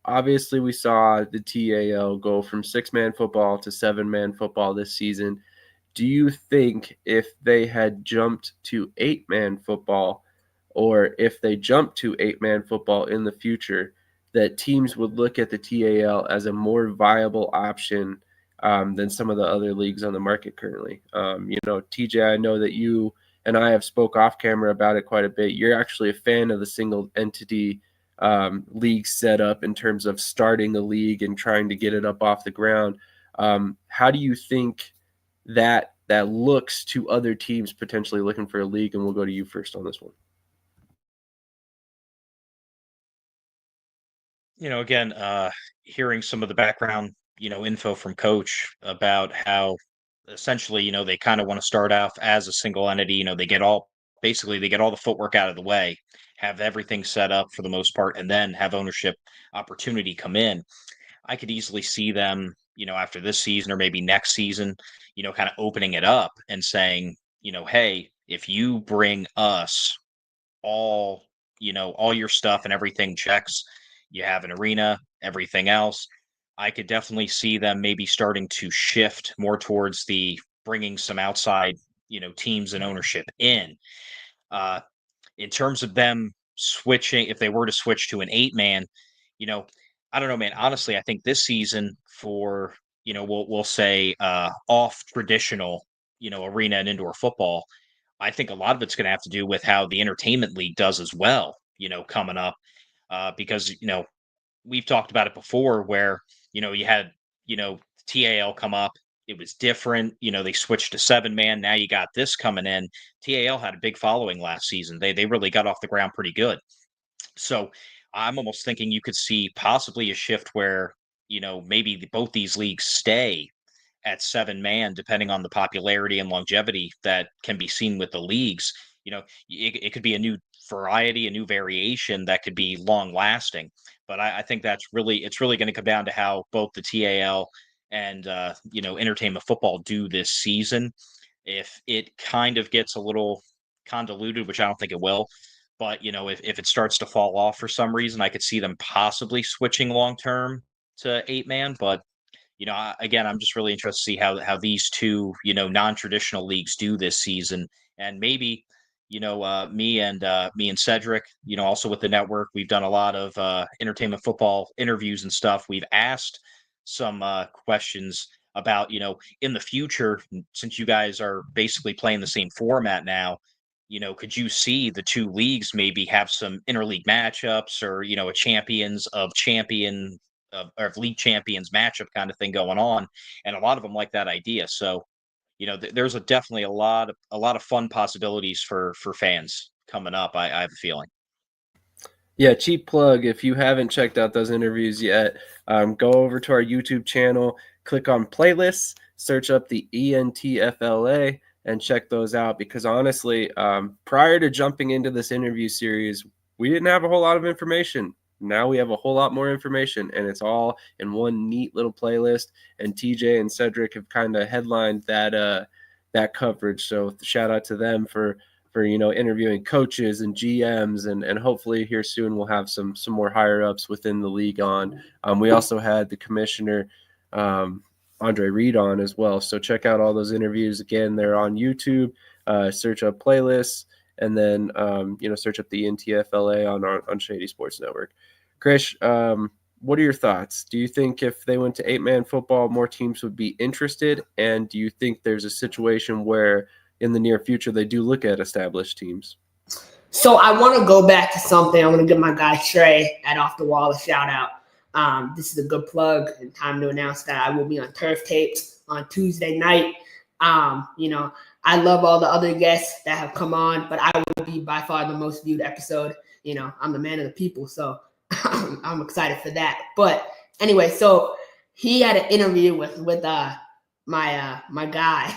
Obviously, we saw the TAL go from 6-man football to 7-man football this season. Do you think if they had jumped to 8-man football, or if they jumped to 8-man football in the future, that teams would look at the TAL as a more viable option than some of the other leagues on the market currently? TJ, I know that you and I have spoke off camera about it quite a bit. You're actually a fan of the single entity league setup in terms of starting a league and trying to get it up off the ground. How do you think that looks to other teams potentially looking for a league? And we'll go to you first on this one. Again, hearing some of the background, info from Coach about how essentially, they kind of want to start off as a single entity. They get all the footwork out of the way, have everything set up for the most part, and then have ownership opportunity come in. I could easily see them, after this season or maybe next season, kind of opening it up and saying, hey, if you bring us all your stuff and everything checks, you have an arena, everything else, I could definitely see them maybe starting to shift more towards the bringing some outside, teams and ownership in. In terms of them switching, if they were to switch to an 8-man, I don't know, man. Honestly, I think this season for, we'll say off traditional, arena and indoor football, I think a lot of it's going to have to do with how the entertainment league does as well, coming up, because, we've talked about it before where, you had, TAL come up. It was different. They switched to 7-man. Now you got this coming in. TAL had a big following last season. They really got off the ground pretty good. So I'm almost thinking you could see possibly a shift where, maybe both these leagues stay at 7-man, depending on the popularity and longevity that can be seen with the leagues. It could be a new variety, a new variation that could be long lasting. But I think it's really going to come down to how both the TAL and entertainment football do this season. If it kind of gets a little convoluted, which I don't think it will, but if it starts to fall off for some reason, I could see them possibly switching long term to 8-man. But again, I'm just really interested to see how these two, non-traditional leagues do this season. And maybe, me and Cedric, also with the network, we've done a lot of entertainment football interviews and stuff. We've asked some questions about, in the future, since you guys are basically playing the same format now, could you see the two leagues maybe have some interleague matchups, or, a of league champions matchup kind of thing going on? And a lot of them like that idea. So, there's definitely a lot of fun possibilities for fans coming up. I have a feeling. Yeah, cheap plug. If you haven't checked out those interviews yet, go over to our YouTube channel, click on playlists, search up the ENTFLA, and check those out. Because honestly, prior to jumping into this interview series, we didn't have a whole lot of information. Now we have a whole lot more information, and it's all in one neat little playlist. And TJ and Cedric have kind of headlined that coverage. So shout out to them for interviewing coaches and GMs, and hopefully here soon we'll have some more higher ups within the league on. We also had the commissioner Andre Reed on as well. So check out all those interviews. Again, they're on YouTube. Search up playlists, and then search up the NTFLA on Shady Sports Network. Krish, what are your thoughts? Do you think if they went to 8-man football, more teams would be interested? And do you think there's a situation where in the near future they do look at established teams? So I want to go back to something. I want to give my guy Trey at Off the Wall a shout out. This is a good plug and time to announce that I will be on Turf Tapes on Tuesday night. I love all the other guests that have come on, but I will be by far the most viewed episode. I'm the man of the people, so I'm excited for that. But anyway, so he had an interview with my guy.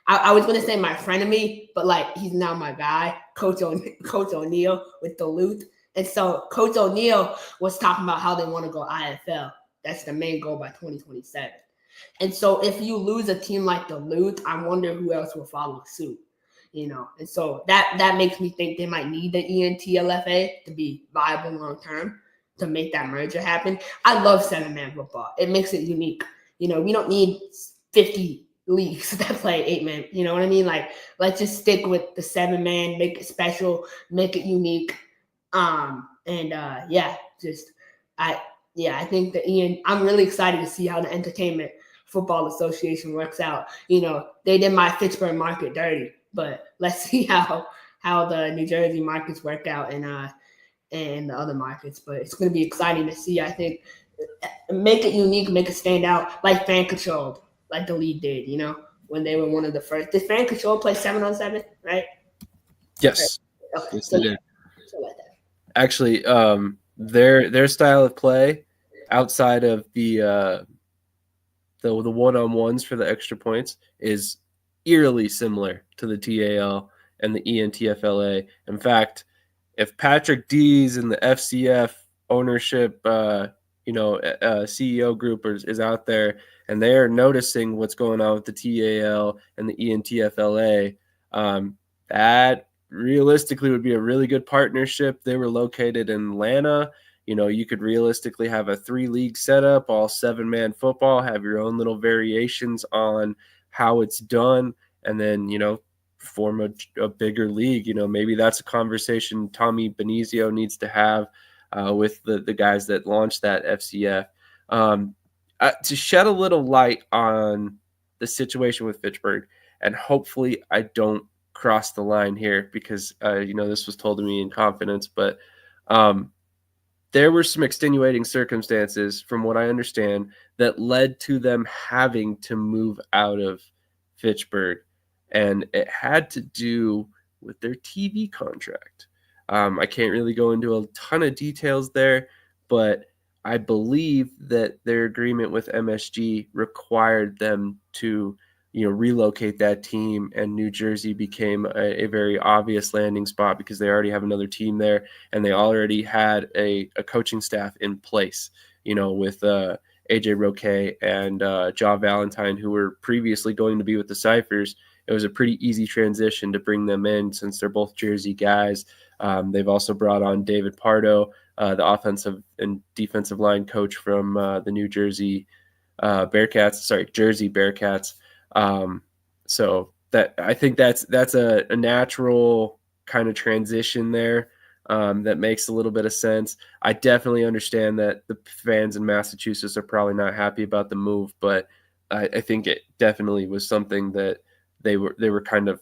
I was going to say my frenemy, but he's now my guy, Coach O'Neill with Duluth. And so Coach O'Neill was talking about how they want to go IFL. That's the main goal by 2027. And so if you lose a team like Duluth, I wonder who else will follow suit, And so that makes me think they might need the ENTLFA to be viable long term to make that merger happen. I love 7-man football. It makes it unique. We don't need 50 leagues that play 8-man. You know what I mean? Let's just stick with the 7-man, make it special, make it unique. I think I'm really excited to see how the Entertainment Football Association works out. They did my Fitchburg market dirty, but let's see how the New Jersey markets work out and the other markets. But it's going to be exciting to see. I think make it unique, make it stand out, like Fan Controlled, like the league did. When they were one of the first. Did Fan Control play 7-on-7? Right? Yes. Right. Okay. Yes, they did. So like that. Actually, their style of play outside of the one-on-ones for the extra points is eerily similar to the TAL and the ENTFLA. In fact, if Patrick Dees and the FCF ownership, CEO group is out there and they're noticing what's going on with the TAL and the ENTFLA, that realistically would be a really good partnership. They were located in Atlanta. You could realistically have a 3-league setup, all 7-man football, have your own little variations on how it's done, and then, form a bigger league. Maybe that's a conversation Tommy Benizio needs to have with the guys that launched that FCF. To shed a little light on the situation with Fitchburg, and hopefully I don't cross the line here because, this was told to me in confidence, but there were some extenuating circumstances, from what I understand, that led to them having to move out of Fitchburg. And it had to do with their TV contract. I can't really go into a ton of details there, but I believe that their agreement with MSG required them to, relocate that team, and New Jersey became a very obvious landing spot because they already have another team there, and they already had a coaching staff in place, with AJ Roquet and Ja Valentine, who were previously going to be with the Cyphers. It was a pretty easy transition to bring them in since they're both Jersey guys. They've also brought on David Pardo, the offensive and defensive line coach from the New Jersey Jersey Bearcats. So that I think that's a natural kind of transition there. That makes a little bit of sense. I definitely understand that the fans in Massachusetts are probably not happy about the move, but I think it definitely was something that they were kind of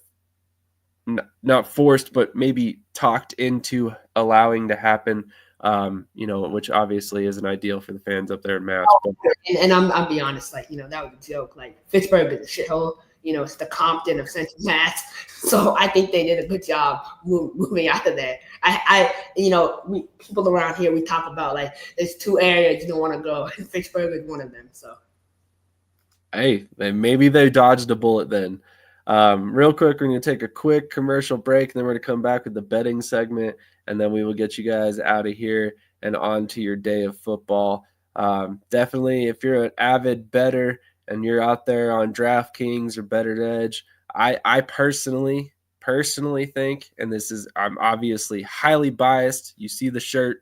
not forced, but maybe talked into allowing to happen. Which obviously isn't ideal for the fans up there in Mass. But. And I'll be honest, that was a joke. Fitchburg is a shithole. It's the Compton of Central Mass. So I think they did a good job moving out of there. People around here, we talk about there's 2 areas you don't want to go, and Fitchburg is one of them. So, hey, maybe they dodged a bullet then. Real quick, we're going to take a quick commercial break, and then we're going to come back with the betting segment, and then we will get you guys out of here and on to your day of football. Definitely, if you're an avid bettor and you're out there on DraftKings or Bettor Edge, I personally think, and I'm obviously highly biased. You see the shirt,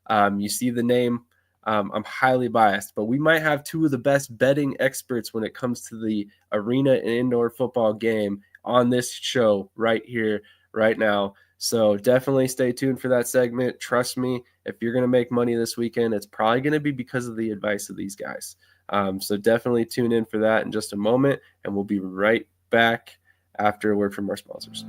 you see the name. I'm highly biased, but we might have 2 of the best betting experts when it comes to the arena and indoor football game on this show right here, right now. So definitely stay tuned for that segment. Trust me, if you're going to make money this weekend, it's probably going to be because of the advice of these guys. So definitely tune in for that in just a moment, and we'll be right back after a word from our sponsors.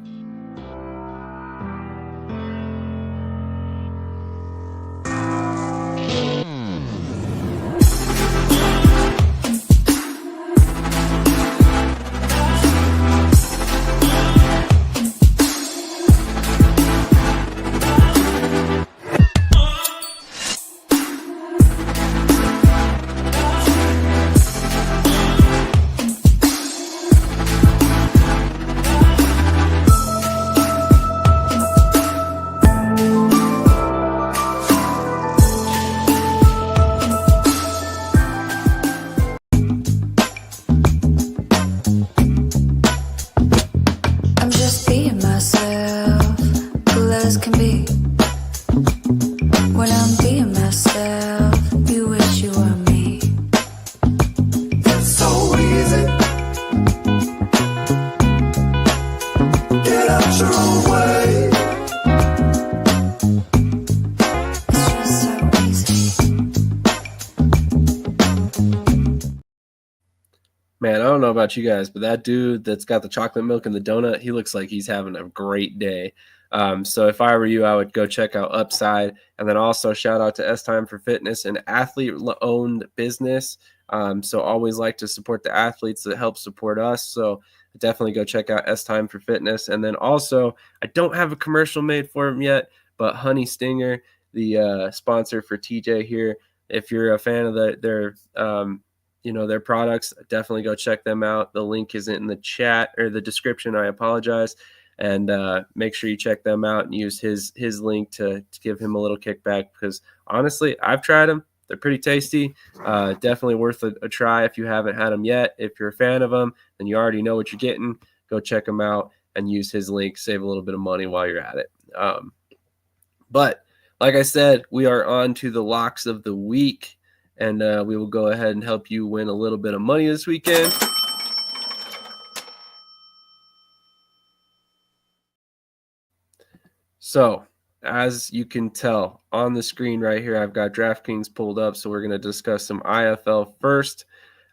Man, I don't know about you guys, but that dude that's got the chocolate milk and the donut, he looks like he's having a great day. So if I were you, I would go check out Upside, and then also shout out to S Time for Fitness, an athlete-owned business. So always like to support the athletes that help support us. So definitely go check out S Time for Fitness. And then also, I don't have a commercial made for him yet, but Honey Stinger, the sponsor for TJ here, if you're a fan of their products, definitely go check them out. The link is in the chat or the description. I apologize. And make sure you check them out and use his link to give him a little kickback, because honestly, I've tried them. They're pretty tasty. Definitely worth a try if you haven't had them yet. If you're a fan of them, then you already know what you're getting. Go check them out and use his link. Save a little bit of money while you're at it. But like I said, we are on to the locks of the week. And we will go ahead and help you win a little bit of money this weekend. So, as you can tell on the screen right here, I've got DraftKings pulled up. So we're going to discuss some IFL first.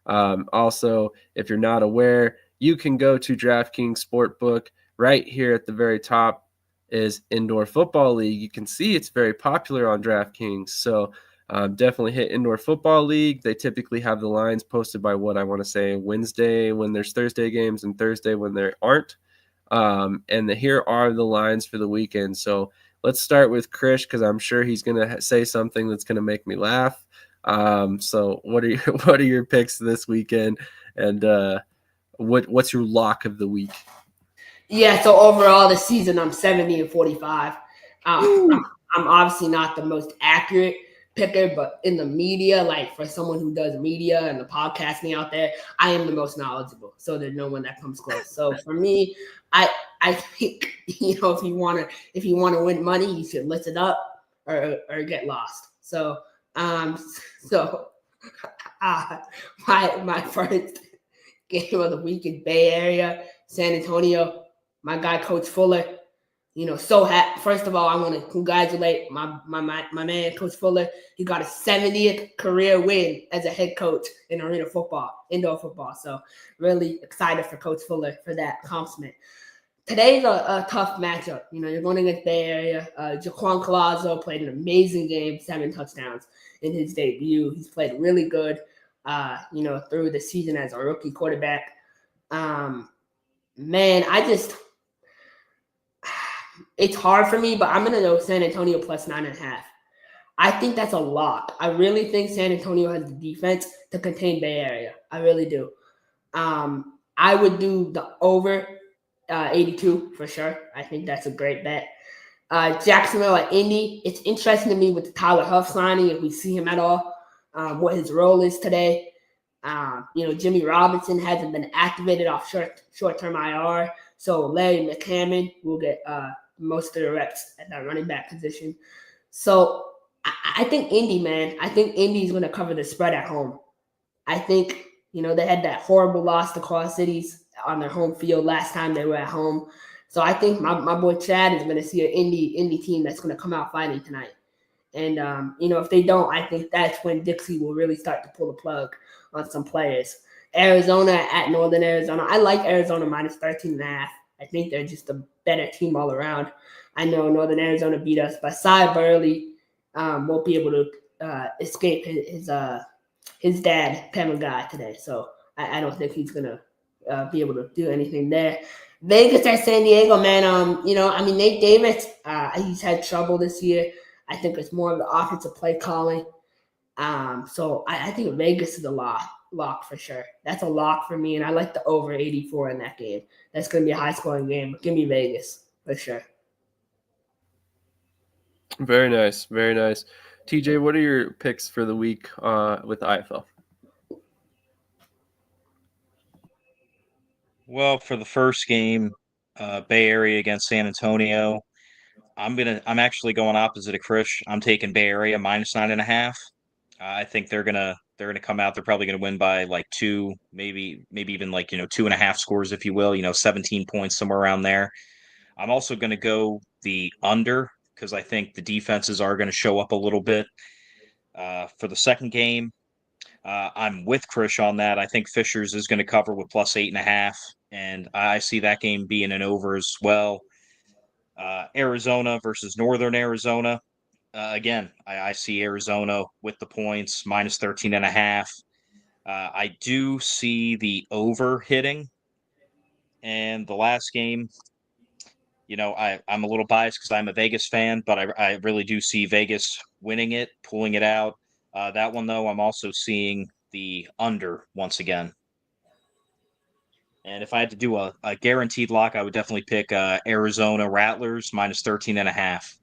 Also, if you're not aware, you can go to DraftKings Sportbook. Right here at the very top is Indoor Football League. You can see it's very popular on DraftKings. So definitely hit Indoor Football League. They typically have the lines posted by Wednesday when there's Thursday games and Thursday when there aren't. Here are the lines for the weekend. So let's start with Krish, because I'm sure he's going to say something that's going to make me laugh. So what are your picks this weekend, and what's your lock of the week? Yeah, so overall this season I'm 70-45. I'm obviously not the most accurate picker, but in the media, like for someone who does media and the podcasting out there, I am the most knowledgeable. So there's no one that comes close. So for me, I think if you want to win money, you should listen up or get lost. So my first game of the week is Bay Area, San Antonio. My guy, Coach Fuller. So happy. First of all, I want to congratulate my man, Coach Fuller. He got his 70th career win as a head coach in indoor football. So really excited for Coach Fuller for that accomplishment. Today's a tough matchup. You're going against Bay Area. Jaquan Collazo played an amazing game, 7 touchdowns in his debut. He's played really good, through the season as a rookie quarterback. It's hard for me, but I'm going to go San Antonio plus 9.5. I think that's a lock. I really think San Antonio has the defense to contain Bay Area. I really do. I would do the over 82 for sure. I think that's a great bet. Jacksonville at Indy. It's interesting to me with the Tyler Huff signing, if we see him at all, what his role is today. Jimmy Robinson hasn't been activated off short-term IR, so Larry McCammon will get most of the reps at that running back position. So I think Indy, man. I think Indy's going to cover the spread at home. I think, they had that horrible loss to Quad Cities on their home field last time they were at home. So I think my boy Chad is going to see an Indy team that's going to come out fighting tonight. And, if they don't, I think that's when Dixie will really start to pull the plug on some players. Arizona at Northern Arizona. I like Arizona minus 13.5. I think they're just a better team all around. I know Northern Arizona beat us, but Cy Burley won't be able to escape his dad, Kevin Guy, today. So I don't think he's going to be able to do anything there. Vegas at San Diego, man. Nate Davis, he's had trouble this year. I think it's more of the offensive play calling. So I think Vegas is a lock for sure. That's a lock for me, and I like the over 84 in that game. That's going to be a high-scoring game. Give me Vegas for sure. Very nice, very nice. TJ, what are your picks for the week with IFL? Well, for the first game, Bay Area against San Antonio, I'm actually going opposite of Krish. I'm taking Bay Area minus 9.5. I think they're gonna come out. They're probably gonna win by like 2, maybe even like 2.5 scores, if you will. 17 points, somewhere around there. I'm also gonna go the under because I think the defenses are going to show up a little bit. For the second game, I'm with Krish on that. I think Fishers is going to cover with plus 8.5, and I see that game being an over as well. Arizona versus Northern Arizona. Again, I see Arizona with the points, minus 13.5. I do see the over hitting. And the last game, I'm a little biased because I'm a Vegas fan, but I really do see Vegas winning it, pulling it out. That one, though, I'm also seeing the under once again. And if I had to do a guaranteed lock, I would definitely pick Arizona Rattlers minus 13.5.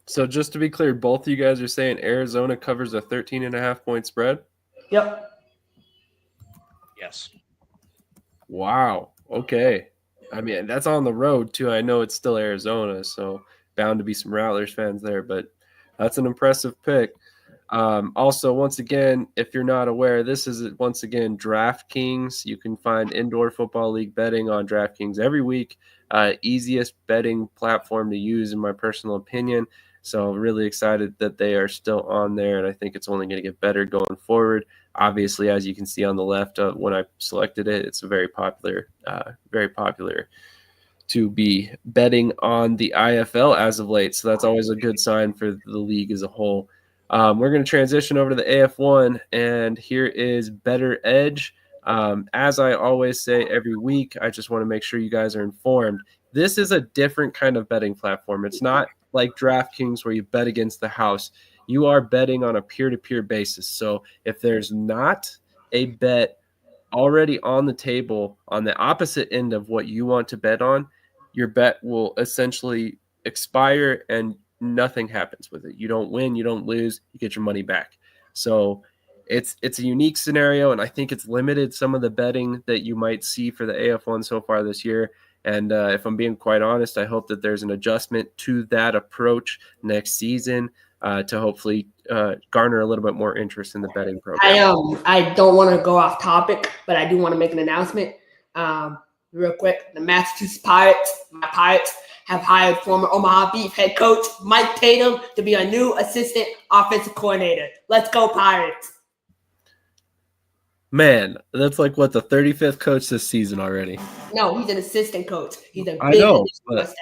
So just to be clear, both of you guys are saying Arizona covers a 13.5 point spread? Yep. Yes. Wow. Okay. I mean, that's on the road too. I know it's still Arizona, so bound to be some Rattlers fans there, but that's an impressive pick. Also, once again, if you're not aware, this is once again DraftKings. You can find Indoor Football League betting on DraftKings every week. Easiest betting platform to use, in my personal opinion. So really excited that they are still on there, and I think it's only going to get better going forward. Obviously, as you can see on the left, when I selected it, it's very popular to be betting on the IFL as of late. So that's always a good sign for the league as a whole. We're going to transition over to the AF1, and here is Better Edge. As I always say every week, I just want to make sure you guys are informed. This is a different kind of betting platform. It's not like DraftKings where you bet against the house. You are betting on a peer-to-peer basis. So if there's not a bet already on the table on the opposite end of what you want to bet on, your bet will essentially expire and nothing happens with it. You don't win, you don't lose, you get your money back. So it's a unique scenario, and I think it's limited some of the betting that you might see for the AF1 so far this year. And if I'm being quite honest, I hope that there's an adjustment to that approach next season to hopefully garner a little bit more interest in the betting program. I don't want to go off topic, but I do want to make an announcement real quick. The Massachusetts Pirates, my Pirates, have hired former Omaha Beef head coach Mike Tatum to be a new assistant offensive coordinator. Let's go Pirates. Man, that's like what, the 35th coach this season already. No, he's an assistant coach. He's a I big know, but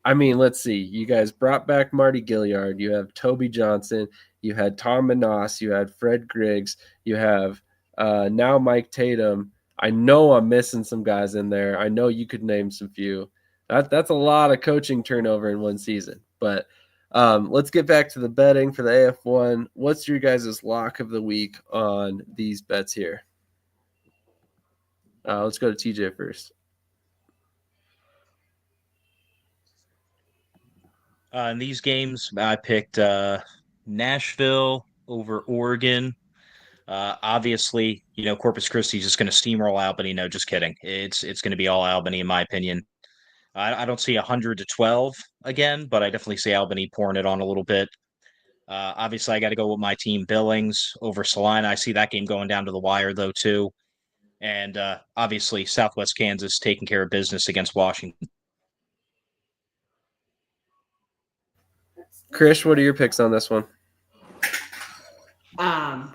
I mean, let's see. You guys brought back Marty Gilliard. You have Toby Johnson. You had Tom Manass. You had Fred Griggs. You have now Mike Tatum. I know I'm missing some guys in there. I know you could name some few. That's a lot of coaching turnover in one season. But let's get back to the betting for the AF1. What's your guys' lock of the week on these bets here? Let's go to TJ first. In these games, I picked Nashville over Oregon. Obviously, Corpus Christi is just going to steamroll Albany. No, just kidding. It's going to be all Albany, in my opinion. I don't see 100-12 again, but I definitely see Albany pouring it on a little bit. Obviously, I got to go with my team, Billings over Salina. I see that game going down to the wire, though, too. And obviously, Southwest Kansas taking care of business against Washington. Krish, what are your picks on this one?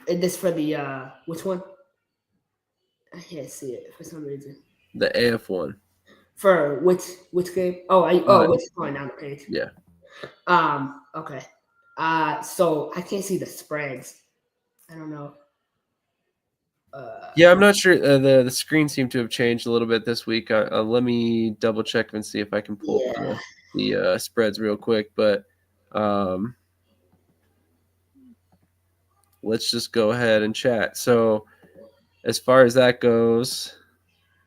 This for the which one? I can't see it for some reason. The AF1. For which game? Which going down the page? Yeah. Okay. So I can't see the spreads. I don't know. Yeah, I'm not sure. The screen seemed to have changed a little bit this week. Let me double check and see if I can pull the spreads real quick. But let's just go ahead and chat. So as far as that goes,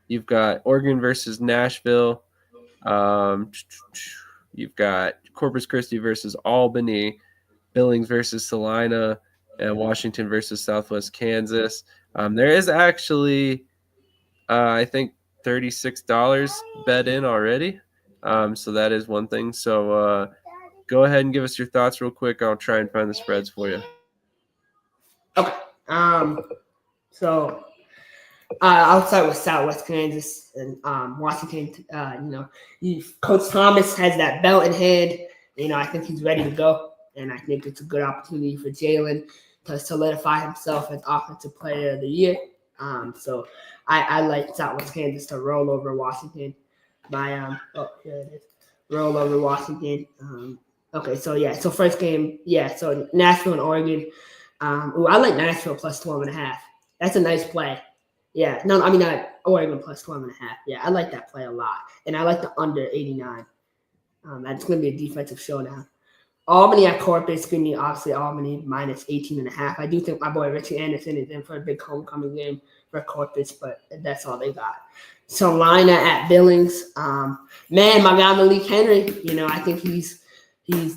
you've got Oregon versus Nashville. You've got Corpus Christi versus Albany, Billings versus Salina, and Washington versus Southwest Kansas. There is actually, I think, $36 bet in already. So that is one thing. So go ahead and give us your thoughts real quick. I'll try and find the spreads for you. Okay. So I'll start with Southwest Kansas and Washington. Coach Thomas has that belt in hand. I think he's ready to go, and I think it's a good opportunity for Jalen to solidify himself as Offensive Player of the Year. So I like Southwest Kansas to roll over Washington by here it is. Roll over Washington. So first game, so Nashville and Oregon. I like Nashville plus 12.5. That's a nice play. Yeah, no, I mean Oregon plus 12.5. Yeah, I like that play a lot, and I like the under 89. That's going to be a defensive showdown. Albany at Corpus, going to be obviously Albany minus 18.5. I do think my boy Richie Anderson is in for a big homecoming game for Corpus, but that's all they got. Salina at Billings. My guy Malik Henry. I think he's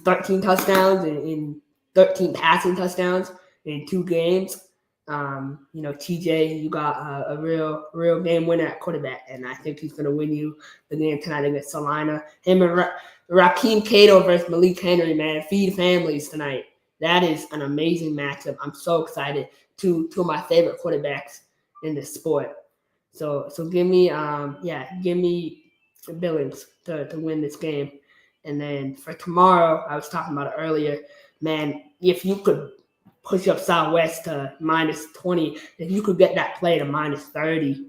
13 touchdowns and 13 passing touchdowns in 2 games. TJ, you got a real game winner at quarterback, and I think he's going to win you the game tonight against Salina. Him and Rakeem Cato versus Malik Henry, man. Feed families tonight. That is an amazing matchup. I'm so excited. Two of my favorite quarterbacks in the sport. So give me Billings to win this game. And then for tomorrow, I was talking about it earlier, man, if you could push up Southwest to minus 20, if you could get that play to minus 30,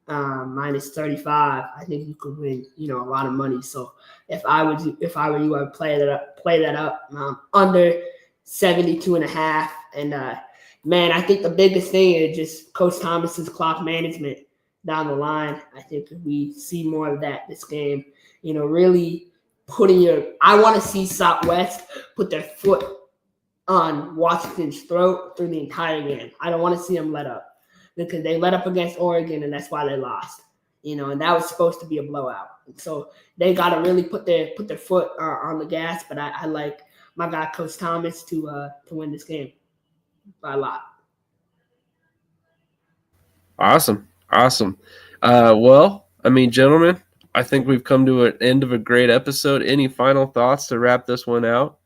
minus 35, I think you could win, a lot of money. So if I were you, I'd play that up under 72.5. And man, I think the biggest thing is just Coach Thomas's clock management down the line. I think if we see more of that this game, really I want to see Southwest put their foot on Washington's throat through the entire game. I don't want to see them let up because they let up against Oregon, and that's why they lost. And that was supposed to be a blowout. So they got to really put their foot on the gas. But I like my guy Coach Thomas to win this game by a lot. Awesome. Well, gentlemen, I think we've come to an end of a great episode. Any final thoughts to wrap this one out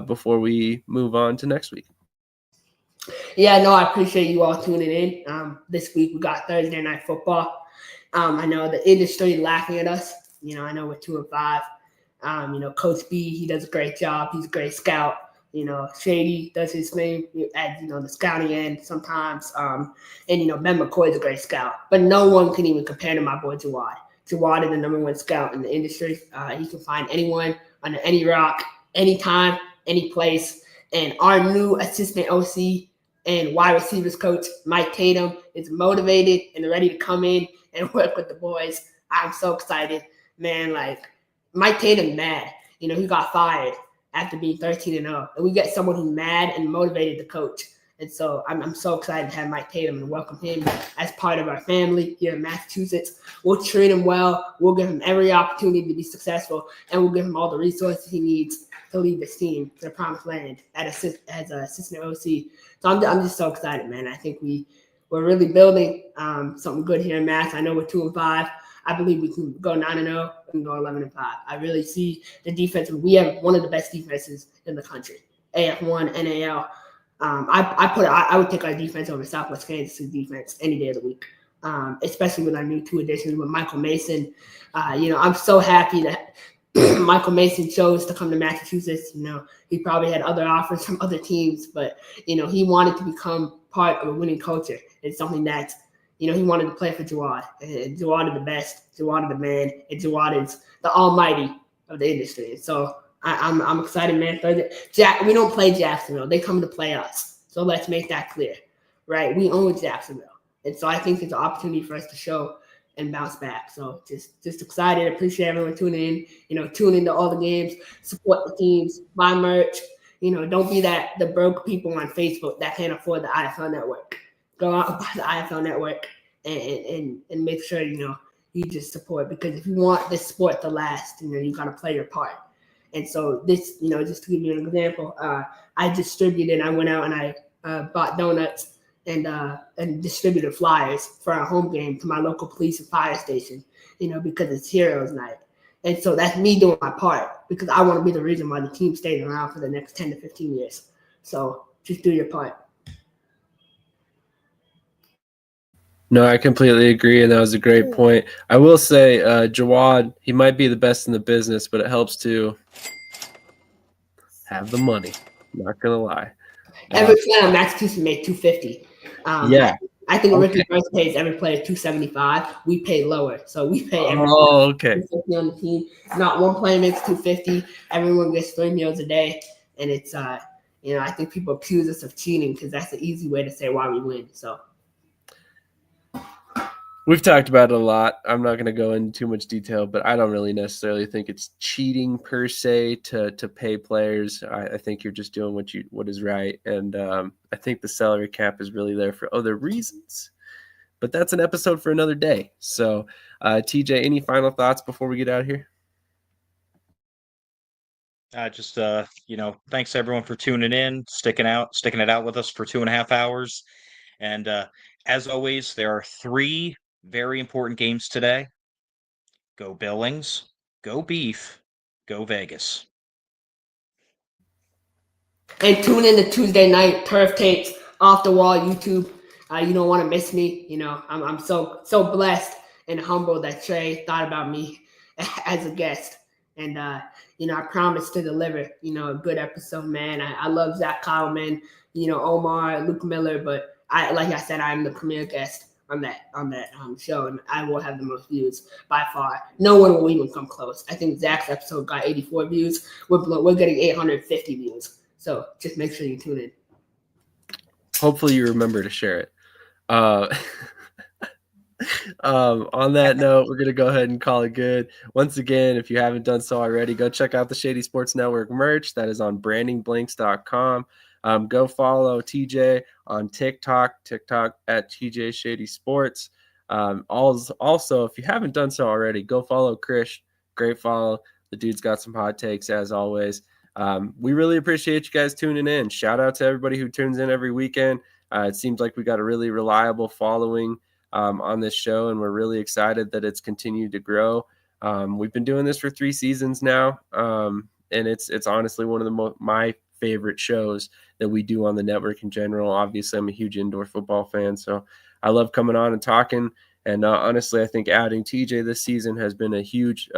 before we move on to next week? Yeah, no, I appreciate you all tuning in. This week we got Thursday Night Football. I know the industry laughing at us. I know we're 2-5. Coach B, he does a great job. He's a great scout. Shady does his thing at, the scouting end sometimes. And, Ben McCoy's a great scout. But no one can even compare to my boy Jawad. Jawad is the number one scout in the industry. He can find anyone under any rock, anytime, any place. And our new assistant OC and wide receivers coach, Mike Tatum, is motivated and ready to come in and work with the boys. I'm so excited, man. Like, Mike Tatum mad. He got fired after being 13-0. And we get someone who's mad and motivated to coach. And so I'm so excited to have Mike Tatum and welcome him as part of our family here in Massachusetts. We'll treat him well. We'll give him every opportunity to be successful, and we'll give him all the resources he needs to lead this team to the promised land as an assistant OC. So I'm just so excited, man. I think we're really building something good here in Mass. I know we're 2-5. I believe we can go 9-0 and go 11-5. I really see the defense. We have one of the best defenses in the country. AF1, NAL. I would take our defense over Southwest Kansas defense any day of the week, especially with our new 2 additions with Michael Mason. I'm so happy that Michael Mason chose to come to Massachusetts. He probably had other offers from other teams, but, he wanted to become part of a winning culture. It's something that, he wanted to play for Jawad. And Jawad is the best. Jawad is the man. And Jawad is the almighty of the industry. And so I'm excited, man. We don't play Jacksonville. They come to play us. So let's make that clear, right? We own Jacksonville. And so I think it's an opportunity for us to show and bounce back. So just excited. Appreciate everyone tuning in. Tune into all the games, support the teams, buy merch. Don't be the broke people on Facebook that can't afford the IFL network. Go out and buy the IFL network and make sure, you just support, because if you want this sport to last, you got to play your part. And so this, just to give you an example, I went out and I bought donuts and distributed flyers for our home game to my local police and fire station, because it's Heroes Night. And so that's me doing my part, because I want to be the reason why the team stays around for the next 10 to 15 years. So just do your part. No, I completely agree, and that was a great point. I will say, Jawad, he might be the best in the business, but it helps to have the money. I'm not gonna lie. Every player on Massachusetts made $250. Yeah, I think Ricky First pays every player $275. We pay lower, so we pay every okay. $250 on the team. Not one player makes $250. Everyone gets 3 meals a day, and it's I think people accuse us of cheating because that's the easy way to say why we win. So. We've talked about it a lot. I'm not going to go into too much detail, but I don't really necessarily think it's cheating per se to pay players. I think you're just doing what is right, and I think the salary cap is really there for other reasons. But that's an episode for another day. So, TJ, any final thoughts before we get out of here? Thanks everyone for tuning in, sticking it out with us for 2.5 hours, and as always, there are 3 very important games today. Go Billings, go Beef, go Vegas. And tune in to Tuesday night Turf Takes off the wall YouTube. You don't want to miss me. I'm so blessed and humbled that Trey thought about me as a guest. And I promise to deliver, a good episode, man. I love Zach Kyleman, Omar, Luke Miller, but like I said, I'm the premier guest on that show, and I will have the most views by far. No one will even come close. I think Zach's episode got 84 views. We're getting 850 views. So just make sure you tune in. hopefully you remember to share it. On that note, we're going to go ahead and call it good. Once again, if you haven't done so already, go check out the Shady Sports Network merch. That is on brandingblanks.com. Go follow TJ on TikTok at TJ Shady Sports. Also, if you haven't done so already, go follow Krish. Great follow. The dude's got some hot takes as always. We really appreciate you guys tuning in. Shout out to everybody who tunes in every weekend. It seems like we got a really reliable following on this show, and we're really excited that it's continued to grow. We've been doing this for 3 seasons now, and it's honestly one of my favorite shows that we do on the network in general. Obviously, I'm a huge indoor football fan, so I love coming on and talking. And honestly, I think adding TJ this season has been a huge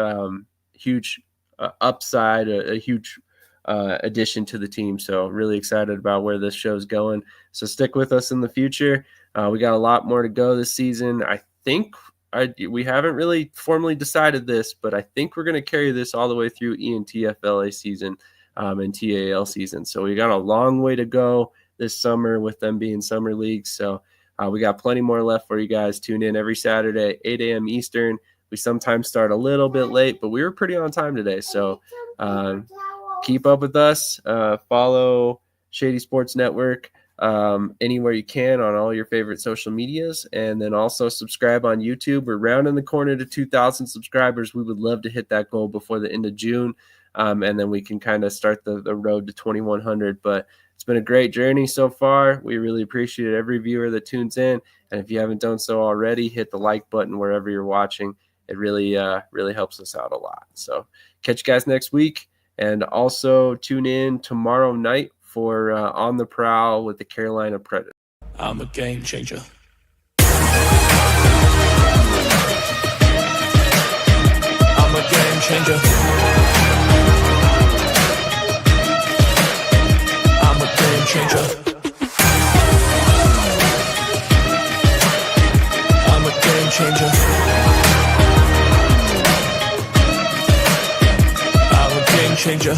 upside, a huge addition to the team. So really excited about where this show's going. So stick with us in the future. We got a lot more to go this season. I think we haven't really formally decided this, but I think we're going to carry this all the way through ENTFLA season and TAL season. So we got a long way to go this summer with them being summer leagues. So we got plenty more left for you guys. Tune in every Saturday, 8 a.m. Eastern. We sometimes start a little bit late, but we were pretty on time today. So keep up with us. Follow Shady Sports Network anywhere you can on all your favorite social medias, and then also subscribe on YouTube. We're rounding the corner to 2,000 subscribers. We would love to hit that goal before the end of June, and then we can kind of start the road to 2,100. But it's been a great journey so far. We really appreciate every viewer that tunes in, and if you haven't done so already, hit the like button wherever you're watching. It really helps us out a lot. So catch you guys next week, and also tune in tomorrow night for On the Prowl with the Carolina Predators. I'm a game changer. I'm a game changer. I'm a game changer. I'm a game changer. I'm a game changer.